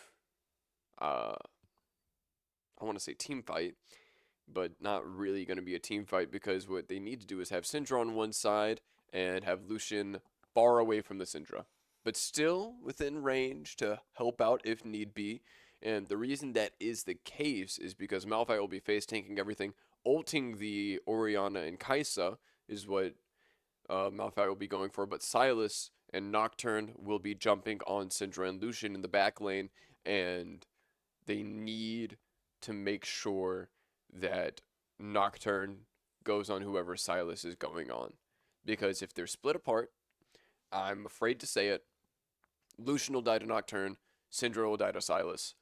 uh, I want to say team fight, but not really going to be a team fight because what they need to do is have Syndra on one side and have Lucian far away from the Syndra, but still within range to help out if need be. And the reason that is the case is because Malphite will be face tanking everything. Ulting the Orianna and Kaisa is what Malphite will be going for, but Silas and Nocturne will be jumping on Syndra and Lucian in the back lane, and they need to make sure that Nocturne goes on whoever Silas is going on. Because if they're split apart, I'm afraid to say it, Lucian will die to Nocturne, Syndra will die to Silas.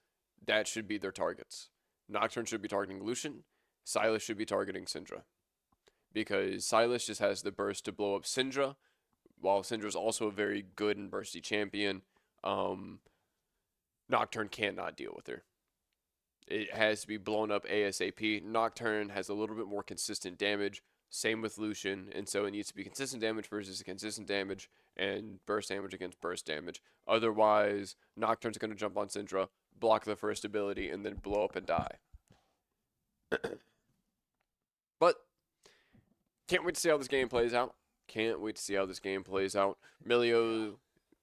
That should be their targets. Nocturne should be targeting Lucian, Silas should be targeting Syndra. Because Silas just has the burst to blow up Syndra, while Syndra's also a very good and bursty champion. Nocturne cannot deal with her. It has to be blown up ASAP. Nocturne has a little bit more consistent damage. Same with Lucian, and so it needs to be consistent damage versus consistent damage and burst damage against burst damage. Otherwise, Nocturne's going to jump on Syndra, block the first ability, and then blow up and die. But can't wait to see how this game plays out. Can't wait to see how this game plays out. Milio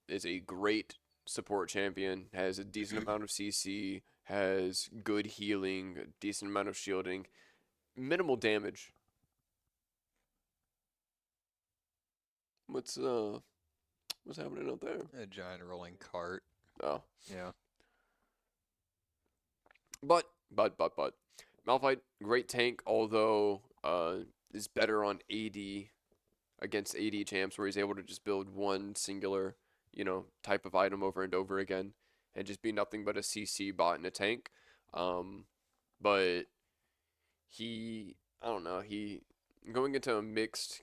is a great support champion, has a decent amount of CC, has good healing, a decent amount of shielding, minimal damage. What's happening out there? A giant rolling cart. Oh, Yeah. but Malphite, great tank, although is better on AD against AD champs, where he's able to just build one singular, type of item over and over again, and just be nothing but a CC bot in a tank. But I don't know, he going into a mixed,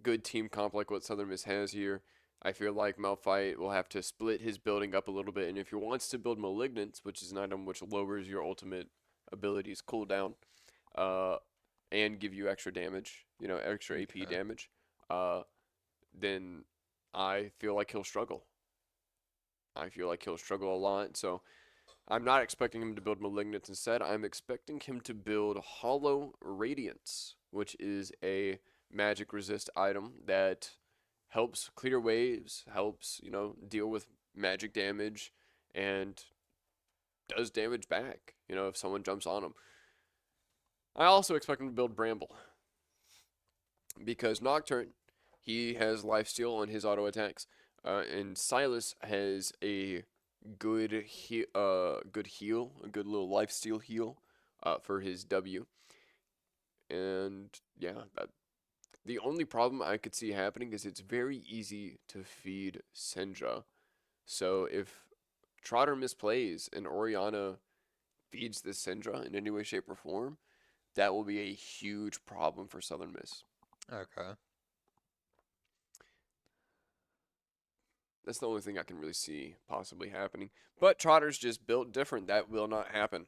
good team comp like what Southern Miss has here. I feel like Malphite will have to split his building up a little bit, and if he wants to build Malignance, which is an item which lowers your ultimate abilities cooldown, and give you extra damage, extra AP Okay. damage, then I feel like he'll struggle. I feel like he'll struggle a lot, so I'm not expecting him to build Malignance. Instead, I'm expecting him to build Hollow Radiance, which is a magic resist item that helps clear waves, helps, deal with magic damage, and does damage back, if someone jumps on him. I also expect him to build Bramble because Nocturne, he has lifesteal on his auto attacks, and Silas has a good heal, a good little lifesteal heal, for his W. And yeah, the only problem I could see happening is it's very easy to feed Syndra. So if Trotter misplays and Orianna feeds this Syndra in any way, shape, or form, that will be a huge problem for Southern Miss. Okay. That's the only thing I can really see possibly happening. But Trotter's just built different. That will not happen.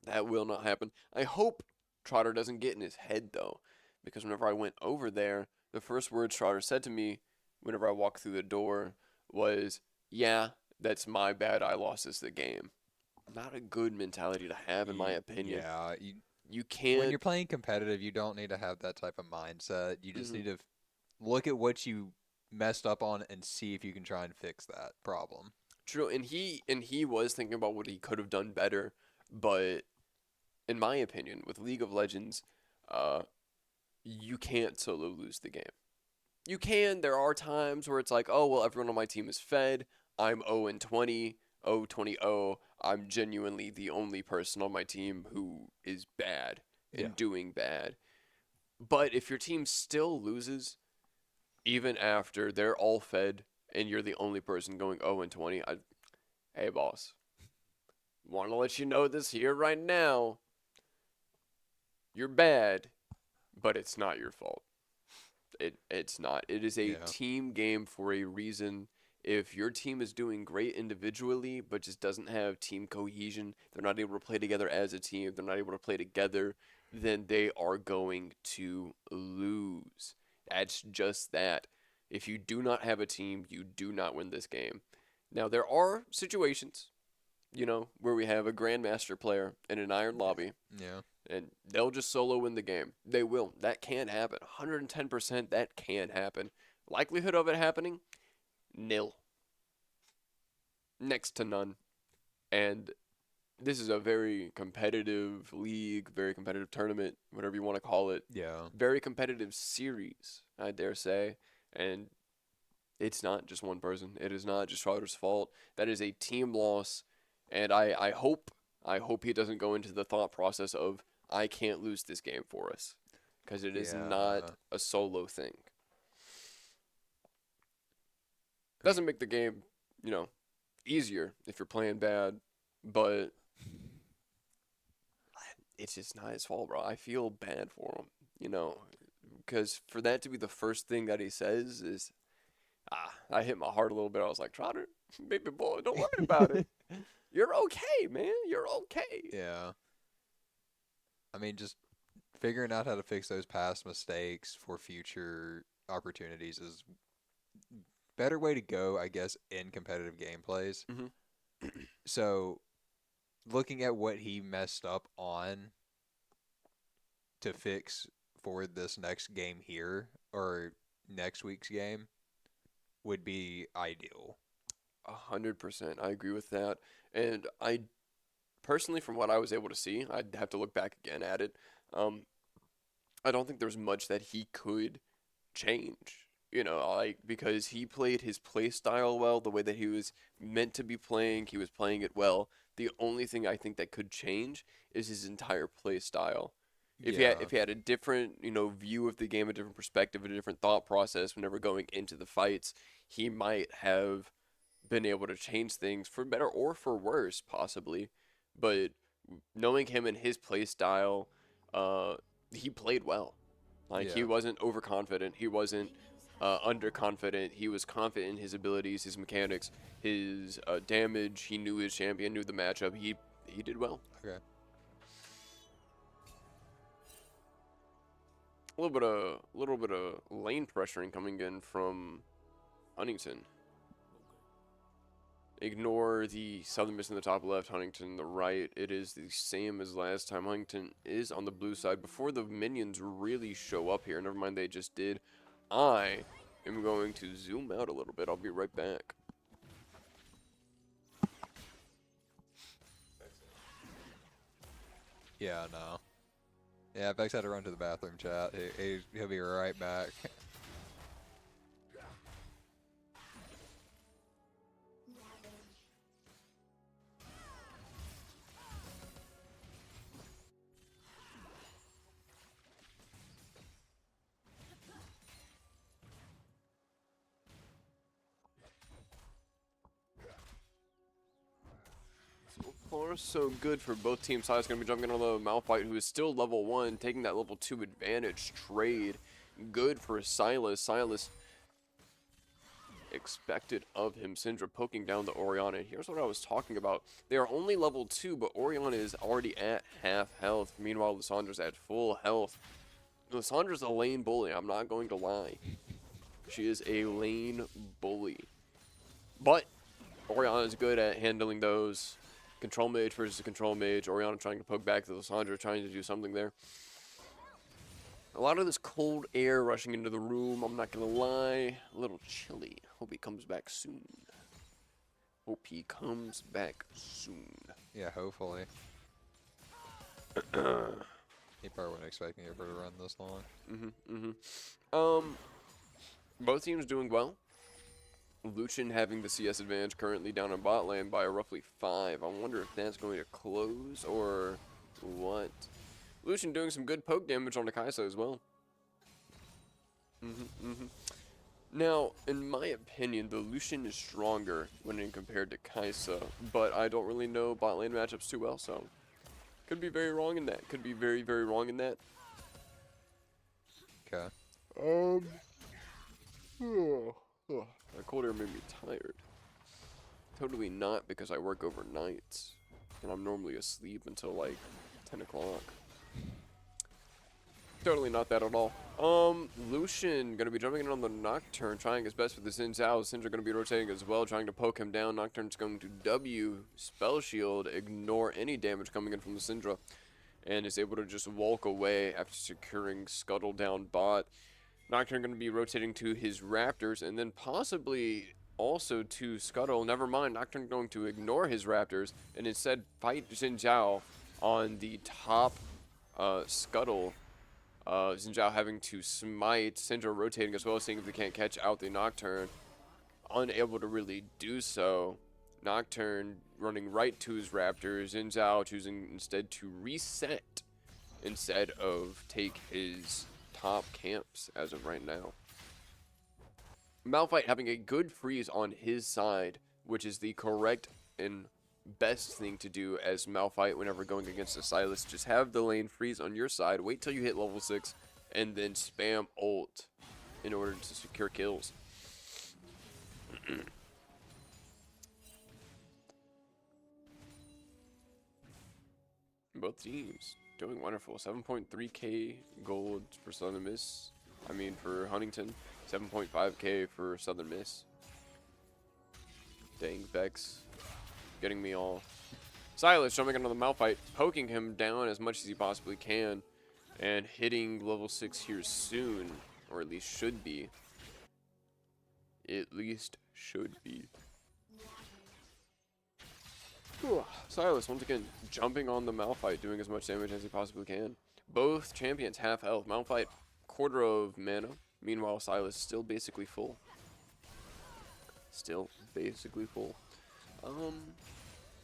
That will not happen. I hope Trotter doesn't get in his head, though, because whenever I went over there, the first word Strider said to me whenever I walked through the door was, "Yeah, that's my bad. I lost this the game." Not a good mentality to have, in my opinion. Yeah, You when can't. you're playing competitive, you don't need to have that type of mindset. You just Mhm. need to look at what you messed up on and see if you can try and fix that problem. True, and he was thinking about what he could have done better, but in my opinion, with League of Legends, uh, you can't solo lose the game. You can. There are times where it's like, oh well, everyone on my team is fed. I'm 0 and 20, 0 20 0. I'm genuinely the only person on my team who is bad Yeah. and doing bad. But if your team still loses, even after they're all fed and you're the only person going 0 and 20, hey boss, want to let you know this here right now. You're bad, but it's not your fault. It's not. It is a Yeah. team game for a reason. If your team is doing great individually, but just doesn't have team cohesion, they're not able to play together as a team, they're not able to play together, then they are going to lose. That's just that. If you do not have a team, you do not win this game. Now, there are situations, where we have a Grandmaster player in an Iron Lobby Yeah. and they'll just solo win the game. They will. That can happen. 110% that can happen. Likelihood of it happening? Nil. Next to none. And this is a very competitive league, very competitive tournament, whatever you want to call it. Yeah. Very competitive series, I dare say. And it's not just one person. It is not just Schroeder's fault. That is a team loss. And I hope he doesn't go into the thought process of I can't lose this game for us, because it is not Yeah. a solo thing. I mean, Doesn't make the game, you know, easier if you're playing bad, but it's just not his fault, bro. I feel bad for him, because for that to be the first thing that he says is, I hit my heart a little bit. I was like, Trotter, baby boy, don't worry about it. You're okay, man. You're okay. yeah. I mean, just figuring out how to fix those past mistakes for future opportunities is better way to go, I guess, in competitive gameplays. Hmm. So, looking at what he messed up on to fix for this next game here or next week's game would be ideal. 100%. I agree with that. And I personally, from what I was able to see, I'd have to look back again at it. Um, I don't think there's much that he could change. Like because he played his play style well, the way that he was meant to be playing, he was playing it well. The only thing I think that could change is his entire play style. If he had Yeah. if he had a different, view of the game, a different perspective, a different thought process whenever going into the fights, he might have been able to change things for better or for worse, possibly. But knowing him and his play style, uh, he played well. Like he Yeah. wasn't overconfident. He wasn't underconfident. He was confident in his abilities, his mechanics, his damage. He knew his champion, knew the matchup. He did well. Okay. A little bit of lane pressuring coming in from Huntington. Ignore the southern miss in the top left, Huntington the right. It is the same as last time. Huntington is on the blue side. Before the minions really show up here, never mind, they just did. I am going to zoom out a little bit. I'll be right back. Yeah, no. Yeah, Vex had to run to the bathroom chat. He'll be right back. So far, so good for both teams. Silas going to be jumping into the Malphite, who is still level 1, taking that level 2 advantage trade. Good for Silas. Silas expected of him. Syndra poking down the Orianna. Here's what I was talking about. They are only level 2, but Orianna is already at half health. Meanwhile, Lissandra's at full health. Lissandra's a lane bully. I'm not going to lie. She is a lane bully. But Oriana's good at handling those. Control mage versus a control mage. Oriana trying to poke back to Lissandra, trying to do something there. A lot of this cold air rushing into the room, I'm not going to lie. A little chilly. Hope he comes back soon. Hope he comes back soon. Yeah, hopefully. He probably wasn't expecting it for to run this long. Both teams doing well. Lucian having the CS advantage currently down in bot lane by roughly 5. I wonder if that's going to close or what. Lucian doing some good poke damage on the Kai'Sa as well. Now, in my opinion, the Lucian is stronger when compared to Kai'Sa, but I don't really know bot lane matchups too well, so could be very wrong in that. Could be very, very wrong in that. Okay. That cold air made me tired. Totally not, because I work overnights, and I'm normally asleep until like 10 o'clock. Totally not that at all. Lucian gonna be jumping in on the Nocturne, trying his best with the Xin Zhao. Syndra gonna be rotating as well, trying to poke him down. Nocturne's going to W, Spell Shield, ignore any damage coming in from the Syndra, and is able to just walk away after securing Scuttle down bot. Nocturne gonna be rotating to his Raptors, and then possibly also to Scuttle. Never mind, Nocturne going to ignore his Raptors, and instead fight Xin Zhao on the top Scuttle. Xin Zhao having to smite, Syndra rotating as well, seeing if they can't catch out the Nocturne. Unable to really do so. Nocturne running right to his Raptors. Xin Zhao choosing instead to reset instead of take his top camps as of right now. Malphite having a good freeze on his side, which is the correct and best thing to do as Malphite whenever going against a Sylas. Just have the lane freeze on your side, wait till you hit level 6, and then spam ult in order to secure kills. Both teams doing wonderful. 7.3k gold for Southern Miss. I mean for Huntington. 7.5k for Southern Miss. Dang, Vex. Getting me all. Sylas jumping into the Malphite, poking him down as much as he possibly can, and hitting level 6 here soon, or at least should be. At least should be. Sylas once again jumping on the Malphite, doing as much damage as he possibly can. Both champions half health. Malphite quarter of mana. Meanwhile, Sylas still basically full. Still basically full.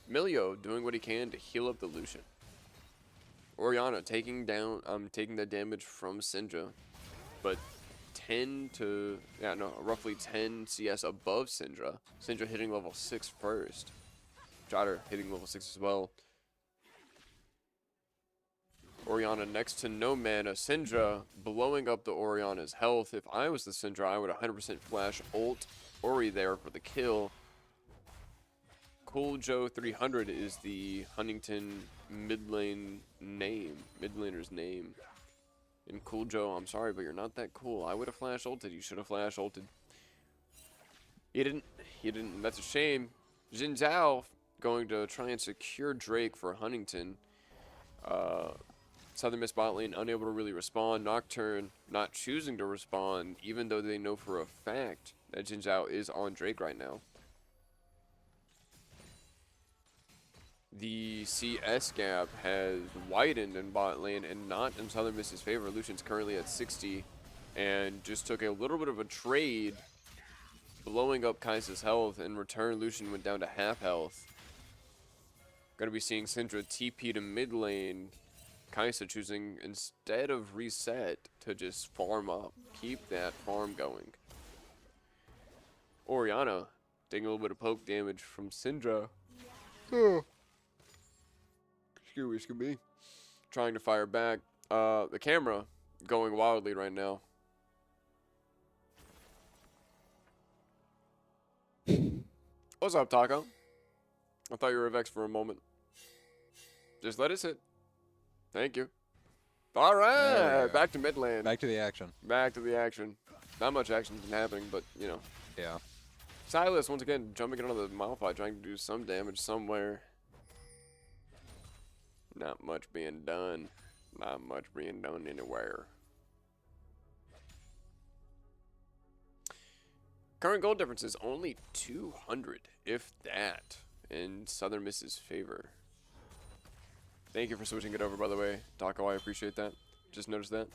Milio doing what he can to heal up the Lucian. Oriana taking the damage from Syndra, but roughly 10 CS above Syndra. Syndra hitting level 6 first. Jodder hitting level 6 as well. Oriana next to no mana. Syndra blowing up the Oriana's health. If I was the Syndra, I would 100% flash ult Ori there for the kill. Cool Joe 300 is the Huntington midlaner's name. And Cool Joe, I'm sorry, but you're not that cool. I would have flash ulted. You should have flash ulted. He didn't. That's a shame. Xin Zhao going to try and secure Drake for Huntington. Southern Miss bot lane unable to really respond. Nocturne not choosing to respond, even though they know for a fact that Xin Zhao is on Drake right now. The CS gap has widened in bot lane and not in Southern Miss's favor. Lucian's currently at 60 and just took a little bit of a trade, blowing up Kai'Sa's health. In return, Lucian went down to half health. Gonna be seeing Syndra TP to mid lane. Kai'Sa choosing, instead of reset, to just farm up. Keep that farm going. Oriana taking a little bit of poke damage from Syndra. Excuse me. Trying to fire back. The camera going wildly right now. What's up, Taco? I thought you were Vex for a moment. Just let it sit. Thank you. All There we right, go. back to mid lane. Back to the action. Back to the action. Not much action's been happening, but, you know. Yeah. Silas, once again, jumping in on the Malphite, trying to do some damage somewhere. Not much being done. Not much being done anywhere. Current goal difference is only 200, if that, in Southern Miss's favor. Thank you for switching it over, by the way. Taco, I appreciate that. Just noticed that.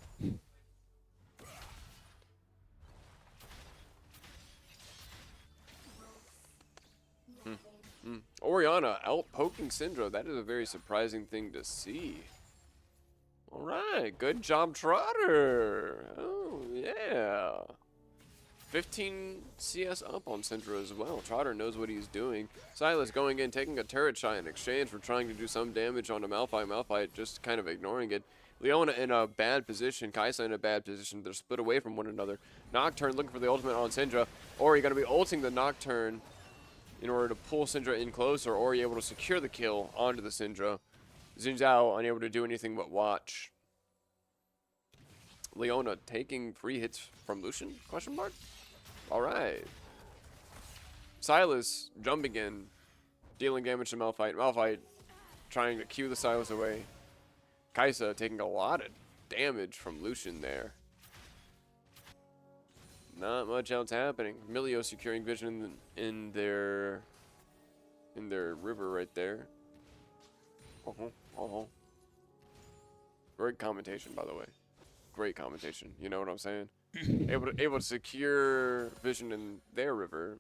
Orianna out poking Syndra. That is a very surprising thing to see. All right, good job, Trotter. Oh, yeah. 15 CS up on Syndra as well. Trotter knows what he's doing. Silas going in, taking a turret shot in exchange for trying to do some damage on a Malphite. Malphite just kind of ignoring it. Leona in a bad position. Kaisa in a bad position. They're split away from one another. Nocturne looking for the ultimate on Syndra. Ori going to be ulting the Nocturne in order to pull Syndra in closer. Ori able to secure the kill onto the Syndra. Xin Zhao unable to do anything but watch. Leona taking free hits from Lucian? Question mark? Alright. Silas jumping in, dealing damage to Malphite. Malphite trying to cue the Silas away. Kaisa taking a lot of damage from Lucian there. Not much else happening. Milio securing vision in their river right there. Great commentation, by the way. Great commentation. You know what I'm saying? able to secure vision in their river.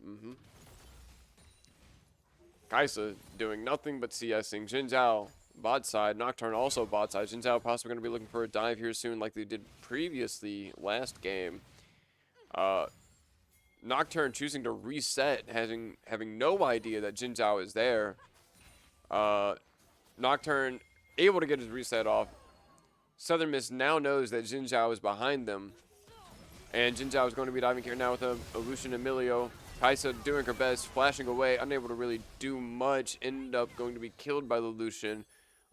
Kaisa doing nothing but CSing. Xin Zhao bot side. Nocturne also bot side. Xin Zhao possibly going to be looking for a dive here soon, like they did previously last game. Nocturne choosing to reset, having no idea that Xin Zhao is there. Nocturne able to get his reset off. Southern Miss now knows that Xin Zhao is behind them. And Xin Zhao is going to be diving here now with a Lucian Emilio. Kaisa doing her best, flashing away, unable to really do much. Ended up going to be killed by the Lucian.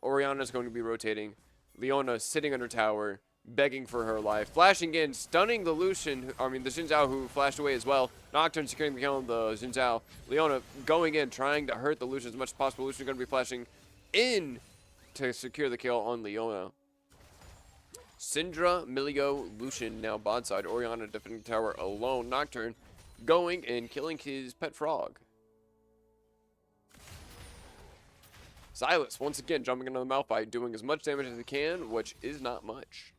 Orianna is going to be rotating. Leona sitting under tower, begging for her life. Flashing in, stunning the Lucian, the Xin Zhao who flashed away as well. Nocturne securing the kill on the Xin Zhao. Leona going in, trying to hurt the Lucian as much as possible. Lucian going to be flashing in to secure the kill on Leona. Syndra, Milio, Lucian now bot side. Orianna defending tower alone. Nocturne going and killing his pet frog. Silas once again jumping into the Malphite, doing as much damage as he can, which is not much.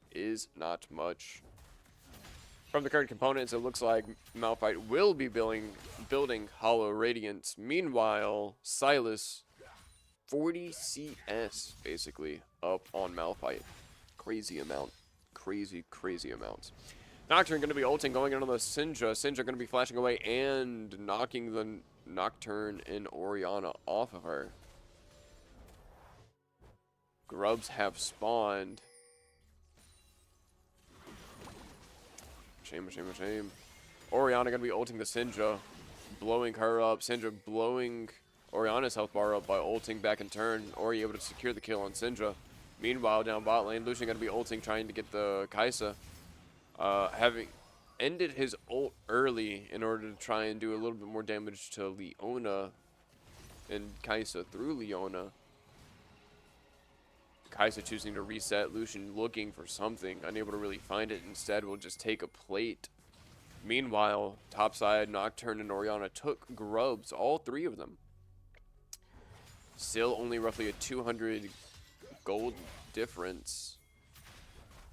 From the current components, it looks like Malphite will be building Hollow Radiance. Meanwhile, Silas 40 CS basically up on Malphite. Crazy amount. Crazy amounts. Nocturne going to be ulting, going into the Syndra. Syndra going to be flashing away and knocking the Nocturne and Orianna off of her. Grubs have spawned. Shame. Orianna going to be ulting the Syndra, blowing her up. Syndra blowing Orianna's health bar up by ulting back in turn. Ori able to secure the kill on Syndra. Meanwhile, down bot lane, Lucian going to be ulting, trying to get the Kaisa. Having ended his ult early in order to try and do a little bit more damage to Leona and Kaisa through Leona. Kaisa choosing to reset. Lucian looking for something, unable to really find it. Instead, will just take a plate. Meanwhile, topside, Nocturne and Orianna took grubs, all three of them. Still only roughly a 200 gold difference.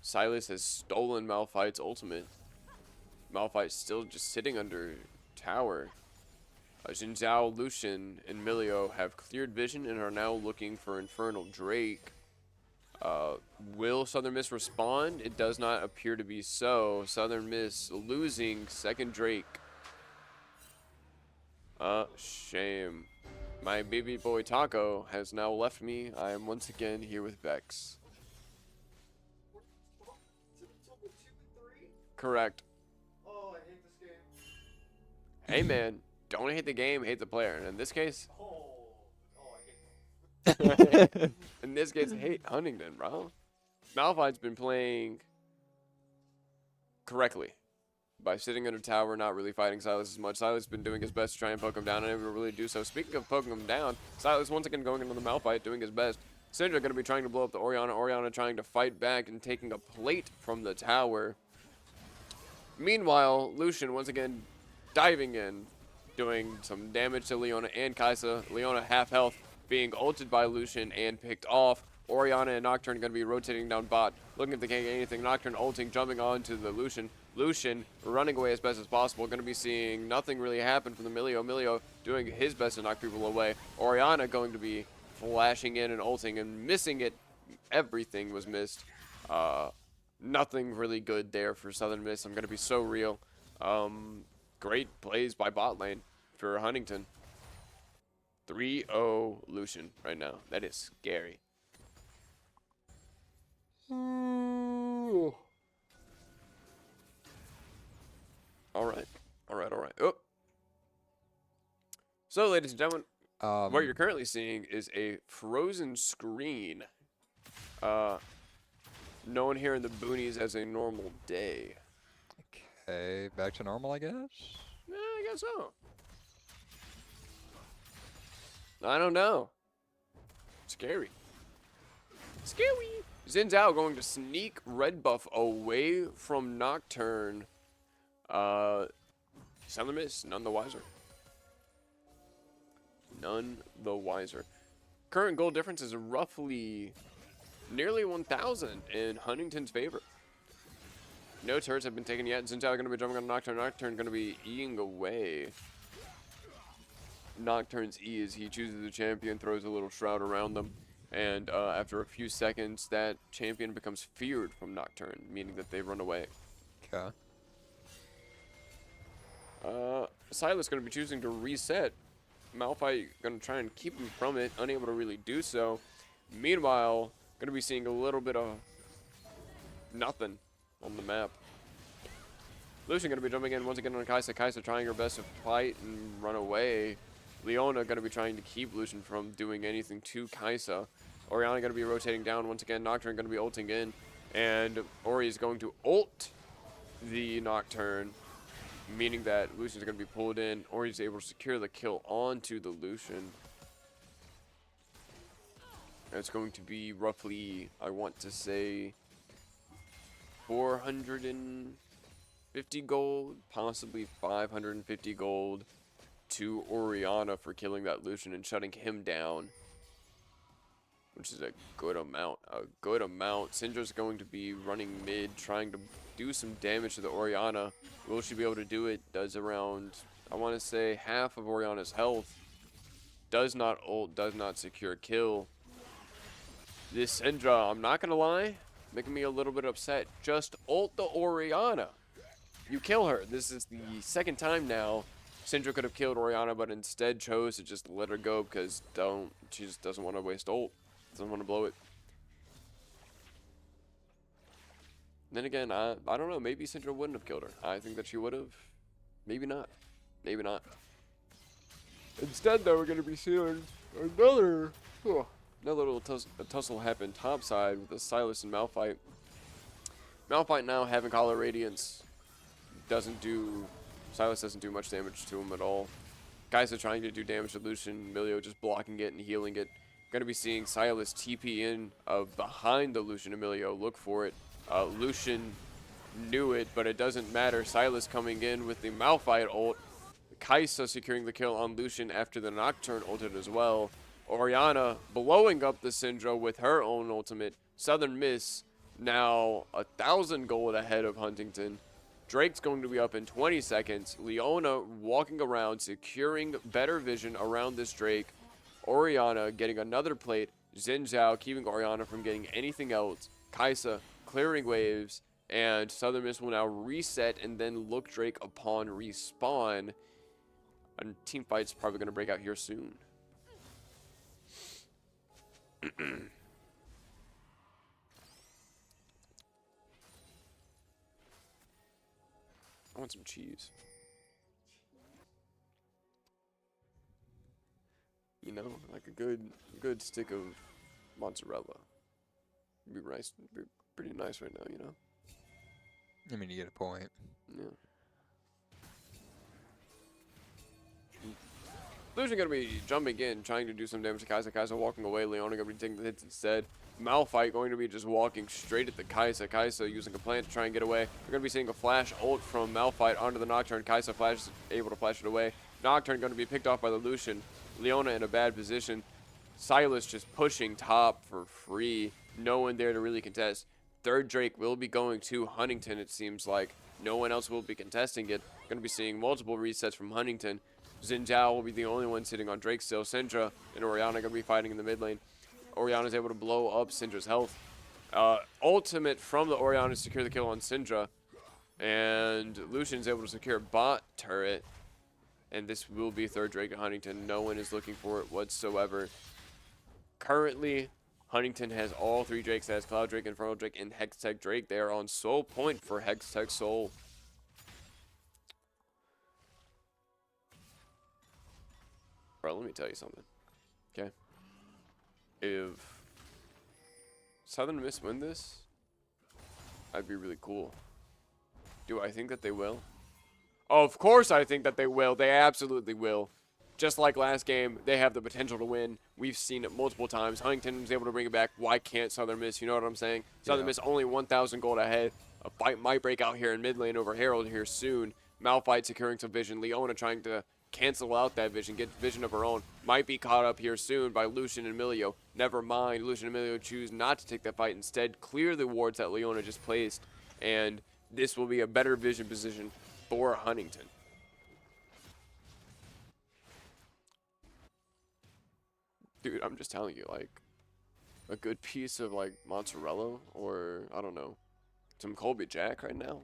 Silas has stolen Malphite's ultimate. Malphite still just sitting under tower. Xin Zhao, Lucian, and Milio have cleared vision and are now looking for Infernal Drake. Will Southern Miss respond? It does not appear to be so. Southern Miss losing second Drake. Shame. My baby boy Taco has now left me. I am once again here with Vex. Correct. Oh, I hate this game. Hey man, don't hate the game, hate the player. And in this case, I hate in this case, hate Huntington, bro. Malphite's been playing correctly by sitting in a tower, not really fighting Silas as much. Silas has been doing his best to try and poke him down, and able to really do so. Speaking of poking him down, Silas once again going into the Malphite, doing his best. Syndra going to be trying to blow up the Orianna. Orianna trying to fight back and taking a plate from the tower. Meanwhile, Lucian once again diving in, doing some damage to Leona and Kaisa. Leona half health, being ulted by Lucian and picked off. Orianna and Nocturne going to be rotating down bot, looking if they can't get anything. Nocturne ulting, jumping onto the Lucian. Lucian running away as best as possible. Going to be seeing nothing really happen from the Milio. Milio doing his best to knock people away. Orianna going to be flashing in and ulting and missing it. Everything was missed. Nothing really good there for Southern Miss. I'm going to be so real. Great plays by bot lane for Huntington. 3-0 Lucian right now. That is scary. Ooh. All right. Oh. So, ladies and gentlemen, what you're currently seeing is a frozen screen. Known here in the boonies as a normal day. Okay, back to normal, I guess. Yeah, I guess so. I don't know. Scary. Xin Zhao going to sneak red buff away from Nocturne. Southern Miss, none the wiser. None the wiser. Current goal difference is roughly nearly 1,000 in Huntington's favor. No turrets have been taken yet. Xin Zhao going to be jumping on Nocturne. Nocturne going to be Eing away. Nocturne's E as he chooses a champion, throws a little shroud around them. And after a few seconds, that champion becomes feared from Nocturne, meaning that they run away. Okay. Silas going to be choosing to reset. Malphite going to try and keep him from it, unable to really do so. Meanwhile, going to be seeing a little bit of nothing on the map. Lucian going to be jumping in once again on Kaisa. Kaisa trying her best to fight and run away. Leona going to be trying to keep Lucian from doing anything to Kaisa. Orianna going to be rotating down once again. Nocturne going to be ulting in. And Ori is going to ult the Nocturne, meaning that Lucian's going to be pulled in. Ori's able to secure the kill onto the Lucian. It's going to be roughly, I want to say, 450 gold, possibly 550 gold to Orianna for killing that Lucian and shutting him down, which is a good amount. Syndra's going to be running mid, trying to do some damage to the Orianna. Will she be able to do it? Does around, I want to say, half of Orianna's health. Does not ult, does not secure kill. This Syndra, I'm not going to lie, making me a little bit upset. Just ult the Orianna. You kill her. This is the second time now. Syndra could have killed Orianna, but instead chose to just let her go because she just doesn't want to waste ult. Doesn't want to blow it. Then again, I don't know. Maybe Syndra wouldn't have killed her. I think that she would have. Maybe not. Maybe not. Instead, though, we're going to be seeing another little tussle happen topside with the Silas and Malphite. Malphite now having Collar Radiance Silas doesn't do much damage to him at all. Guys are trying to do damage to Lucian. Milio just blocking it and healing it. Going to be seeing Silas TP in behind the Lucian Emilio. Look for it. Lucian knew it, but it doesn't matter. Silas coming in with the Malphite ult. Kaisa securing the kill on Lucian after the Nocturne ulted as well. Orianna blowing up the Syndra with her own ultimate. Southern Miss now 1,000 gold ahead of Huntington. Drake's going to be up in 20 seconds. Leona walking around, securing better vision around this Drake. Orianna getting another plate. Xin Zhao keeping Orianna from getting anything else. Kaisa clearing waves. And Southern Miss will now reset and then look Drake upon respawn. A team fight's probably going to break out here soon. I want some cheese. You know, like a good stick of mozzarella. Be pretty nice right now, you know? I mean, you get a point. Yeah. Lucian gonna be jumping in, trying to do some damage to Kaisa. Kaisa walking away. Leona gonna be taking the hits instead. Malphite going to be just walking straight at the Kaisa. Kaisa using a plant to try and get away. We're gonna be seeing a flash ult from Malphite onto the Nocturne. Kaisa flash able to flash it away. Nocturne gonna be picked off by the Lucian. Leona in a bad position. Silas just pushing top for free. No one there to really contest. Third Drake will be going to Huntington, it seems like. No one else will be contesting it. Going to be seeing multiple resets from Huntington. Xin Zhao will be the only one sitting on Drake still. Syndra and Orianna going to be fighting in the mid lane. Orianna's able to blow up Syndra's health. Ultimate from the Orianna to secure the kill on Syndra. And Lucian's able to secure bot turret. And this will be third Drake at Huntington. No one is looking for it whatsoever. Currently, Huntington has all three Drakes. Has Cloud Drake, Infernal Drake, and Hextech Drake. They are on Soul Point for Hextech Soul. Bro, let me tell you something. Okay? If Southern Miss win this, that'd be really cool. Do I think that they will? Of course I think that they will. They absolutely will. Just like last game, they have the potential to win. We've seen it multiple times. Huntington was able to bring it back. Why can't Southern Miss? You know what I'm saying? Southern Miss only 1,000 gold ahead. A fight might break out here in mid lane over Herald here soon. Malphite securing some vision. Leona trying to cancel out that vision, get vision of her own. Might be caught up here soon by Lucian and Emilio. Never mind. Lucian and Emilio choose not to take that fight. Instead, clear the wards that Leona just placed. And this will be a better vision position for Huntington. Dude, I'm just telling you, like, a good piece of, like, mozzarella or, I don't know, some Colby Jack right now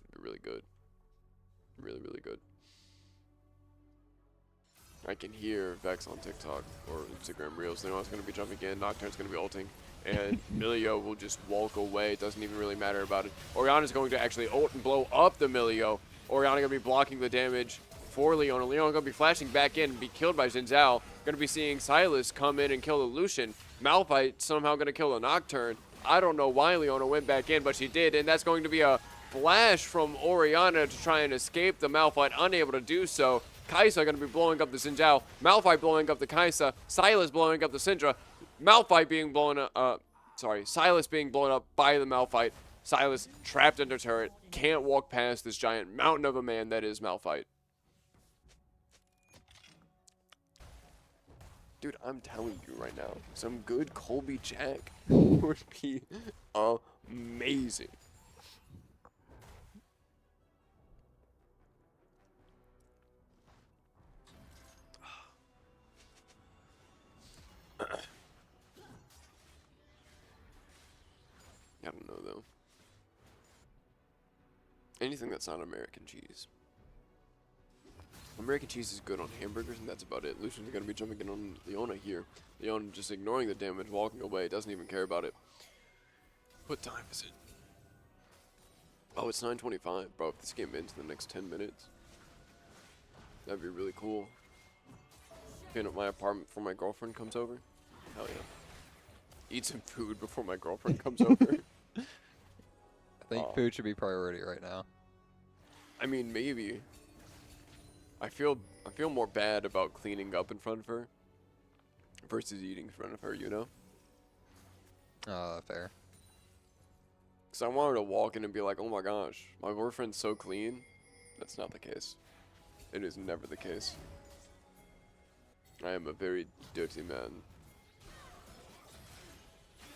would be really good. Really, really good. I can hear Vex on TikTok or Instagram Reels. They know it's going to be jumping in. Nocturne's going to be ulting. And Milio will just walk away. It doesn't even really matter about it. Orianna's going to actually ult and blow up the Milio. Orianna going to be blocking the damage for Leona. Leona going to be flashing back in and be killed by Xin Zhao. Going to be seeing Silas come in and kill the Lucian. Malphite somehow going to kill the Nocturne. I don't know why Leona went back in, but she did. And that's going to be a flash from Orianna to try and escape the Malphite. Unable to do so. Kaisa going to be blowing up the Xin Zhao. Malphite blowing up the Kaisa. Silas blowing up the Syndra. Malphite being blown up. Silas being blown up by the Malphite. Silas trapped under turret. Can't walk past this giant mountain of a man that is Malphite. Dude, I'm telling you right now, some good Colby Jack would be amazing. I don't know, though. Anything that's not American cheese. American cheese is good on hamburgers, and that's about it. Lucian's going to be jumping in on Leona here. Leona just ignoring the damage, walking away, doesn't even care about it. What time is it? Oh, it's 9:25. Bro, if this game ends in the next 10 minutes, that'd be really cool. Clean up my apartment before my girlfriend comes over. Hell yeah. Eat some food before my girlfriend comes over. I think food should be priority right now. I mean, maybe. I feel more bad about cleaning up in front of her versus eating in front of her, you know? Fair. Because I want her to walk in and be like, oh my gosh, my boyfriend's so clean. That's not the case. It is never the case. I am a very dirty man.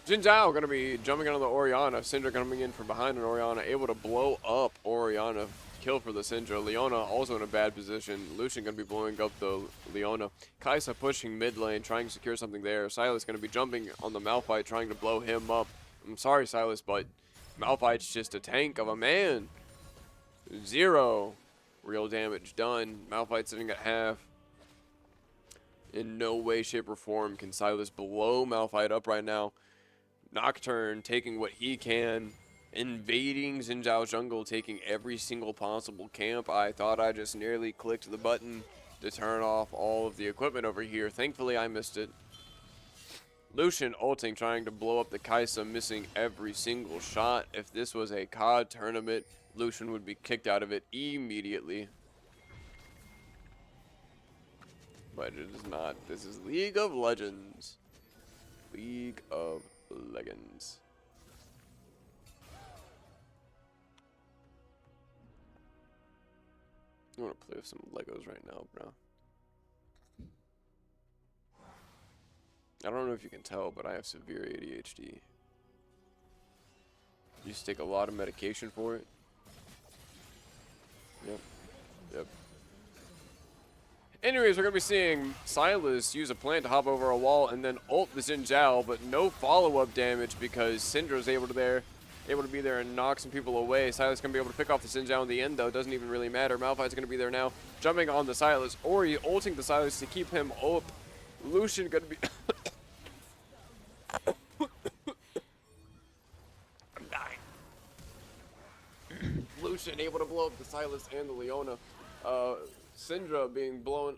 Xin Zhao going to be jumping on the Orianna. Syndra coming in from behind an Orianna, able to blow up Orianna. Kill for the Syndra. Leona also in a bad position. Lucian going to be blowing up the Leona. Kaisa pushing mid lane, trying to secure something there. Silas going to be jumping on the Malphite, trying to blow him up. I'm sorry, Silas, but Malphite's just a tank of a man. 0 real damage done. Malphite sitting at half. In no way, shape, or form can Silas blow Malphite up right now. Nocturne taking what he can. Invading Xin Zhao's jungle, taking every single possible camp. I thought I just nearly clicked the button to turn off all of the equipment over here. Thankfully, I missed it. Lucian ulting, trying to blow up the Kaisa, missing every single shot. If this was a COD tournament, Lucian would be kicked out of it immediately. But it is not. This is League of Legends. League of Legends. I want to play with some Legos right now, bro. I don't know if you can tell, but I have severe ADHD. Used to take a lot of medication for it. Yep. Yep. Anyways, we're going to be seeing Silas use a plant to hop over a wall and then ult the Xin Zhao, but no follow-up damage because Syndra's able to be there and knock some people away. Silas going to be able to pick off the Xin Zhao in the end, though. Doesn't even really matter. Malphite's going to be there now, jumping on the Silas. Ori ulting the Silas to keep him up. Lucian going to be... I'm dying. Lucian able to blow up the Silas and the Leona. Syndra being blowing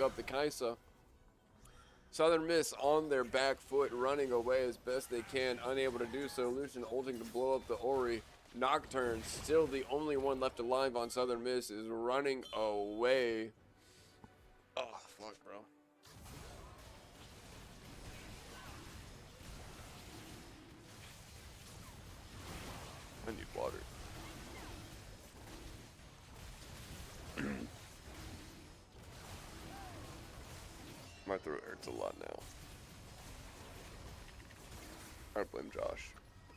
up the Kaisa. Southern Miss on their back foot, running away as best they can, unable to do so. Lucian ulting to blow up the Ori. Nocturne, still the only one left alive on Southern Miss, is running away. Oh, fuck, bro. I need water. My throat hurts a lot now. I blame Josh.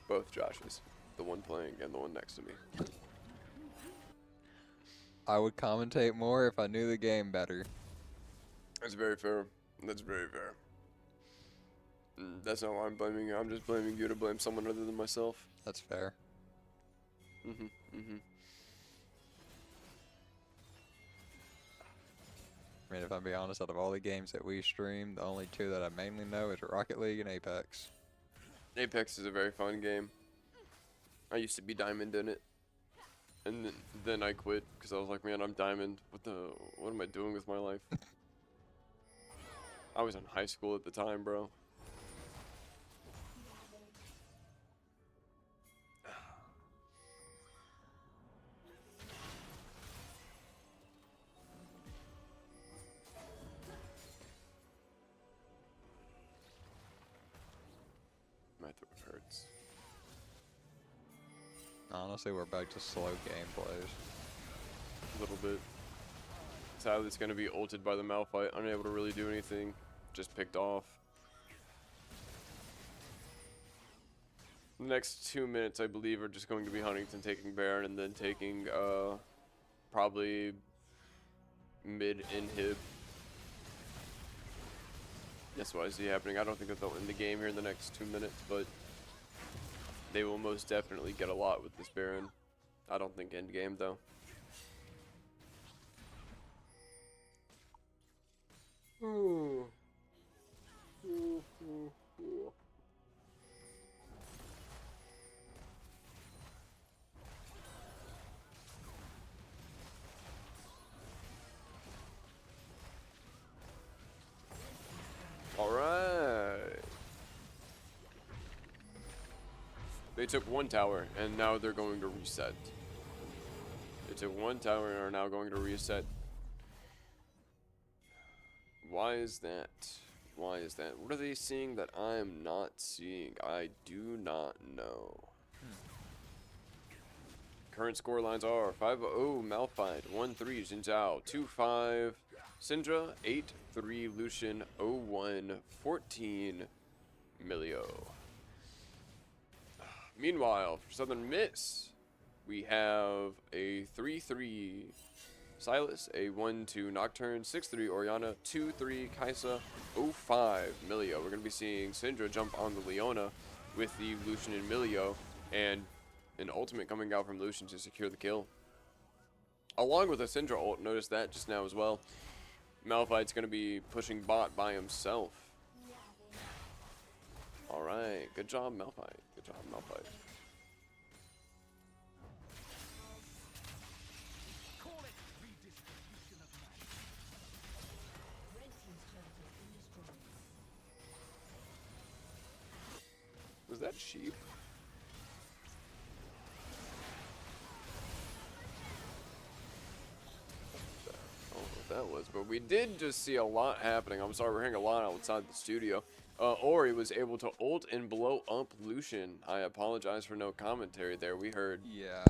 Both Joshes. The one playing and the one next to me. I would commentate more if I knew the game better. That's very fair. That's very fair. That's not why I'm blaming you. I'm just blaming you to blame someone other than myself. That's fair. I mean, if I'm being honest, out of all the games that we stream, the only two that I mainly know is Rocket League and Apex. Apex is a very fun game. I used to be Diamond in it. And then I quit because I was like, man, I'm Diamond. What am I doing with my life? I was in high school at the time, bro. My throat hurts. Honestly, we're back to slow gameplays. A little bit. Sadly, it's going to be ulted by the Malphite, unable to really do anything. Just picked off. The next 2 minutes, I believe, are just going to be Huntington taking Baron and then taking probably mid-inhib. That's what I see happening. I don't think that they'll end the game here in the next 2 minutes, but they will most definitely get a lot with this Baron. I don't think end game, though. All right. They took one tower, and now they're going to reset. They took one tower and are now going to reset. Why is that? Why is that? What are they seeing that I am not seeing? I do not know. Current score lines are 5-0 Malphite, 1-3 Xin Zhao, 2-5 Syndra, 8-3 Lucian, 0-1 14 Milio. Meanwhile, for Southern Miss, we have a 3-3 Silas, a 1-2 Nocturne, 6-3 Oriana, 2-3 Kaisa, 0-5 Milio. We're going to be seeing Syndra jump on the Leona with the Lucian and Milio, and an ultimate coming out from Lucian to secure the kill. Along with a Syndra ult, notice that just now as well. Malphite's going to be pushing bot by himself. Alright, good job Malphite. Good job Malphite. god, sheep. I don't know what that was, but we did just see a lot happening. I'm sorry, we're hearing a lot outside the studio. Ori was able to ult and blow up Lucian. I apologize for no commentary there. We heard Yeah.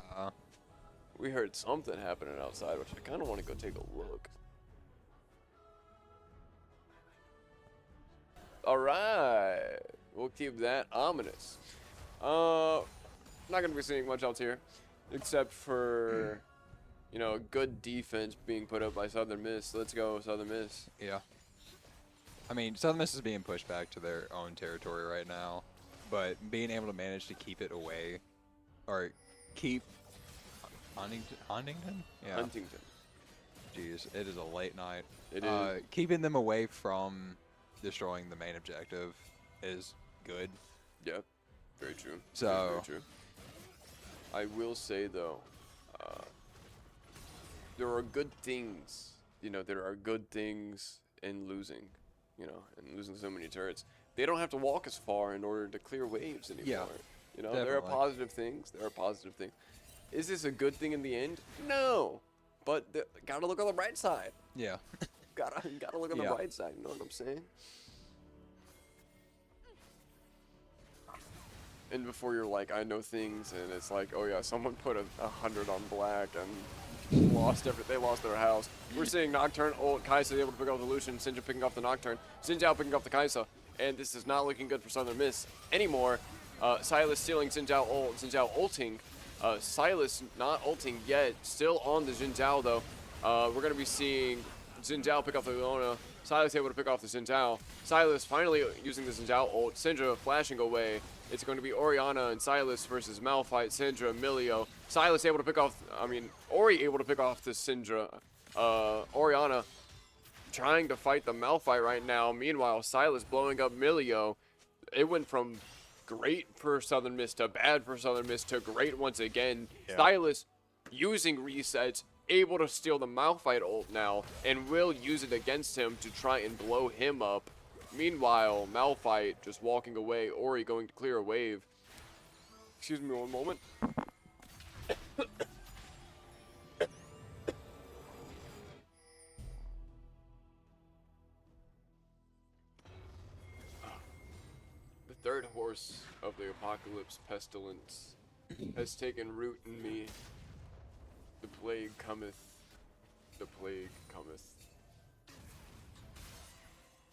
something happening outside, which I kind of want to go take a look. All right, we'll keep that ominous. Not gonna be seeing much else here, except for, you know, good defense being put up by Southern Miss. Let's go, Southern Miss. Yeah. I mean, Southern Miss is being pushed back to their own territory right now, but being able to manage to keep it away, or keep Huntington? Yeah. Huntington. Jeez, it is a late night. It is. Keeping them away from destroying the main objective is good. Yep. Very true. So- very true. I will say though, there are good things. You know, there are good things in losing. You know, and losing so many turrets. They don't have to walk as far in order to clear waves anymore. Yeah, You know, there are definitely. positive things. There are positive things. Is this a good thing in the end? No. But gotta look on the bright side. Yeah. Gotta look on the Yeah. bright side. You know what I'm saying? And before you're like, I know things, and it's like, oh yeah, someone put 100 on black and they lost their house. We're seeing Nocturne ult, Kaisa able to pick up the Lucian, Sinja picking up the Nocturne, Sinjao picking up the Kaisa, and this is not looking good for Southern Miss anymore. Silas stealing Sinjao ult, Sinjao ulting. Silas not ulting yet, still on the Jinzhao though. We're gonna be seeing Jinzhao pick up the Leona. Silas able to pick off the Sinjao. Silas finally using the Sinjao ult. Syndra flashing away. It's going to be Oriana and Silas versus Malphite, Syndra, Milio. Silas able to pick off, Ori able to pick off the Syndra. Oriana trying to fight the Malphite right now. Meanwhile, Silas blowing up Milio. It went from great for Southern Miss to bad for Southern Miss to great once again. Yeah. Silas using resets, able to steal the Malphite ult now, and will use it against him to try and blow him up. Meanwhile, Malphite just walking away, Ori going to clear a wave. Excuse me one moment. The third horse of the apocalypse, pestilence, has taken root in me. The plague cometh. The plague cometh.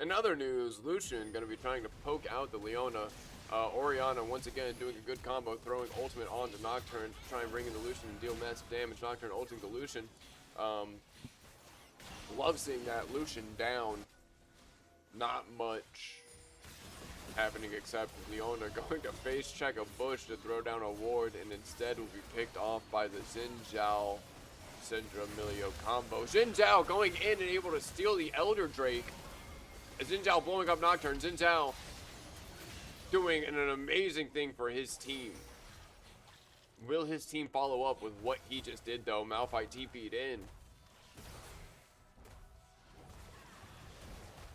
In other news, Lucian going to be trying to poke out the Leona. Oriana once again doing a good combo, throwing ultimate on the Nocturne to try and bring in the Lucian and deal massive damage. Nocturne ulting the Lucian. Love seeing that. Lucian down. Not much happening except Leona going to face check a bush to throw down a ward, and instead will be picked off by the Xin Syndra Milio combo. Xin Zhao going in and able to steal the Elder Drake. Xin Zhao blowing up Nocturne. Xin Zhao doing an amazing thing for his team. Will his team follow up with what he just did though? Malphite TP'd in.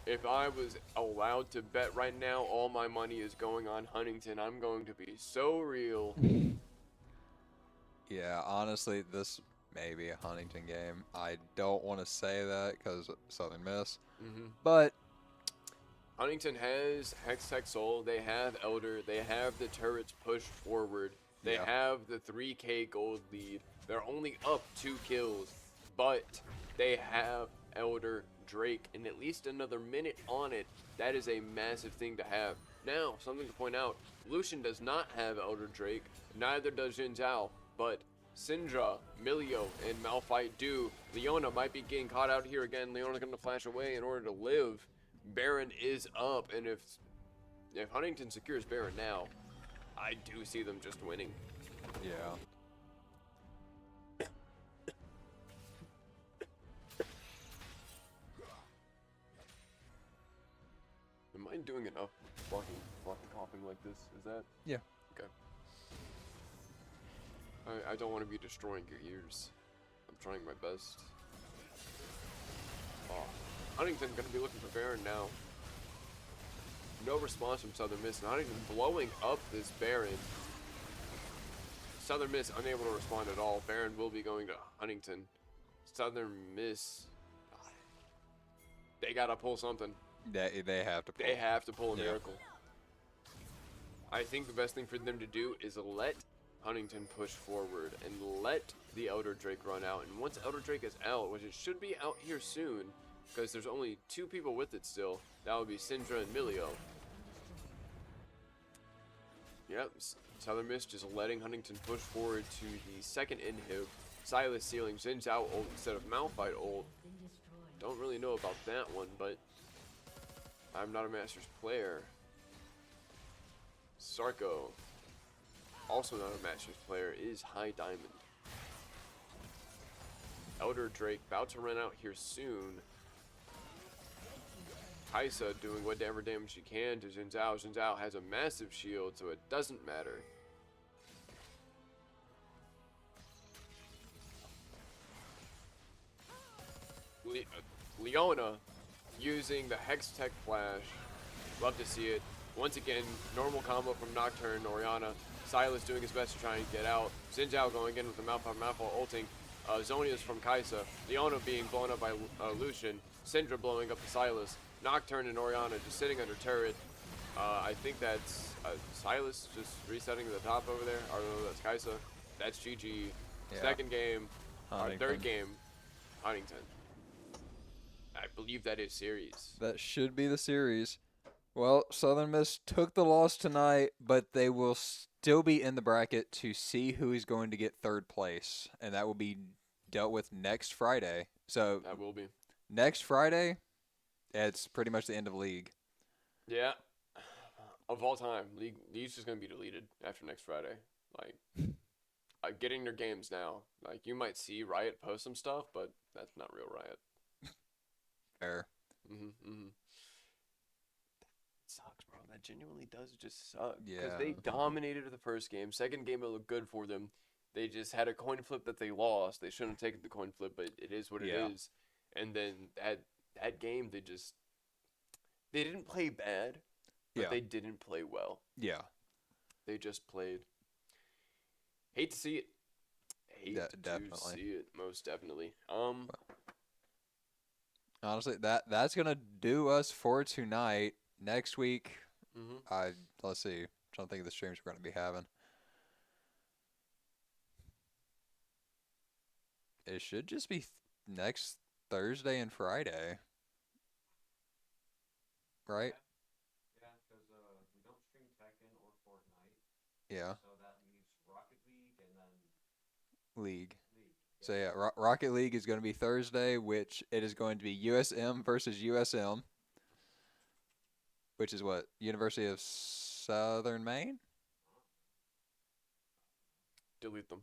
If I was allowed to bet right now, all my money is going on Huntington. I'm going to be so real. Yeah, honestly, this may be a Huntington game. I don't want to say that because Southern Miss, but Huntington has Hex Soul, they have Elder, they have the turrets pushed forward, they Yeah. have the 3K gold lead. They're only up 2 kills, but they have Elder Drake and at least another minute on it. That is a massive thing to have. Now, something to point out, Lucian does not have Elder Drake, neither does Jin Zhao, but Syndra, Milio, and Malphite do. Leona might be getting caught out here again. Leona's going to flash away in order to live. Baron is up, and if Huntington secures Baron now, I do see them just winning. yeah. Am I doing enough blocking coughing like this? Is that? Yeah. Okay. I don't want to be destroying your ears. I'm trying my best. Oh. Huntington gonna be looking for Baron now. No response from Southern Miss. Not even blowing up this Baron. Southern Miss unable to respond at all. Baron will be going to Huntington. Southern Miss, they gotta pull something. They have to pull. They have to pull a Yeah. miracle. I think the best thing for them to do is let Huntington push forward and let the Elder Drake run out. And once Elder Drake is out, which it should be out here soon, because there's only 2 people with it still, that would be Syndra and Milio. Yep, Southern Miss just letting Huntington push forward to the second inhib. Silas sealing Xin Zhao ult instead of Malphite ult. Don't really know about that one, but I'm not a Masters player. Sarko, also not a Masters player, is High Diamond. Elder Drake about to run out here soon. Kaisa doing whatever damage she can to Xin Zhao. Xin Zhao has a massive shield, so it doesn't matter. Leona using the Hex Tech Flash. Love to see it. Once again, normal combo from Nocturne, Orianna. Silas doing his best to try and get out. Xin Zhao going in with the Malphite ulting. Zonia's from Kaisa. Leona being blown up by Lucian. Syndra blowing up the Silas. Nocturne and Orianna just sitting under turret. I think that's Silas just resetting to the top over there. Or no, that's Kaisa. That's GG. Yeah. Second game, Huntington. third game, Huntington. I believe that is series. That should be the series. Well, Southern Miss took the loss tonight, but they will still be in the bracket to see who is going to get third place, and that will be dealt with next Friday. So That will be. next Friday, it's pretty much the end of league. Yeah. Of all time, League's just gonna be deleted after next Friday. Like, getting their games now. Like, you might see Riot post some stuff, but that's not real Riot. Fair. It sucks, bro. That genuinely does just suck. Because Yeah. they dominated the first game. Second game, it looked good for them. They just had a coin flip that they lost. They shouldn't have taken the coin flip, but it is what it Yeah. is. And then that game, they didn't play bad, but Yeah. they didn't play well. Yeah. They just played. Hate to see it. Hate to definitely. see it, most definitely. Honestly, that's gonna do us for tonight. Next week, let's see. I'm trying to think of the streams we're gonna be having. It should just be next Thursday and Friday, right? Yeah, because we don't stream Tekken or Fortnite, Yeah, so that leaves Rocket League and then League. League. So yeah, Rocket League is going to be Thursday, which it is going to be USM versus USM, which is what, University of Southern Maine? Delete them.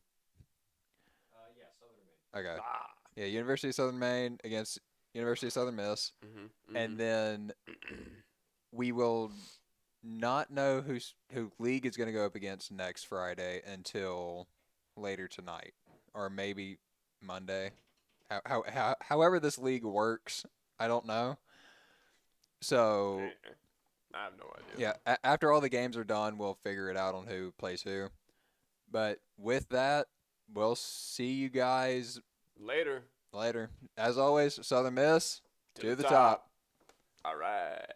Yeah, Southern Maine. Okay. Yeah, University of Southern Maine against University of Southern Miss. And then we will not know who League is going to go up against next Friday until later tonight, or maybe Monday. However this league works, I don't know. So I have no idea. yeah, after all the games are done, we'll figure it out on who plays who. But with that, we'll see you guys Later. later. As always, Southern Miss to the top. All right.